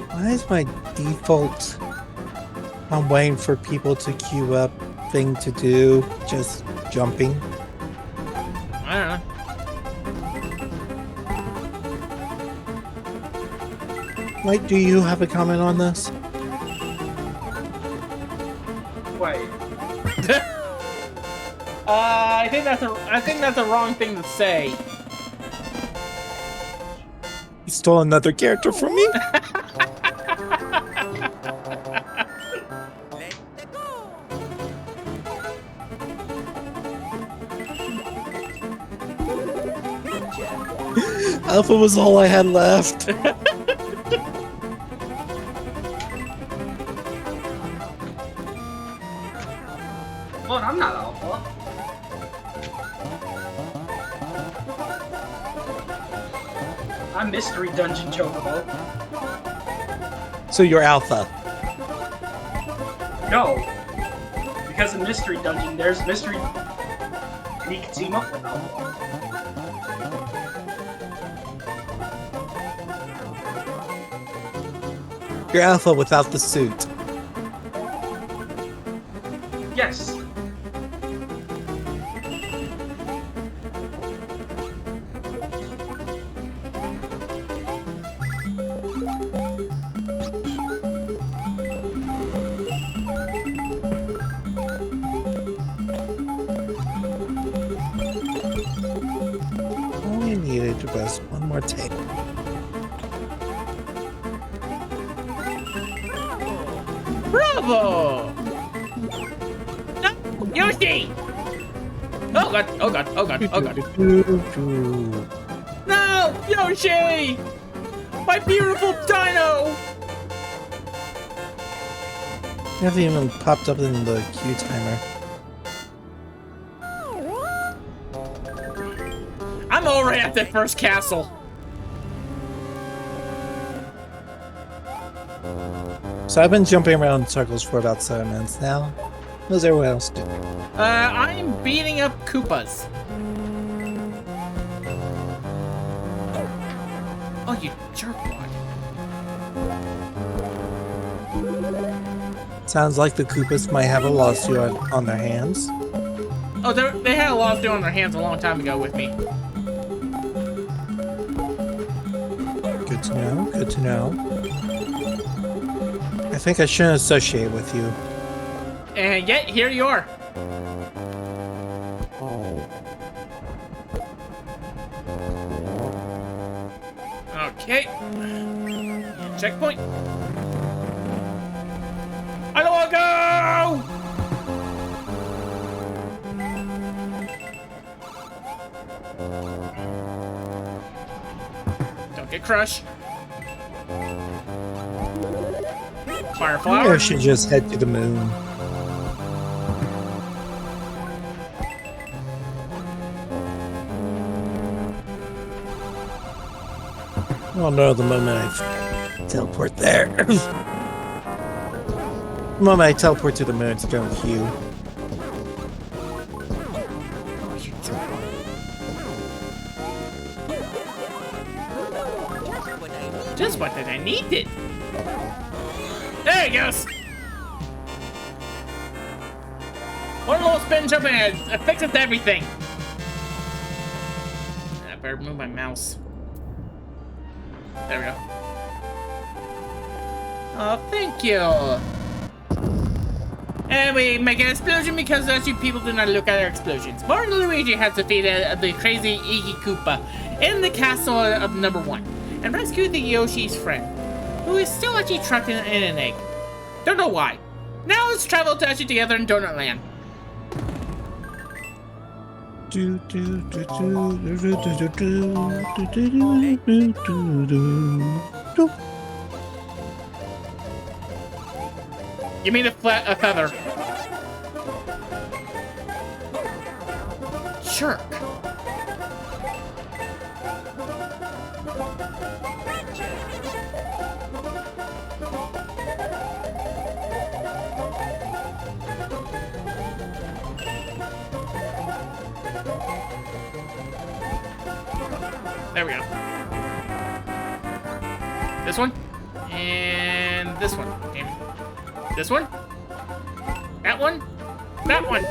S1: Why is my default I'm waiting for people to queue up thing to do just jumping?
S3: I don't know.
S1: Mike, do you have a comment on this?
S2: Wait.
S3: I think that's a wrong thing to say.
S1: You stole another character from me? Alpha was all I had left.
S2: Well, I'm not Alpha. I'm Mystery Dungeon Chocobo.
S1: So you're Alpha.
S2: No. Because in Mystery Dungeon, there's Mystery... And he can team up with Alpha.
S1: You're Alpha without the suit.
S2: Yes.
S1: All we needed was one more take.
S3: Bravo! No! Yoshi! Oh god, oh god, oh god, oh god. No! Yoshi! My beautiful dino!
S1: You haven't even popped up in the queue timer.
S3: at the first castle.
S1: So I've been jumping around in circles for about 7 minutes now. What's everyone else doing?
S3: I'm beating up Koopas. Oh, you jerkwad.
S1: Sounds like the Koopas might have a lawsuit on their hands.
S3: Oh, they had a lawsuit on their hands a long time ago with me.
S1: Good to know, good to know. I think I shouldn't associate with you.
S3: And yet, here you are. Okay. Checkpoint. I don't want to go! Don't get crushed. Fire
S1: Maybe
S3: flower.
S1: I should just head to the moon. Oh no, the moment I teleport there. The moment I teleport to the moon, it's going to you.
S3: Just what did I need it? There he goes! One little spin jump and it fixes everything. I better move my mouse. There we go. Oh, thank you. And we make an explosion because those you people do not look at our explosions. Mario and Luigi has defeated the crazy Iggy Koopa in the castle of number 1 and rescued the Yoshi's friend, who is still actually trapped in an egg. Don't know why. Now let's travel to actually together in Donut Land. Give me the a feather. Jerk. There we go. This one. And this one. Damn it. This one. That one. That one.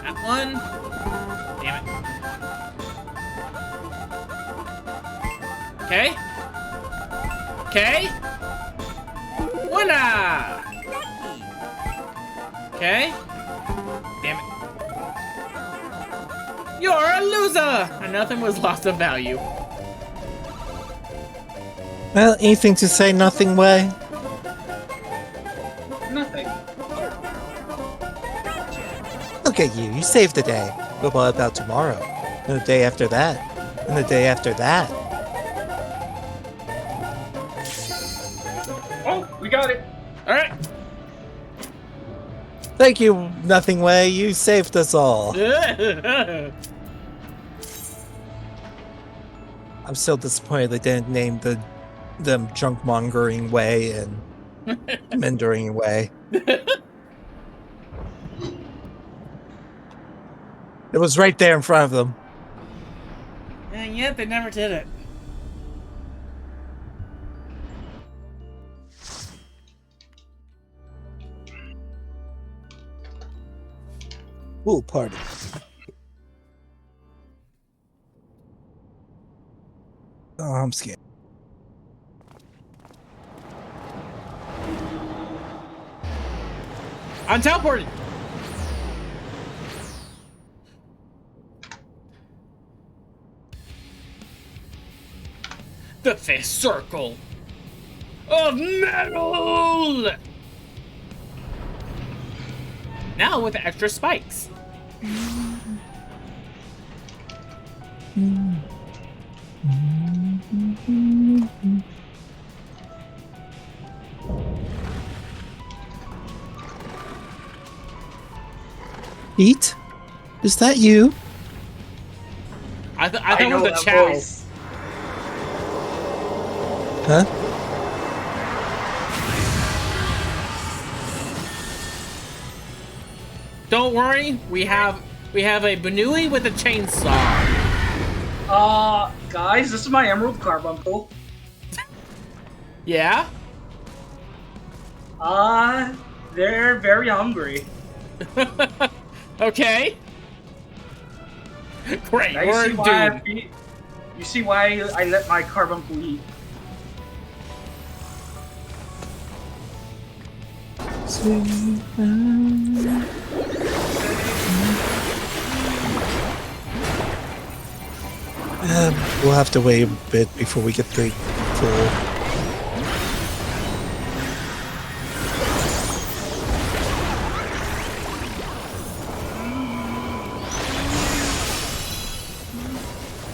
S3: That one. Damn it. Okay. Okay. Winner! Okay. Damn it. You're a loser! And nothing was lost of value.
S1: Well, anything to say nothing way?
S2: Nothing.
S1: Look at you, you saved the day. But what about tomorrow? And the day after that? And the day after that?
S2: Oh, we got it.
S3: Alright.
S1: Thank you, Nothing Way, you saved us all. I'm still disappointed they didn't name them junk mongering way and mentoring way. It was right there in front of them.
S3: And yet they never did it.
S1: Ooh, party. Oh, I'm scared.
S3: I'm teleported. The fifth circle of metal. Now with extra spikes.
S1: Pete? Is that you?
S3: thought it
S2: know
S3: was a
S2: that
S3: chow.
S2: voice.
S1: Huh?
S3: Don't worry, we have a BNUUY with a chainsaw.
S2: Guys, this is my Emerald Carbuncle.
S3: Yeah?
S2: They're very hungry.
S3: Okay. Great,
S2: Now
S3: we're doomed.
S2: You see why I let my Carbuncle eat.
S1: We'll have to wait a bit before we get the full.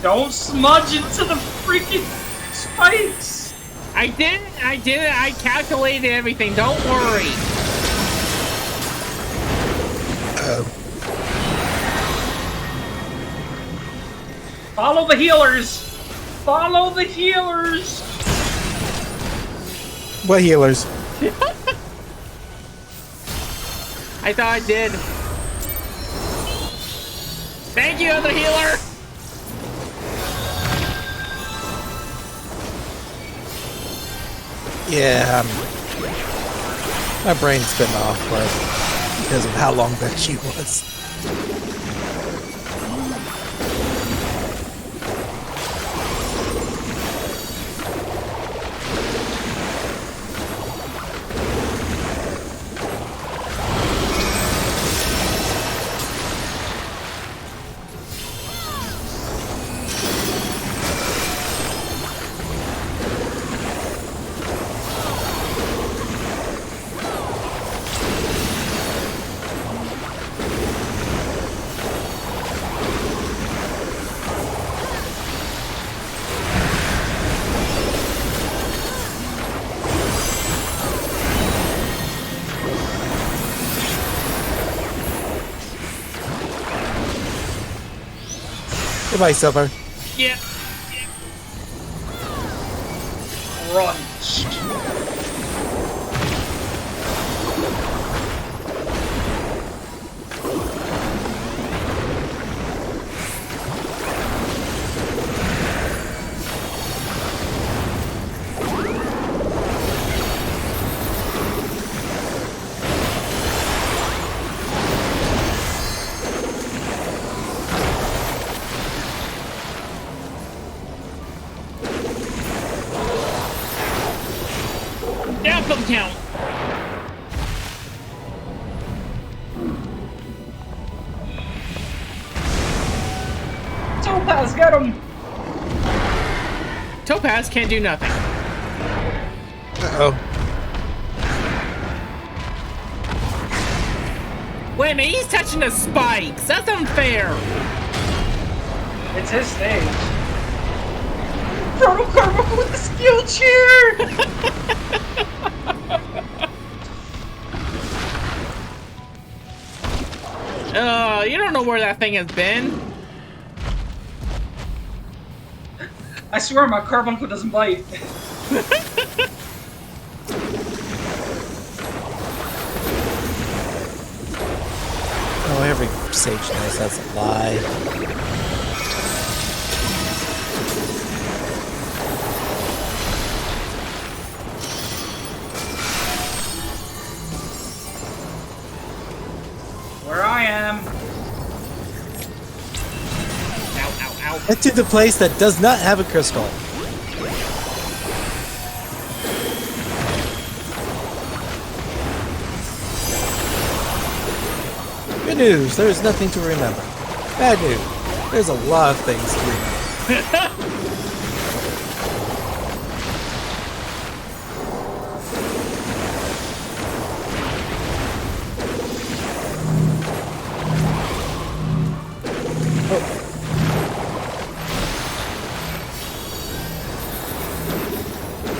S2: Don't smudge into the freaking spikes!
S3: I did it. I calculated everything. Don't worry.
S2: Follow the healers! Follow the healers!
S1: What healers?
S3: I thought I did. Thank you, other healer.
S1: Yeah, my brain's been off, but because of how long that she was. Goodbye, Silver.
S3: Yeah.
S2: Crunch.
S3: Outcome count.
S2: Topaz, get him!
S3: Topaz can't do nothing.
S1: Uh-oh.
S3: Wait a minute, he's touching the spikes. That's unfair.
S2: It's his stage. Proto Carbuncle with the skill chair!
S3: You don't know where that thing has been.
S2: I swear my Carbuncle doesn't bite.
S1: Oh, every sage knows that's a lie.
S2: Where I am.
S3: Ow, ow, ow.
S1: Head to the place that does not have a crystal. Good news, there is nothing to remember. Bad news, there's a lot of things to remember.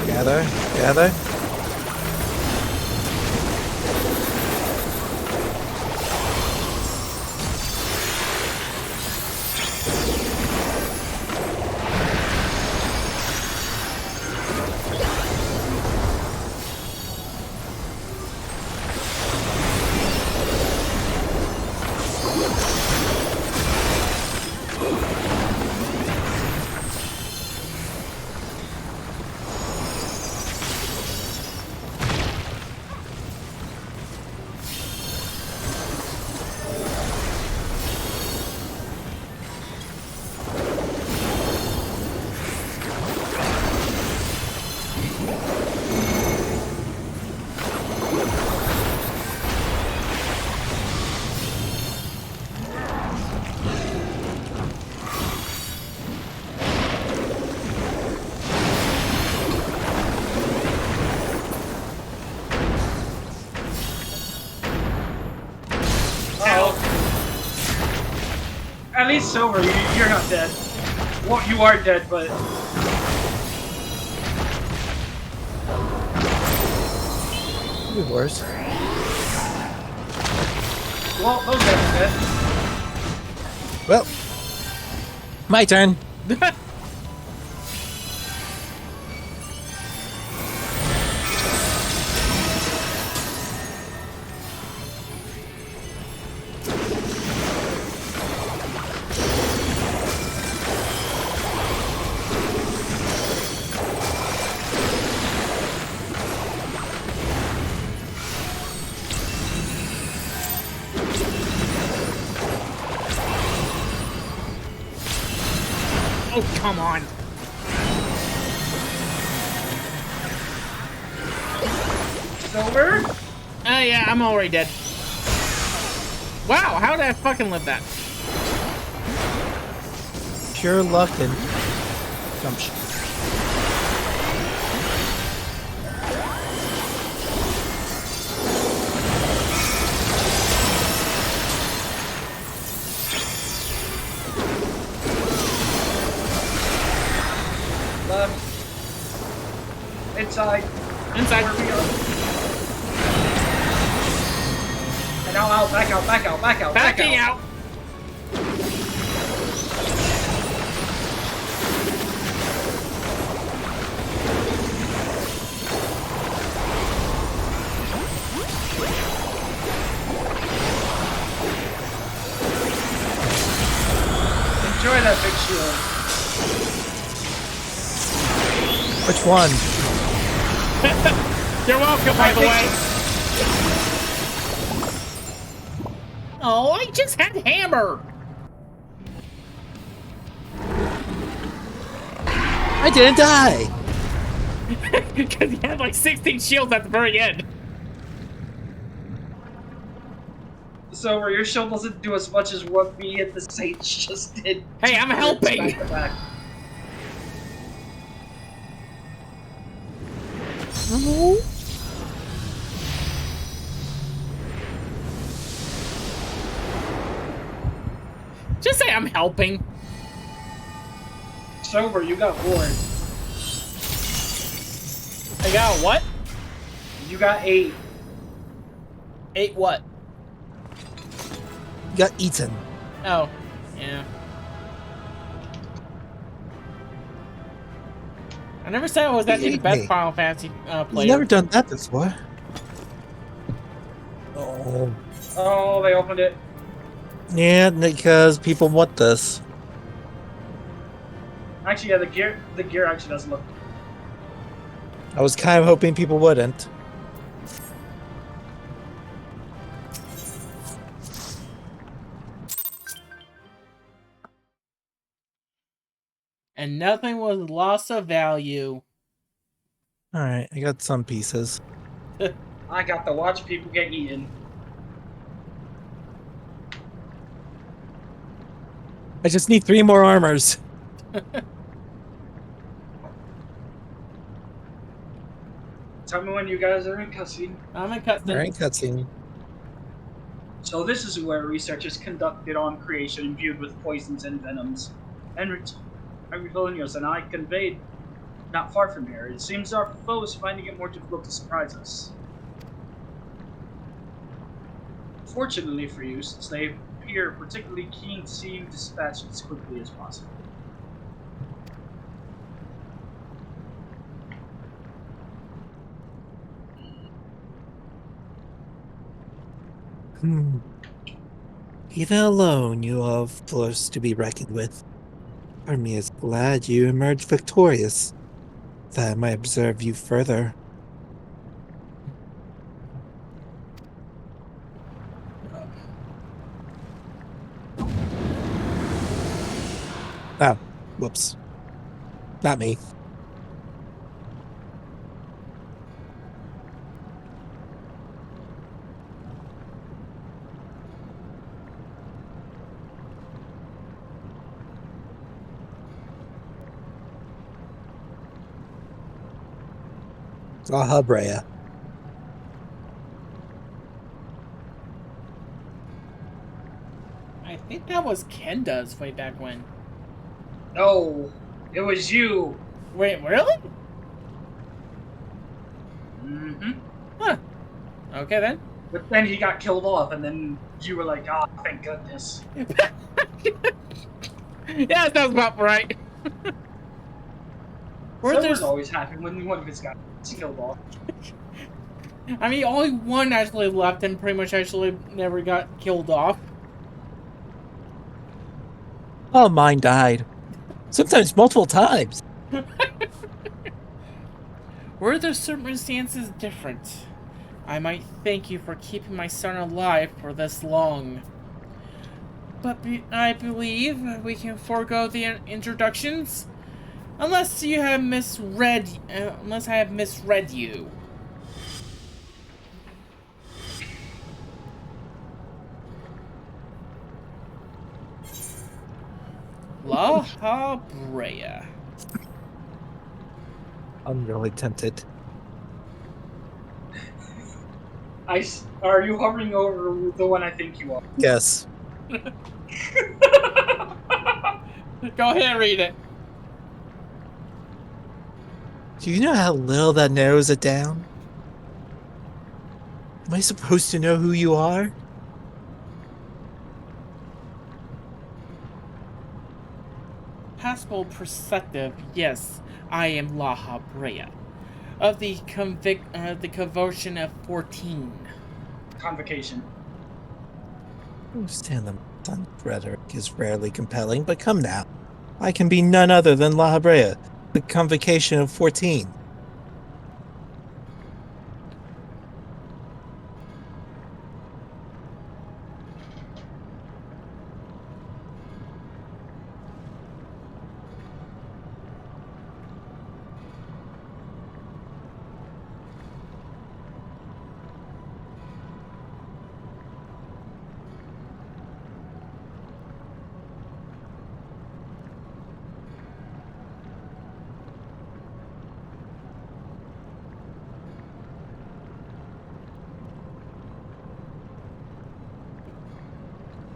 S1: Gather, gather.
S2: Silver, you're not dead. Well, you are dead, but...
S1: Could be worse.
S2: Well, those guys are dead.
S1: Well, my turn.
S3: Oh, come on.
S2: Silver?
S3: Yeah, I'm already dead. Wow, how did I fucking live that?
S1: Pure luck and gumption.
S2: Left. Inside.
S3: Inside.
S2: Where we go. And now out, back out, back out, back out, back
S3: Backing out.
S2: Enjoy that big shield.
S1: Which one?
S3: You're welcome, by the way. Oh, I just had hammer.
S1: I didn't die.
S3: Because he had like 16 shields at the very end.
S2: So where your shield doesn't do as much as what me and the Sage just did.
S3: Hey, I'm helping.
S2: Back to back.
S3: Just say I'm helping.
S2: Sober, you got bored.
S3: I got what?
S2: You got 8.
S3: 8 what?
S1: You got eaten.
S3: Oh, yeah. I never said I was actually the best
S1: Hey.
S3: Final Fantasy player.
S1: You've never done that before. Oh.
S2: Oh, they opened it.
S1: Yeah, because people want this.
S2: Actually, yeah, the gear actually does look.
S1: I was kind of hoping people wouldn't.
S3: And nothing was lost of value.
S1: Alright, I got some pieces.
S2: I got to watch people get eaten.
S1: I just need 3 more armors.
S2: Tell me when you guys are in cutscene.
S3: I'm in cutscene.
S1: Alright, cutscene.
S2: So this is where research is conducted on creation imbued with poisons and venoms. Vilnius and I conveyed not far from here. It seems our foe is finding it more difficult to surprise us. Fortunately for you, since they appear particularly keen to see you dispatched as quickly as possible.
S1: Even alone, you are a force to be reckoned with. Army is glad you emerged victorious, that I might observe you further. Oh, whoops. Not me. Aha, Brea.
S3: I think that was Kenda's way back when.
S2: No, it was you.
S3: Wait, really?
S2: Mm-hmm.
S3: Huh. Okay then.
S2: But then he got killed off, and then you were like, ah, thank goodness.
S3: Yeah, that sounds about right.
S2: Silver's always happy when one of his guys gets killed off.
S3: I mean, only one actually left and pretty much actually never got killed off.
S1: Oh, mine died. Sometimes multiple times.
S3: Were the circumstances different? I might thank you for keeping my son alive for this long. But I believe we can forego the introductions. Unless you have misread... unless I have misread you. La Habrea.
S1: I'm really tempted.
S2: Are you hovering over the one I think you are?
S1: Yes.
S3: Go ahead and read it.
S1: Do you know how little that narrows it down? Am I supposed to know who you are?
S3: Passable perspective, yes, I am La Habrea. Of the convocation of 14.
S2: Convocation.
S1: I understand the son's rhetoric is rarely compelling, but come now. I can be none other than La Habrea, the convocation of 14.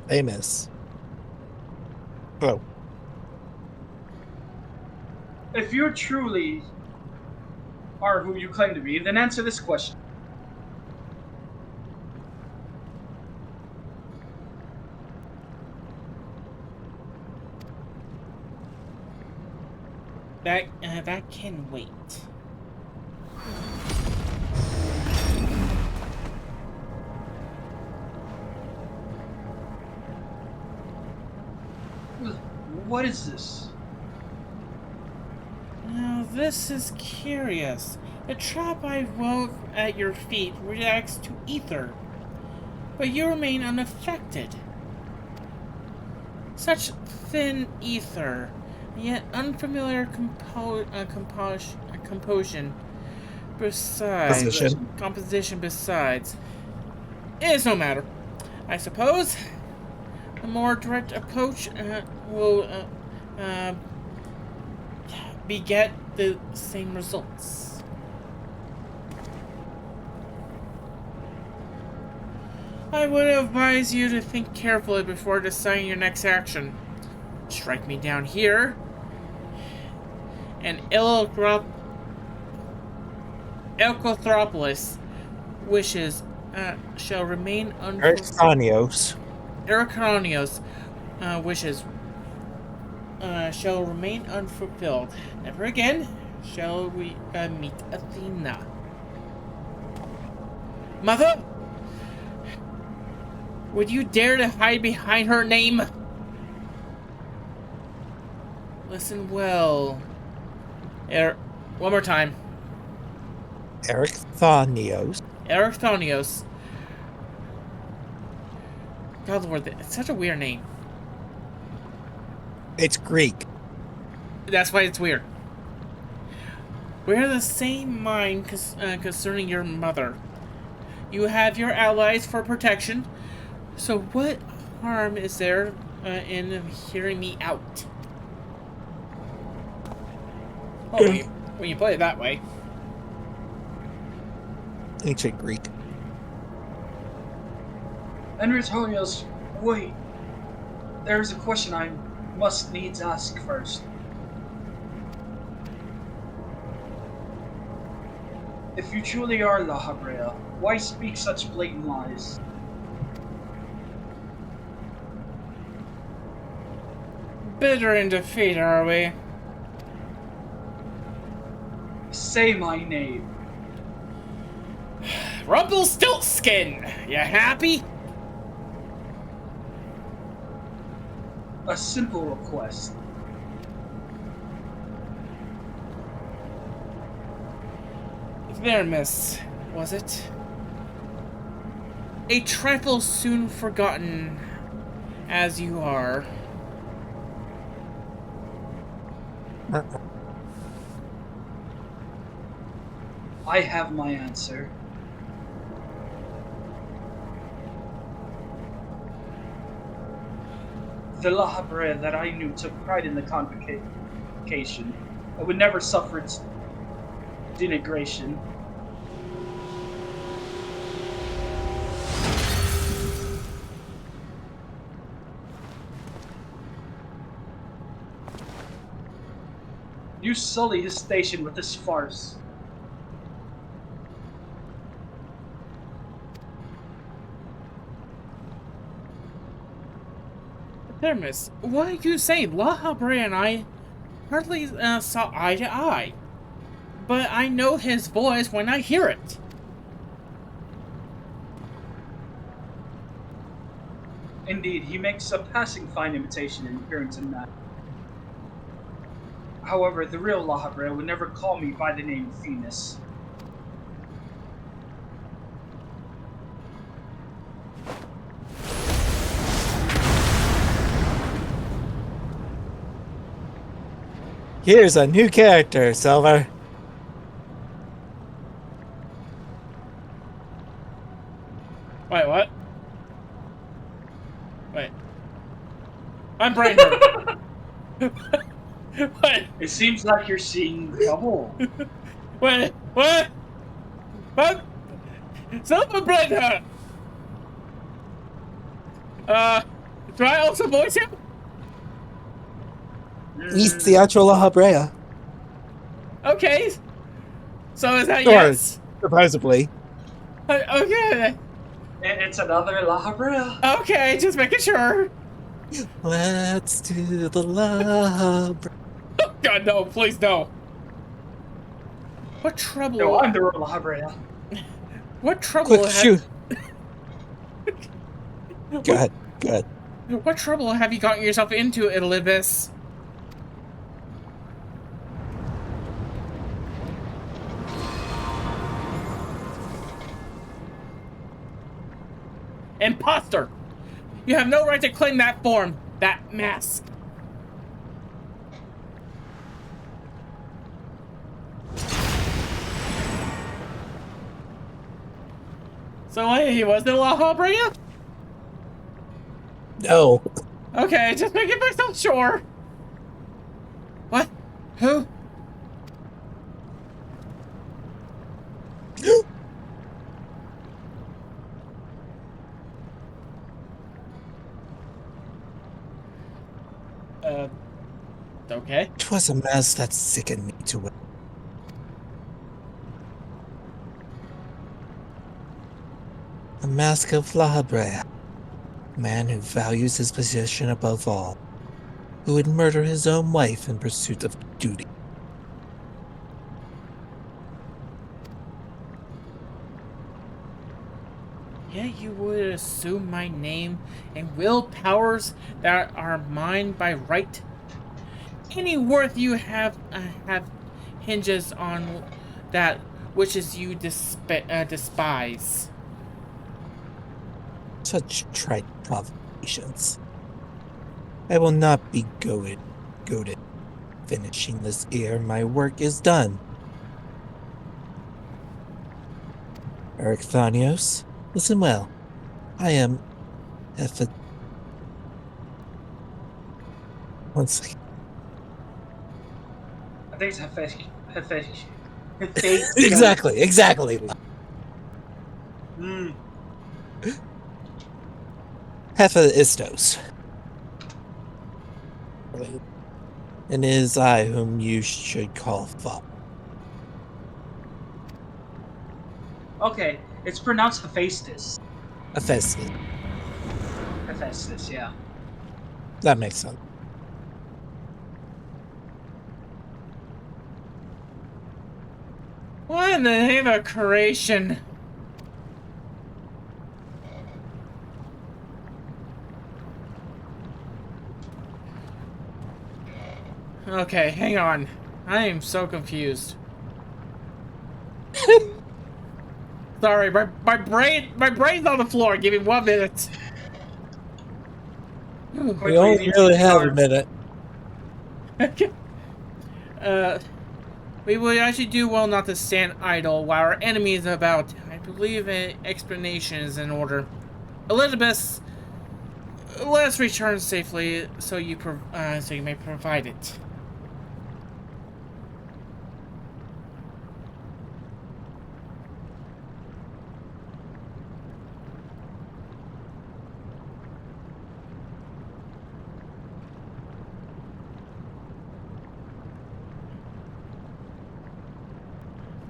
S1: Famous. Oh.
S2: If you truly are who you claim to be, then answer this question.
S3: That can wait.
S2: What is this?
S3: Now this is curious. The trap I wove at your feet reacts to ether, but you remain unaffected. Such thin ether, yet unfamiliar composition besides. Composition besides. It's no matter. I suppose a more direct approach will beget the same results. I would advise you to think carefully before deciding your next action. Strike me down here, and Elcothropolis wishes shall remain
S1: Ericanios.
S3: Ericanios wishes shall remain unfulfilled. Never again shall we meet Athena. Mother? Would you dare to hide behind her name? Listen well. One more time.
S1: Ericanios.
S3: Ericanios. God Lord, it's such a weird name.
S1: It's Greek.
S3: That's why it's weird. We are the same mind concerning your mother. You have your allies for protection, so what harm is there in hearing me out? Oh, when you put it that way.
S1: Ancient Greek.
S2: Antonio's, wait. There's a question I must needs ask first. If you truly are La Habrea, why speak such blatant lies?
S3: Bitter in defeat, are we?
S2: Say my name.
S3: Rumpelstiltskin! You happy?
S2: A simple request.
S3: There, miss, was it? A trifle soon forgotten, as you are.
S2: I have my answer. The La Habrea that I knew took pride in the convocation and would never suffer its denigration. You sully his station with this farce.
S3: There, miss, what are you saying? La Habrea and I hardly saw eye to eye. But I know his voice when I hear it.
S2: Indeed, he makes a passing fine imitation in appearance and manner. However, the real La Habrea would never call me by the name Venus.
S1: Here's a new character, Silver.
S3: Wait, what? Wait. I'm brain hurt. What?
S2: It seems like you're seeing double.
S3: Wait, what? What? Silver brain hurt! Do I also voice him?
S1: He's the actual La Habrea.
S3: Okay. So is that
S1: Sure.
S3: yes?
S1: Supposedly.
S3: Okay.
S2: It's another La Habrea.
S3: Okay, just making sure.
S1: Let's do the La Habrea.
S3: Oh, God, no, please no. What trouble?
S2: No, I'm the real La Habrea.
S3: What trouble?
S1: Quick, shoot. Go ahead. Go ahead.
S3: What trouble have you gotten yourself into, Elibis? Imposter! You have no right to claim that form, that mask. So he wasn't La Habrea?
S1: No.
S3: Okay, just making myself sure. What? Who? Okay.
S1: It was a mess that sickened me to it. A mask of La Habrea. A man who values his position above all. Who would murder his own wife in pursuit of duty.
S3: Yeah, you would assume my name and will powers that are mine by right. Any worth you have hinges on that which is you despise.
S1: Such trite provocations. I will not be goaded. Finishing this ere my work is done. Ericthonios, listen well. I am One second.
S2: I think it's Hephaestus.
S1: Exactly.
S2: Hmm.
S1: Hephaestus. correctly. And it is I whom you should call father.
S2: Okay, it's pronounced Hephaestus.
S1: Hephaestus.
S2: Hephaestus, yeah.
S1: That makes sense.
S3: What in the name of creation? Okay, hang on. I am so confused. Sorry, my brain's on the floor. Give me 1 minute.
S1: We only really have a minute.
S3: uh, we would actually do well not to stand idle while our enemy is about. I believe an explanation is in order. Elizabeth, let us return safely so you may provide it.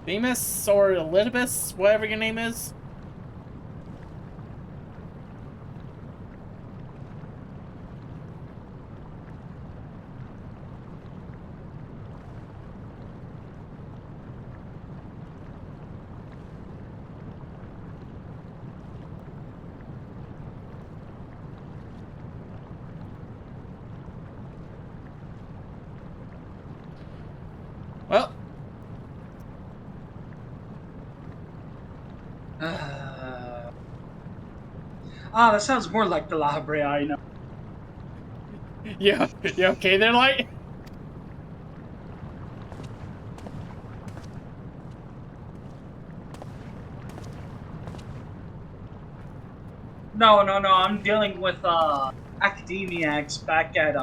S3: Themis or Elizabeth, whatever your name is. Well,
S2: that sounds more like the La Habrea I know.
S3: yeah, you okay there, Light?
S2: No, I'm dealing with academiacs back at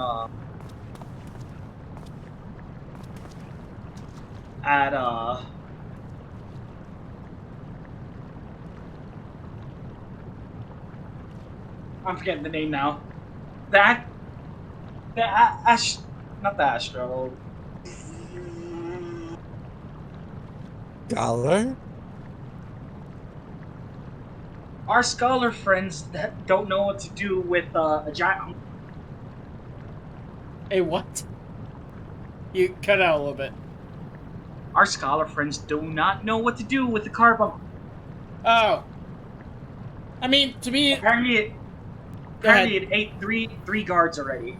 S2: I'm forgetting the name now. Not the Astro.
S1: Scholar?
S2: Our scholar friends that don't know what to do with a giant.
S3: Hey, what? You cut out a little bit.
S2: Our scholar friends do not know what to do with the carbon.
S3: Oh. I mean, to me...
S2: Apparently it ate three guards already.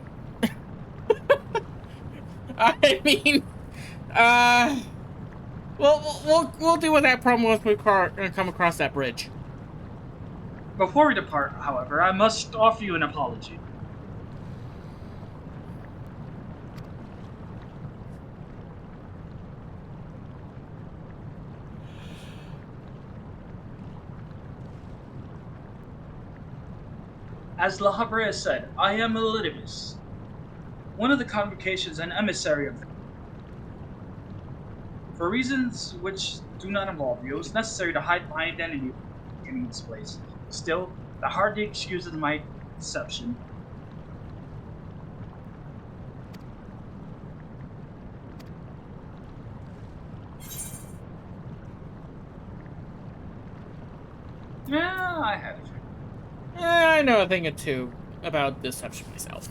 S3: I mean... We'll deal with that problem once we come across that bridge.
S2: Before we depart, however, I must offer you an apology. As La Habrea said, I am Elidibus, one of the convocations and emissary of the... For reasons which do not involve you, it was necessary to hide my identity in this place. Still, that hardly excuses my deception. Yeah, I had it.
S3: I know a thing or two about deception myself.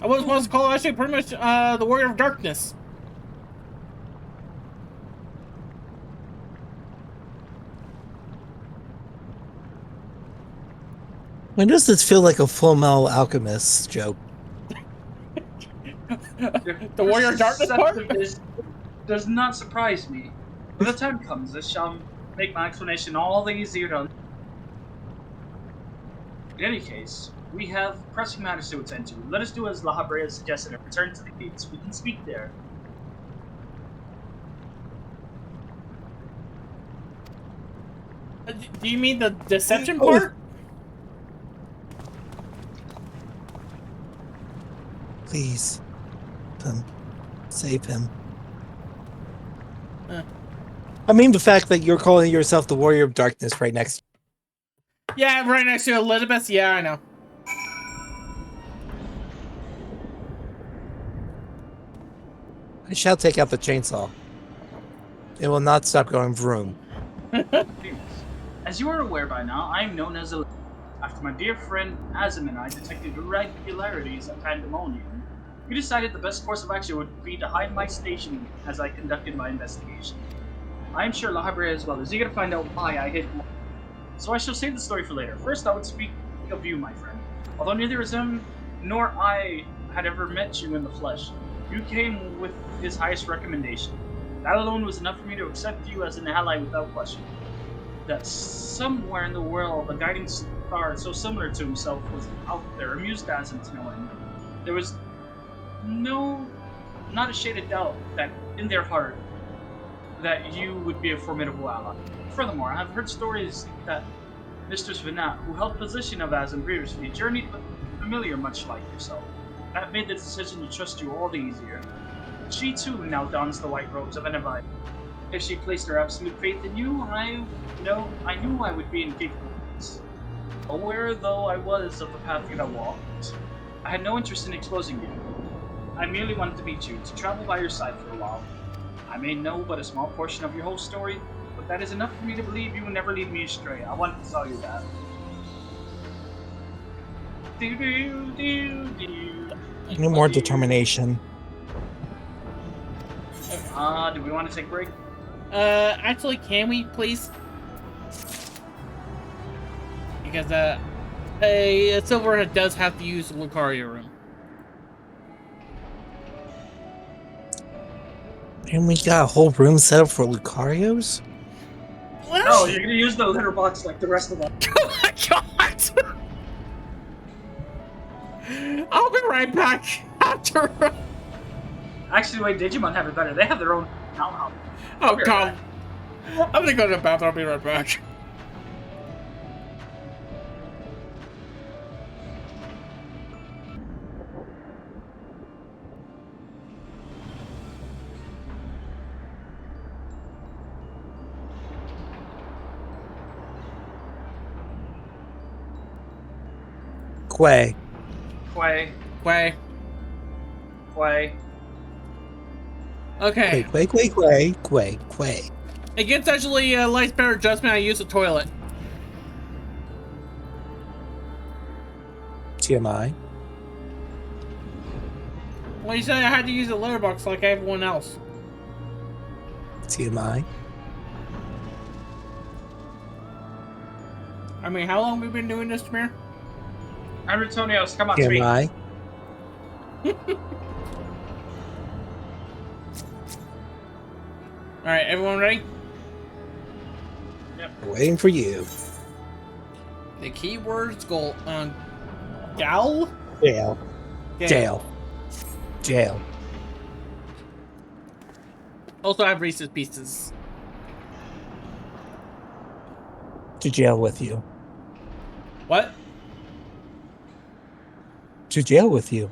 S3: I was supposed to call actually pretty much the Warrior of Darkness.
S1: When does this feel like a Full Metal Alchemist joke?
S3: The Warrior of Darkness part?
S2: Does not surprise me. When the time comes, this shall make my explanation all the easier to... In any case, we have pressing matters to attend to. Let us do as La Habrea suggested and return to the gates. We can speak there.
S3: Do you mean the deception part?
S1: Please. Save him. I mean the fact that you're calling yourself the Warrior of Darkness right next.
S3: Yeah, right next to Elizabeth. Yeah, I know.
S1: I shall take out the chainsaw. It will not stop going vroom.
S2: As you are aware by now, I am known as a... After my dear friend Azim and I detected irregularities at Pandemonium, we decided the best course of action would be to hide my station as I conducted my investigation. I am sure La Habrea as well is eager to find out why I hid... So I shall save the story for later. First, I would speak of you, my friend. Although neither Azim nor I had ever met you in the flesh, you came with his highest recommendation. That alone was enough for me to accept you as an ally without question. That somewhere in the world, a guiding star so similar to himself was out there, amused Azim to no end. There was not a shade of doubt that in their heart that you would be a formidable ally. Furthermore, I have heard stories that Mistress Vinat, who held the position of Azim previously, journeyed with a familiar much like yourself. That made the decision to trust you all the easier. She too now dons the white robes of an Evite. If she placed her absolute faith in you, I knew I would be incapable of this. Aware though I was of the path you had walked, I had no interest in exposing you. I merely wanted to meet you, to travel by your side for a while. I may know but a small portion of your whole story, but that is enough for me to believe you will never lead me astray. I wanted to tell you that.
S1: No more determination.
S2: Do we want to take a break?
S3: Actually, can we please? Because a Silverhead does have to use the Lucario room.
S1: And we got a whole room set up for Lucarios?
S3: What?
S2: No, you're gonna use the litter box like the rest of them.
S3: Oh my god! I'll be right back after.
S2: Actually, wait, Digimon have it better. They have their own townhouse.
S3: Oh god! I'm gonna go to the bathroom. I'll be right back.
S1: Quay.
S2: Quay.
S3: Quay.
S2: Quay.
S3: Okay.
S1: Quay.
S3: Against actually light spare adjustment, I use the toilet.
S1: TMI.
S3: Well, you said I had to use the litter box like everyone else.
S1: TMI.
S3: I mean, how long have we been doing this, Tamir?
S2: I'm Antonios, come on, sweet.
S1: TMI.
S3: Alright, everyone ready?
S2: Yep.
S1: We're waiting for you.
S3: The keywords go on gal?
S1: Jail. Jail.
S3: Also, I have Reese's Pieces.
S1: To jail with you.
S3: What?
S1: To jail with you.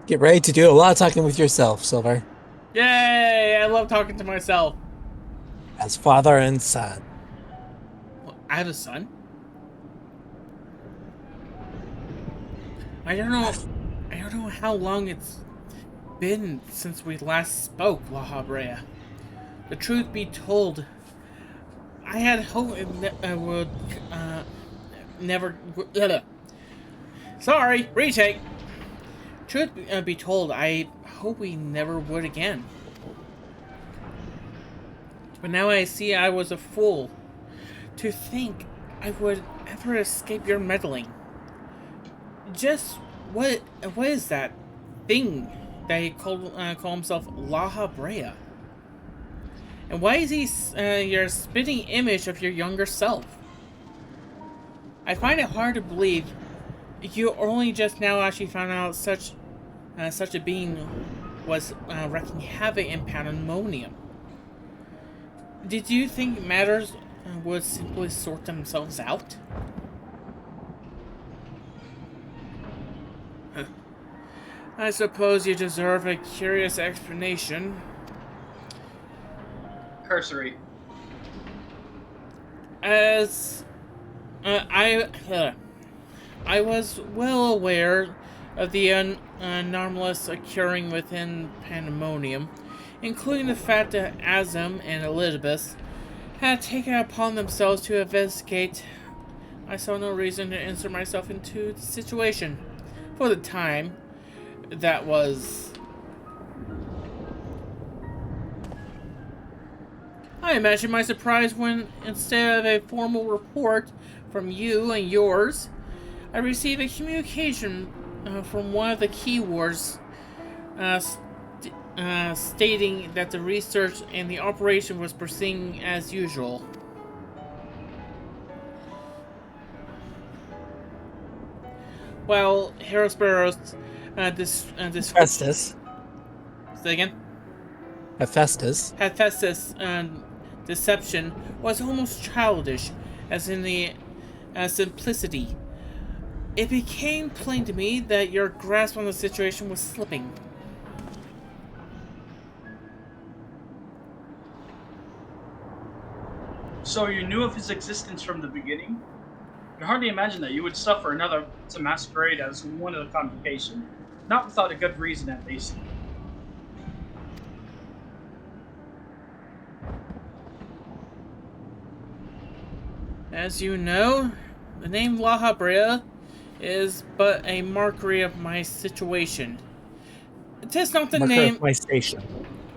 S1: Get ready to do a lot of talking with yourself, Silver.
S3: Yay! I love talking to myself.
S1: As father and son.
S3: I have a son? I don't know how long it's been since we last spoke, La Habrea. The truth be told, I had hoped I would never. Sorry, retake. Truth be told, I hope we never would again. But now I see I was a fool. To think I would ever escape your meddling. Just what is that thing that he call himself La Habrea? And why is he your spitting image of your younger self? I find it hard to believe you only just now actually found out such a being was wreaking havoc in Pandemonium. Did you think matters would simply sort themselves out? I suppose you deserve a curious explanation.
S2: Cursory.
S3: As I was well aware of the anomalous occurring within Pandemonium, including the fact that Azam and Elizabeth had taken it upon themselves to investigate, I saw no reason to insert myself into the situation. For the time, that was... I imagine my surprise when, instead of a formal report from you and yours, I received a communication from one of the keywords stating that the research and the operation was proceeding as usual. Well, Hesperus,
S1: Hephaestus.
S3: Say again?
S1: Hephaestus.
S3: Hephaestus' deception was almost childish, as in the simplicity. It became plain to me that your grasp on the situation was slipping.
S2: So you knew of his existence from the beginning? I can hardly imagine that you would suffer another to masquerade as one of the congregation, not without a good reason at least.
S3: As you know, the name La Habrea is but a marker of my situation. It is not the
S1: Marker
S3: name...
S1: of my station.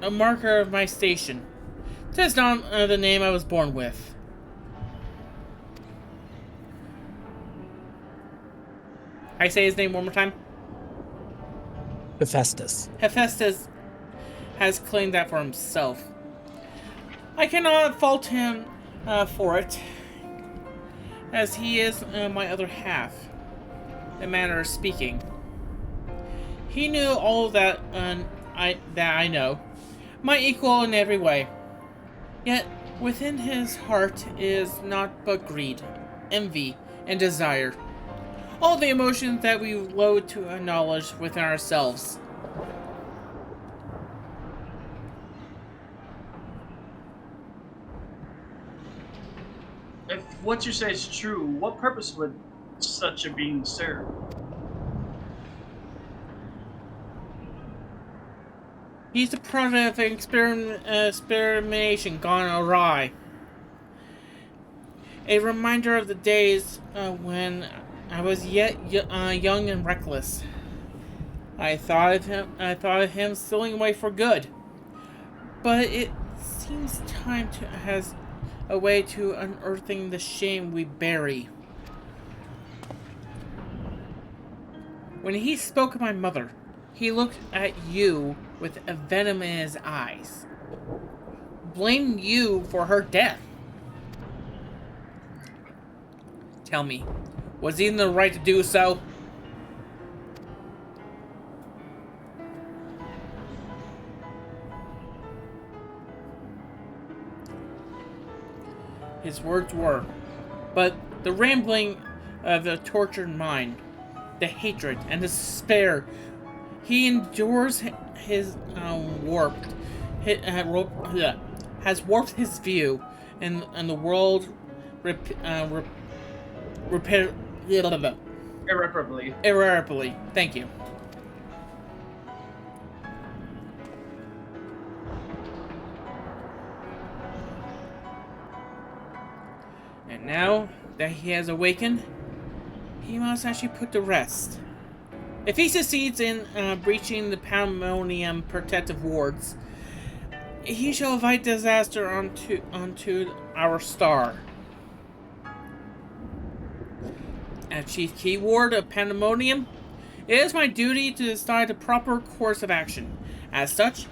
S3: A marker of my station. It is not the name I was born with. I say his name one more time.
S1: Hephaestus.
S3: Hephaestus has claimed that for himself. I cannot fault him for it, as he is my other half, in manner of speaking. He knew all that I know, my equal in every way. Yet within his heart is naught but greed, envy, and desire. All the emotions that we loathe to acknowledge within ourselves.
S2: If what you say is true, what purpose would such a being serve?
S3: He's the product of an experimentation gone awry. A reminder of the days when I was yet young and reckless. I thought of him stealing away for good. But it seems time has a way to unearthing the shame we bury. When he spoke of my mother, he looked at you with a venom in his eyes. Blamed you for her death. Tell me, was he in the right to do so? His words were, but the rambling of a tortured mind, the hatred and the despair he endures has warped his view, and the world irreparably. Thank you. And now that he has awakened, he must actually put to rest. If he succeeds in breaching the Pandemonium protective wards, he shall invite disaster onto our star. As Chief Key Ward of Pandemonium, it is my duty to decide the proper course of action. As such,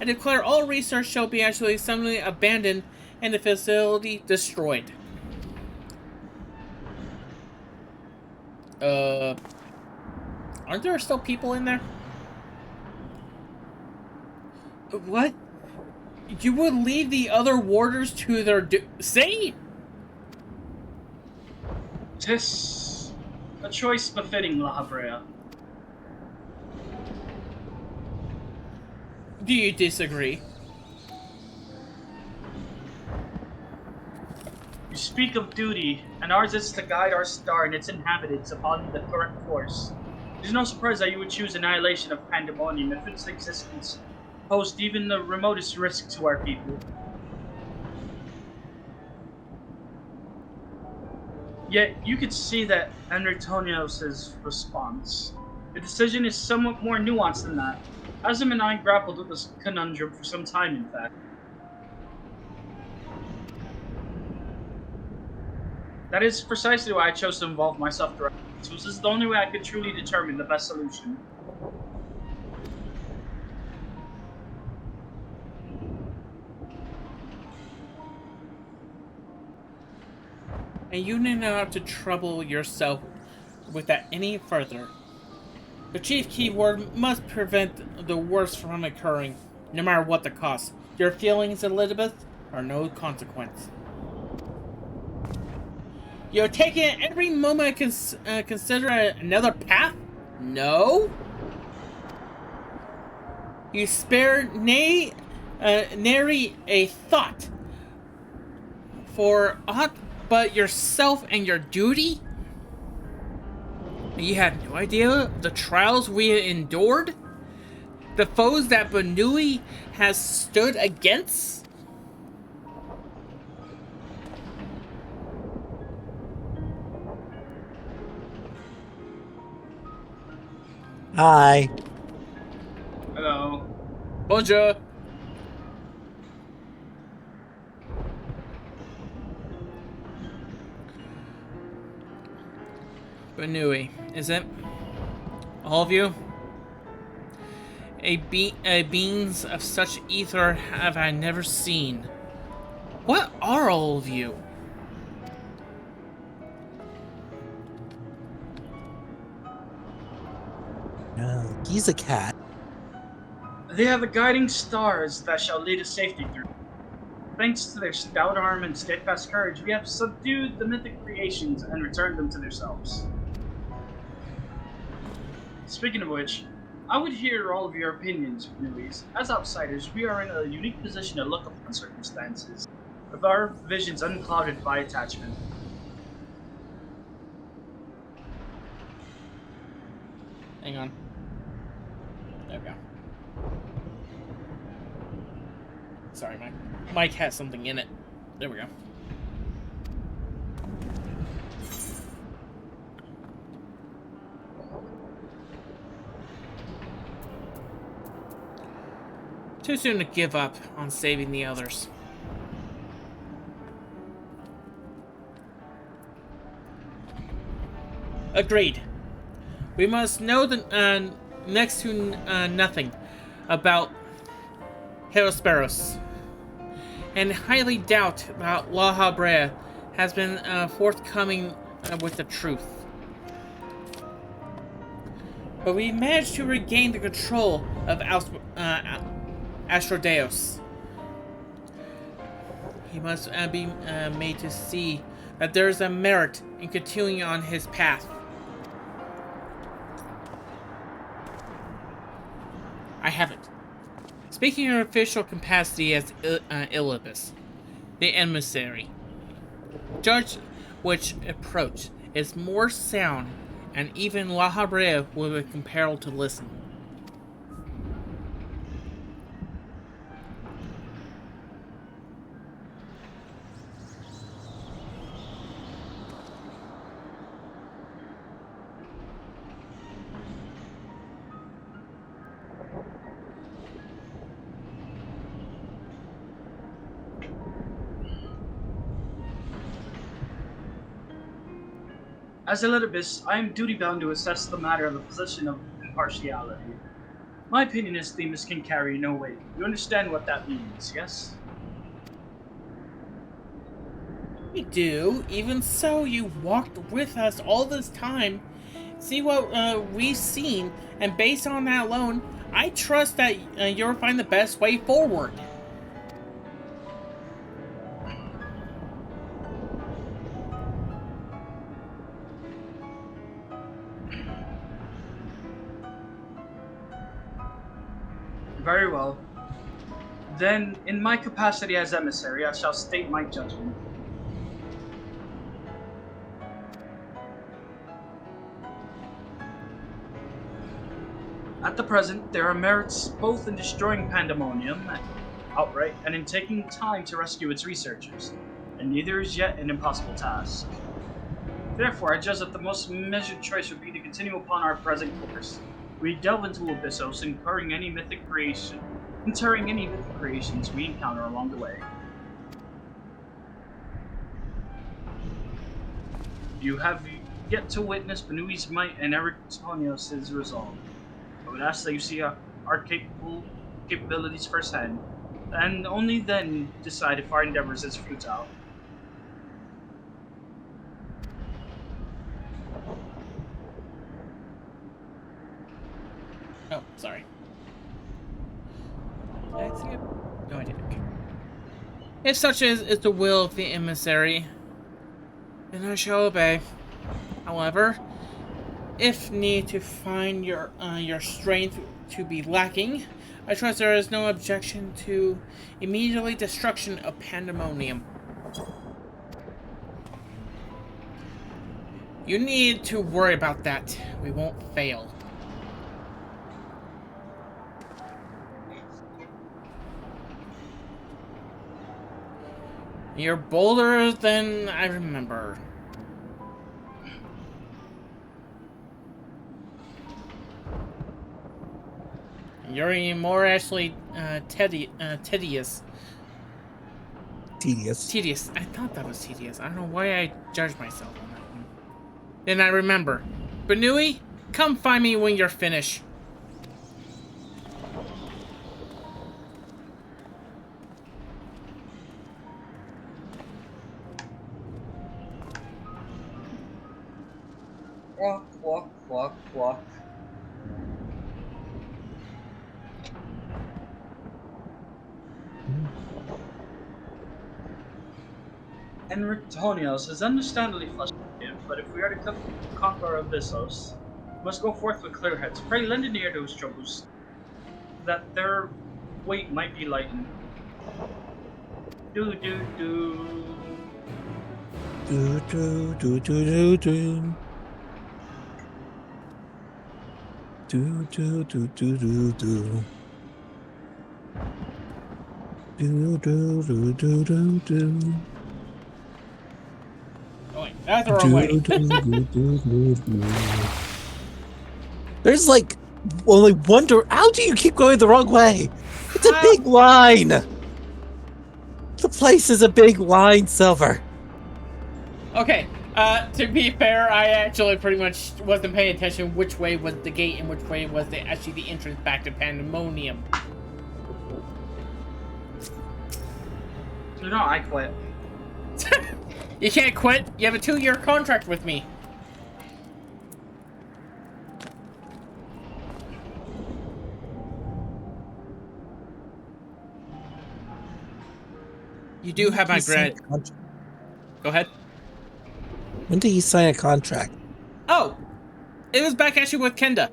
S3: I declare all research shall be actually suddenly abandoned and the facility destroyed. Aren't there still people in there? What? You would leave the other warders to their say?
S2: 'Tis a choice befitting La Habrea.
S3: Do you disagree?
S2: You speak of duty, and ours is to guide our star and its inhabitants upon the correct course. It is no surprise that you would choose annihilation of pandemonium if its existence posed even the remotest risk to our people. Yet, you could see that Enritonios' response. The decision is somewhat more nuanced than that. Azim and I grappled with this conundrum for some time, in fact. That is precisely why I chose to involve myself directly. This is the only way I could truly determine the best solution.
S3: And you need not have to trouble yourself with that any further. The chief keyword must prevent the worst from occurring, no matter what the cost. Your feelings, Elizabeth, are no consequence. You're taking every moment consider another path? No? You spare nary a thought for aught but yourself and your duty? You have no idea the trials we endured? The foes that BNUUY has stood against?
S1: Hi.
S2: Hello.
S3: Bonjour. BNUUY, is it? All of you? Beings of such ether have I never seen. What are all of you?
S1: No, he's a cat.
S2: They have the guiding stars that shall lead us safety through. Thanks to their stout arm and steadfast courage, we have subdued the mythic creations and returned them to themselves. Speaking of which, I would hear all of your opinions, BNUUYs. As outsiders, we are in a unique position to look upon circumstances, with our visions unclouded by attachment.
S3: Hang on. There we go. Sorry, my mic has something in it. There we go. Too soon to give up on saving the others. Agreed. We must know the next to nothing about Hellsparrows, and highly doubt about La Habrea has been forthcoming with the truth. But we managed to regain the control of Astrodeus. He must be made to see that there is a merit in continuing on his path. I haven't. Speaking in official capacity as Ilibis, the emissary, judge which approach is more sound, and even La Habrea will be compelled to listen.
S2: As Elidibus, I am duty-bound to assess the matter of the position of impartiality. My opinion as Themis can carry no weight. You understand what that means, yes?
S3: We do. Even so, you walked with us all this time. See what we've seen, and based on that alone, I trust that you'll find the best way forward.
S2: Very well. Then, in my capacity as emissary, I shall state my judgment. At the present, there are merits both in destroying Pandemonium outright and in taking time to rescue its researchers, and neither is yet an impossible task. Therefore, I judge that the most measured choice would be to continue upon our present course. We delve into Abyssos, interring any mythic creations we encounter along the way. You have yet to witness BNUUY's might and Eritonios' resolve. I would ask that you see our capabilities firsthand, and only then decide if our endeavors is futile.
S3: Oh, sorry. Did I see it? No, I didn't. If such is the will of the emissary, then I shall obey. However, if need to find your strength to be lacking, I trust there is no objection to immediately destruction of Pandemonium. You need to worry about that. We won't fail. You're bolder than I remember. You're more actually tedious.
S1: Tedious.
S3: I thought that was tedious. I don't know why I judged myself on that one. Then I remember. BNUUY, come find me when you're finished.
S2: Walk, walk, walk, walk. Eritonios is understandably frustrated, but if we are to conquer Abyssos, we must go forth with clear heads. Pray lend an ear to his troubles, that their weight might be lightened. Do do do.
S1: Do do do do do do. Do do do do do do. Do do do do do do.
S3: Oh wait, that's the wrong way.
S1: There's like only one door. How do you keep going the wrong way? It's a big line. The place is a big line, Silver.
S3: Okay, to be fair, I actually pretty much wasn't paying attention which way was the gate and which way was actually the entrance back to Pandemonium.
S2: You know, I quit.
S3: You can't quit. You have a 2-year contract with me. You do have my gratitude. Go ahead.
S1: When did he sign a contract?
S3: Oh, it was back actually with Kenda.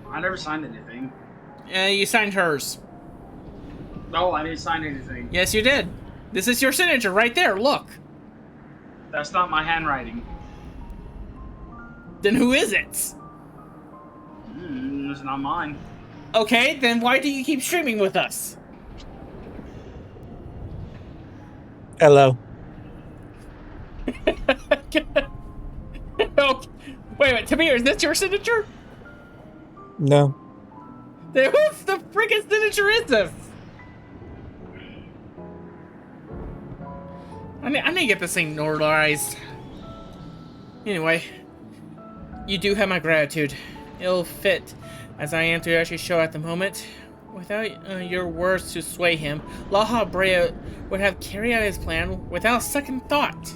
S2: I never signed anything.
S3: You signed hers.
S2: No, I didn't sign anything.
S3: Yes, you did. This is your signature right there. Look.
S2: That's not my handwriting.
S3: Then who is it?
S2: It's not mine.
S3: Okay, then why do you keep streaming with us?
S1: Hello.
S3: Okay. Wait, Tamir, is this your signature?
S1: No.
S3: Then whose the freaking signature is this? I need to get this thing notarized. Anyway, you do have my gratitude. It'll fit as I am to actually show at the moment. Without your words to sway him, Laha Brea would have carried out his plan without second thought.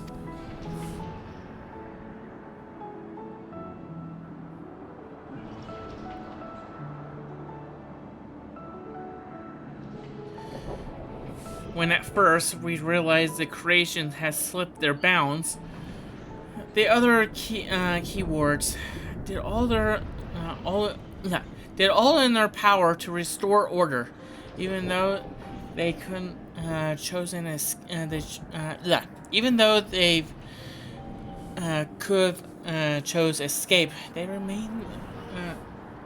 S3: When at first we realized the creation has slipped their bounds, the other keywords did all in their power to restore order, even though they couldn't even though they could chose escape. They remained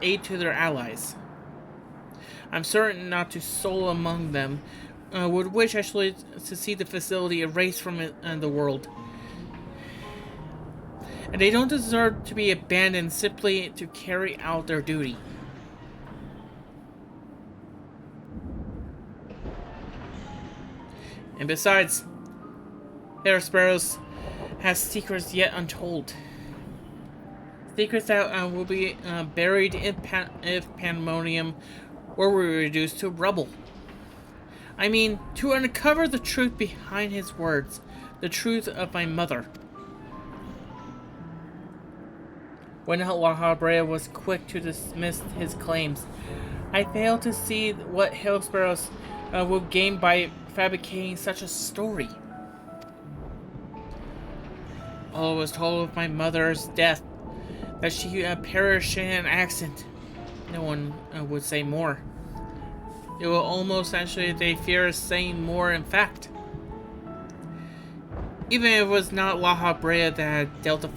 S3: aid to their allies. I'm certain not a soul among them would wish actually to see the facility erased from the world. And they don't deserve to be abandoned simply to carry out their duty. And besides, Air Sparrows has secrets yet untold. Secrets that will be buried if Pandemonium were reduced to rubble. I mean, to uncover the truth behind his words, the truth of my mother. When La Habrea was quick to dismiss his claims, I failed to see what Hail Sparrows will gain by fabricating such a story. All was told of my mother's death, that she perished in an accident. No one would say more. It will almost actually they fear saying more in fact. Even if it was not La Habrea that had dealt a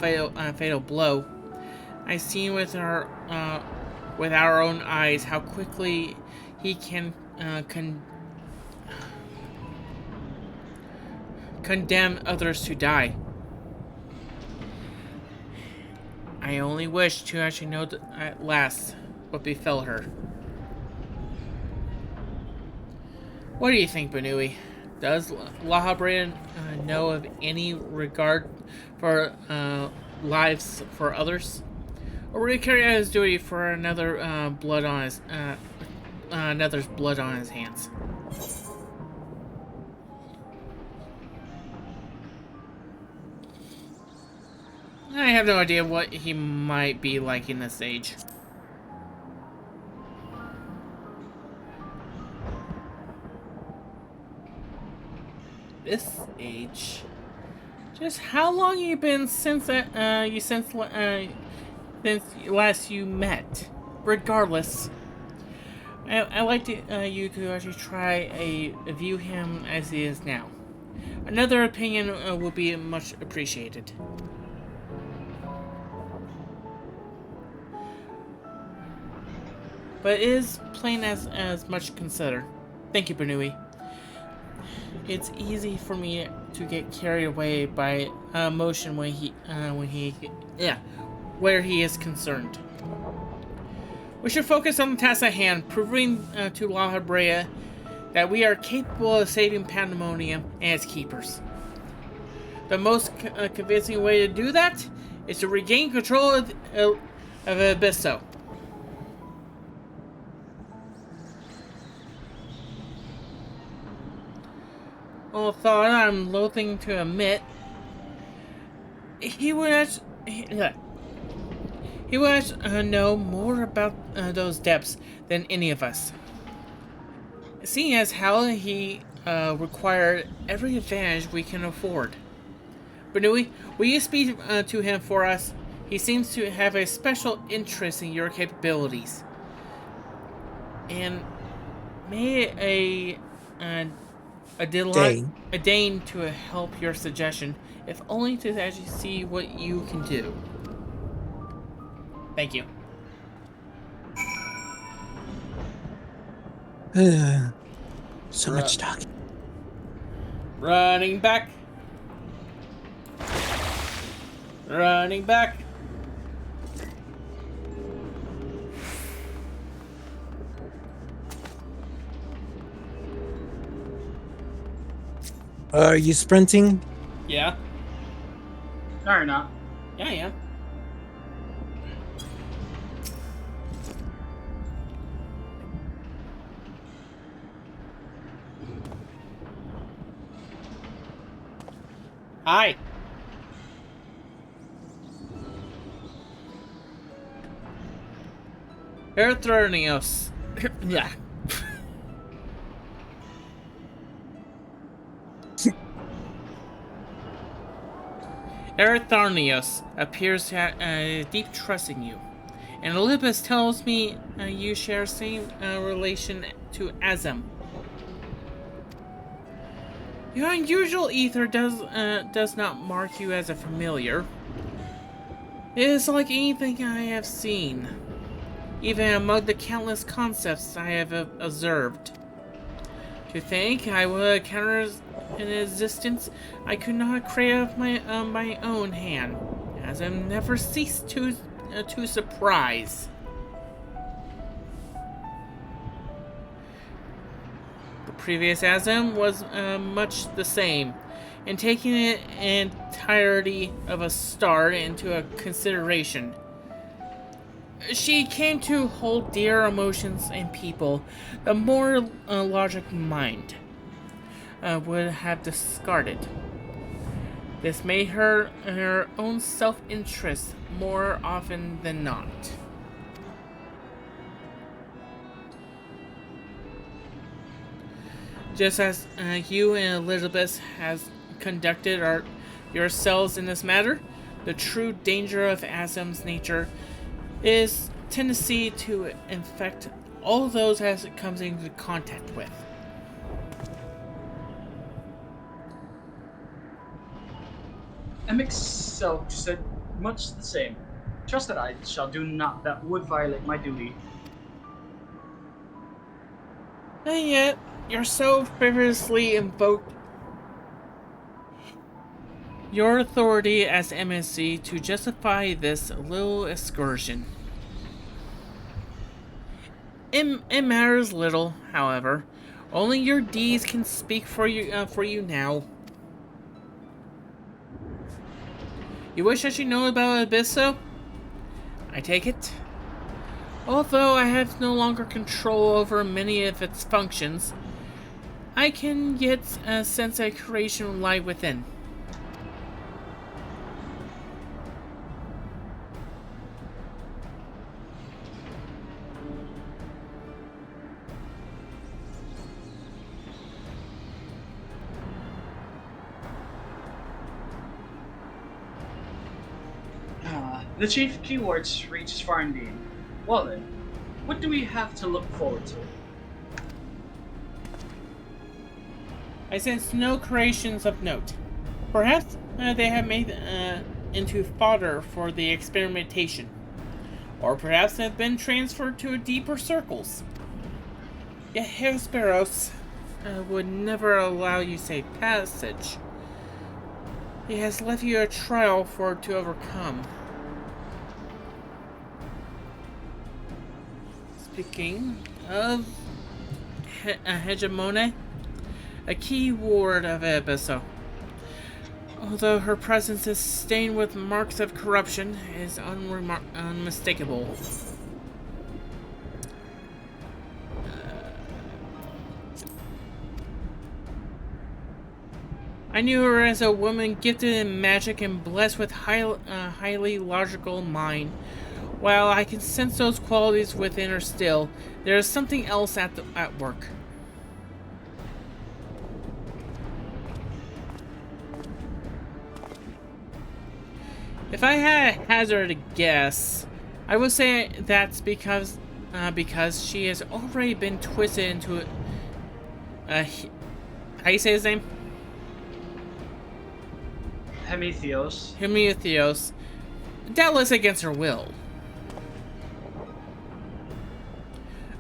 S3: fatal blow, I seen with our own eyes how quickly he can condemn others to die. I only wish to actually know at last what befell her. What do you think, BNUUY? Does La Habrea know of any regard for lives for others? Or will he carry out his duty for another's blood on his hands? I have no idea what he might be like in this age. This age? Just how long you been since since last you met? Regardless, I like you to actually try view him as he is now. Another opinion will be much appreciated. But it is plain as much consider. Thank you, BNUUY. It's easy for me to get carried away by emotion where he is concerned. We should focus on the task at hand, proving to La Habrea that we are capable of saving Pandemonium and its keepers. The most convincing way to do that is to regain control of Abysso. Although I'm loathing to admit, he would know more about those depths than any of us. Seeing as how he required every advantage we can afford. BNUUY, will you speak to him for us? He seems to have a special interest in your capabilities. And may deign to help your suggestion, if only to actually see what you can do. Thank you.
S1: So much talking.
S3: Running back. Running back.
S1: Are you sprinting?
S3: Yeah.
S2: No, you're not.
S3: Yeah, yeah. Hi. Earthronios. Yeah. Erytharnios appears to have deep trust in you, and Olympus tells me you share same relation to Azem. Your unusual ether does not mark you as a familiar. It is like anything I have seen. even among the countless concepts I have observed. To think I would encounter an existence I could not create of my own hand, as I never ceased to surprise. The previous Asm was much the same, and taking the entirety of a star into consideration, she came to hold dear emotions and people the more logic mind would have discarded. This made her own self-interest more often than not. Just as you and Elizabeth has conducted yourselves in this matter, the true danger of Asm's nature is tendency to infect all those as it comes into contact with.
S2: Amok self said much the same. Trust that I shall do naught that would violate my duty.
S3: And yet, you're so frivolously invoked your authority as MSC to justify this little excursion. It matters little, however. Only your deeds can speak for you now. You wish I should know about Abysso? I take it. Although I have no longer control over many of its functions, I can yet sense a creation lie within.
S2: The chief keywords reaches far indeed. Well then, what do we have to look forward to?
S3: I sense no creations of note. Perhaps they have made into fodder for the experimentation. Or perhaps have been transferred to deeper circles. Yet Hesperos would never allow you safe passage. He has left you a trial to overcome. Speaking of Hegemone, a key ward of Abysso. Although her presence is stained with marks of corruption, is unmistakable. I knew her as a woman gifted in magic and blessed with highly logical mind. While I can sense those qualities within her still, there is something else at work. If I had to hazard a guess, I would say that's because she has already been twisted into how do you say his name? Hemitheos. Doubtless against her will.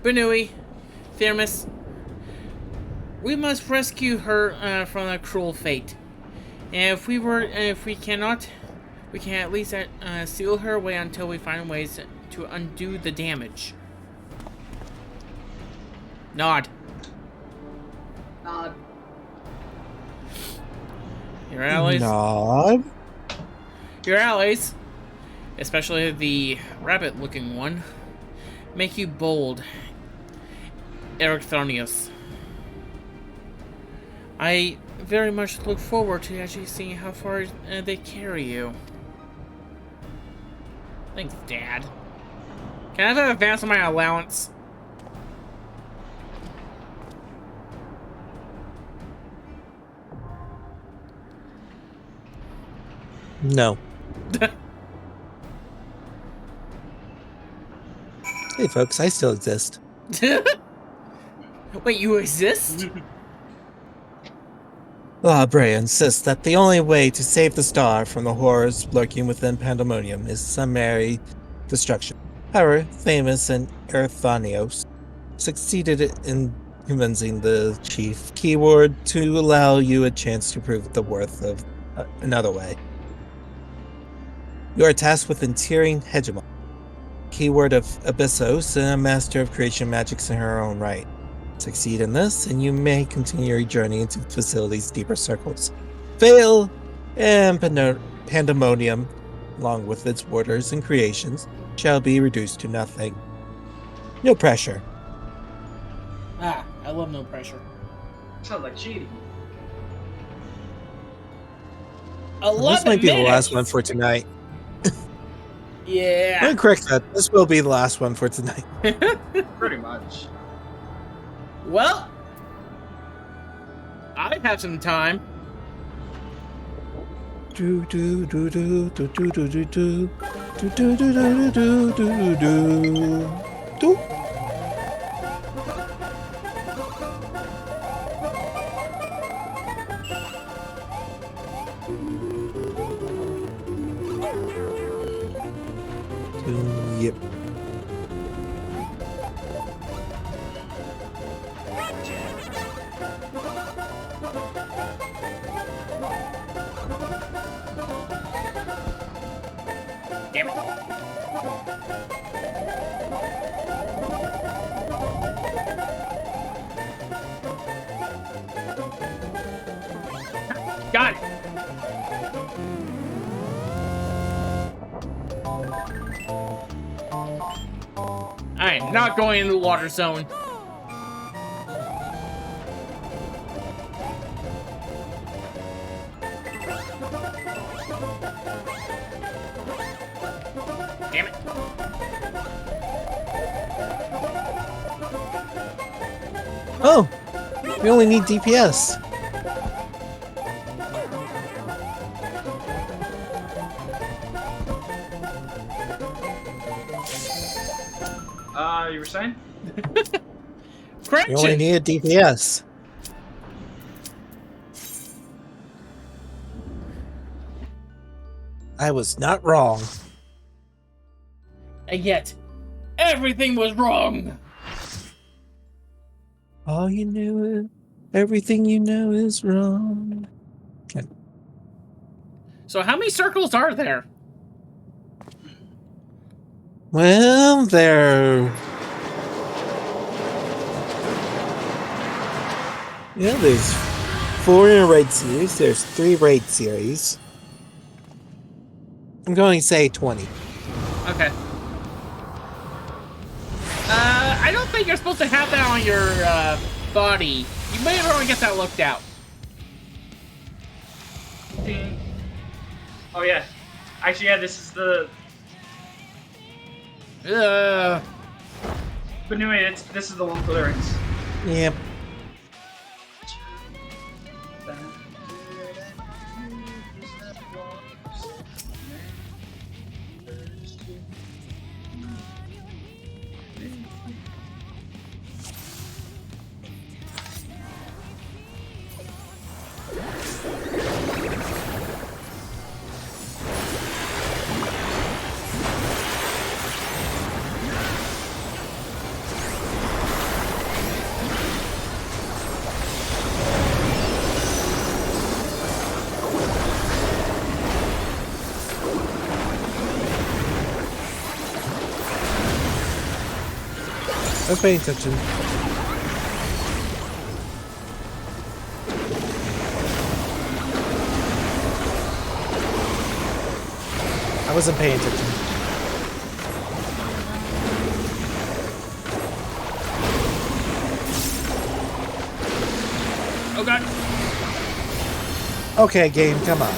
S3: BNUUY, Thermus, we must rescue her from a cruel fate. And if we cannot, we can at least seal her away until we find ways to undo the damage. Nod. Your allies.
S1: Nod.
S3: Your allies, especially the rabbit-looking one, make you bold. Ericthonius. I very much look forward to actually seeing how far they carry you. Thanks, Dad. Can I have an advance on my allowance?
S1: No. Hey folks, I still exist.
S3: Wait, you exist?
S1: Brea insists that the only way to save the star from the horrors lurking within Pandemonium is summary destruction. However, Famous and Erthanios succeeded in convincing the chief keyword to allow you a chance to prove the worth of another way. You are tasked with enteering Hegemon, keyword of Abyssos, and a master of creation magics in her own right. Succeed in this, and you may continue your journey into the facility's deeper circles. Fail, and pandemonium, along with its warders and creations, shall be reduced to nothing. No pressure.
S3: Ah, I love no pressure.
S2: Sounds like cheating.
S3: 11
S1: This might be the last
S3: minutes!
S1: one for tonight.
S3: Yeah.
S1: I'm correct that. This will be the last one for tonight.
S2: Pretty much.
S3: Well, I have some time.
S1: Do do do do do do do do do do do do do do do do. Yep.
S3: Damn it. Got it. I am not going into the water zone. Damn it.
S1: Oh, we only need DPS.
S2: You were saying?
S1: We only
S3: Correction.
S1: need a DPS. I was not wrong.
S3: And yet, everything was wrong.
S1: All you knew is everything you know is wrong. Okay.
S3: So how many circles are there?
S1: Well, there. Yeah, there's 4 in a raid series. There's 3 raid series. I'm going to say 20.
S3: Okay. I don't think you're supposed to have that on your body. You may want to get that looked out.
S2: Ding. Oh yeah. Actually, yeah. This is the. But anyway, this is the one clearance.
S1: Yep. I was paying attention. I wasn't paying attention.
S3: Oh god.
S1: Okay, game, come on.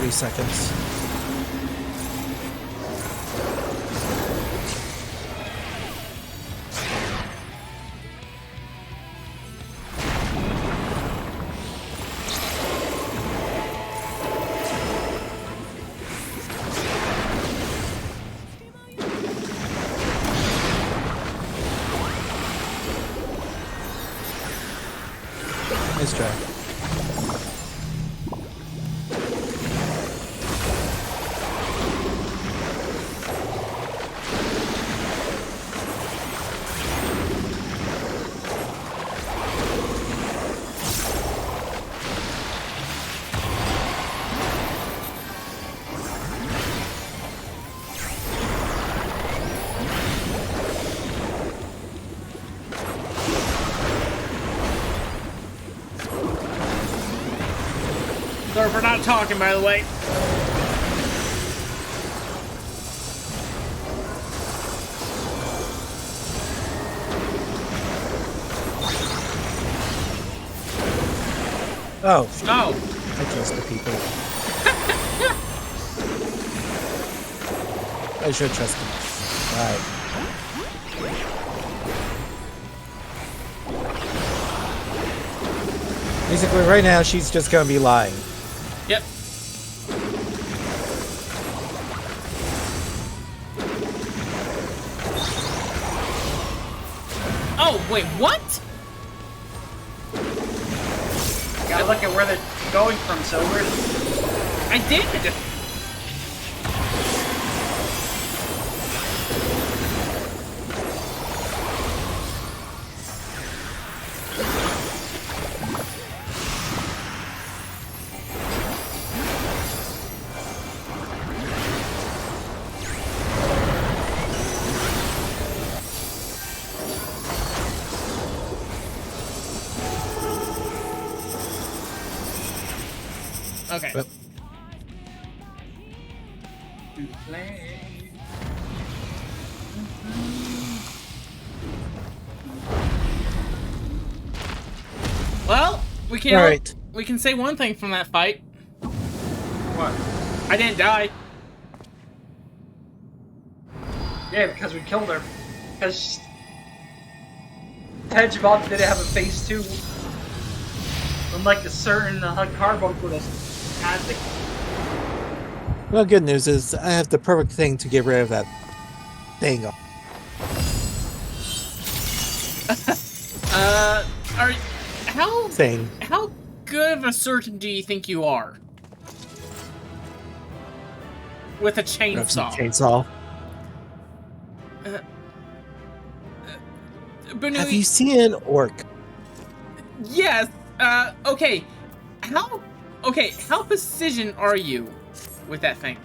S1: 3 seconds. Nice try.
S3: Sorry for not talking, by the way.
S1: Oh,
S3: Oh,
S1: I trust the people. I should trust them. Alright. Basically, right now, she's just gonna be lying.
S3: yep. Oh, wait, what?
S2: Gotta look at where they're going from, Silver.
S3: I did. Okay.
S1: Yep.
S3: Well, we can
S1: Alright.
S3: we can say one thing from that fight.
S2: What?
S3: I didn't die.
S2: Yeah, because we killed her. Because Hedgehog didn't have a face too. Unlike a certain Carbunk would have had the.
S1: Well, good news is I have the perfect thing to get rid of that thing.
S3: Are how
S1: Thing.
S3: how good of a surgeon do you think you are with a chainsaw?
S1: Chainsaw.
S3: BNUUY,
S1: Have you seen an orc?
S3: yes. Okay. How precision are you with that thing?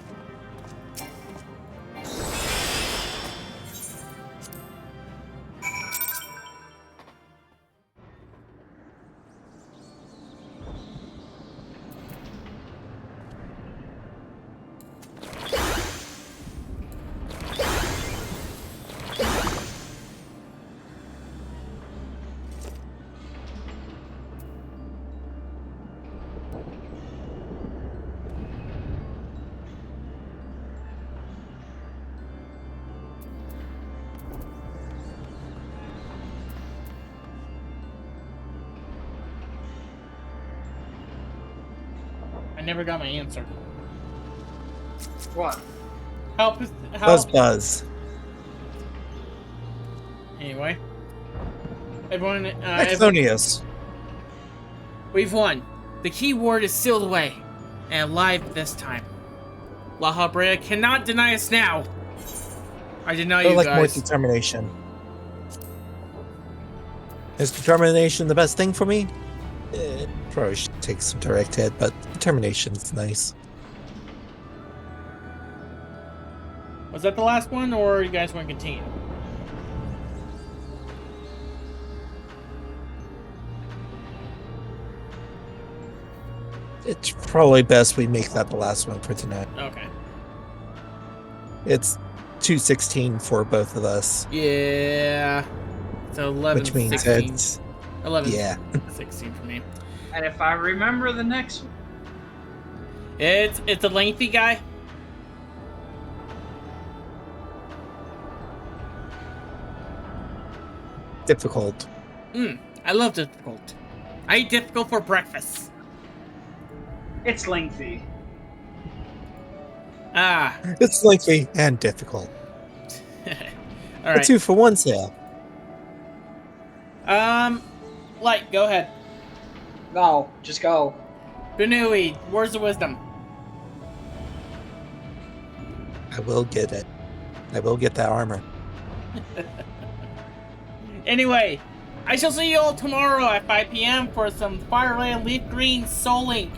S3: I never got my answer.
S2: What?
S3: How
S1: Buzz.
S3: Anyway, everyone,
S1: Exonius.
S3: we've won. The key word is sealed away, and alive this time. La Habrea cannot deny us now. I deny
S1: I
S3: you
S1: like more
S3: guys.
S1: determination. Is determination the best thing for me? Probably should take some direct hit, but determination's nice.
S3: Was that the last one, or you guys want to continue?
S1: It's probably best we make that the last one for tonight.
S3: Okay.
S1: It's 2:16 for both of us,
S3: Yeah. So 11,
S1: which means
S3: 16.
S1: it's
S3: 11,
S1: yeah.
S3: 16 for me.
S2: And if I remember the next one.
S3: It's a lengthy guy.
S1: Difficult.
S3: I love difficult. I eat difficult for breakfast.
S2: It's lengthy.
S3: Ah.
S1: It's lengthy and difficult.
S3: All
S1: A
S3: right.
S1: 2-for-1 sale.
S3: Light, go ahead.
S2: No, just go.
S3: BNUUY, words of wisdom.
S1: I will get it. I will get that armor.
S3: Anyway, I shall see you all tomorrow at 5 p.m. for some Fireland Leaf Green Soul Link.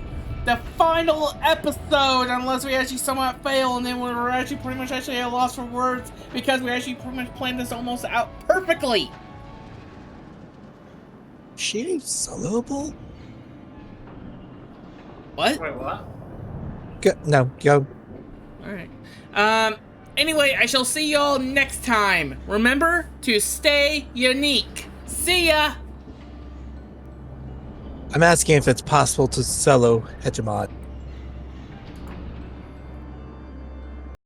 S3: The final episode, unless we actually somewhat fail, and then we're actually pretty much actually at a loss for words because we actually pretty much planned this almost out perfectly.
S1: She soloable?
S3: What?
S2: Wait, what?
S1: Go.
S3: Alright. Anyway, I shall see y'all next time. Remember to stay unique. See ya!
S1: I'm asking if it's possible to solo Hegemon.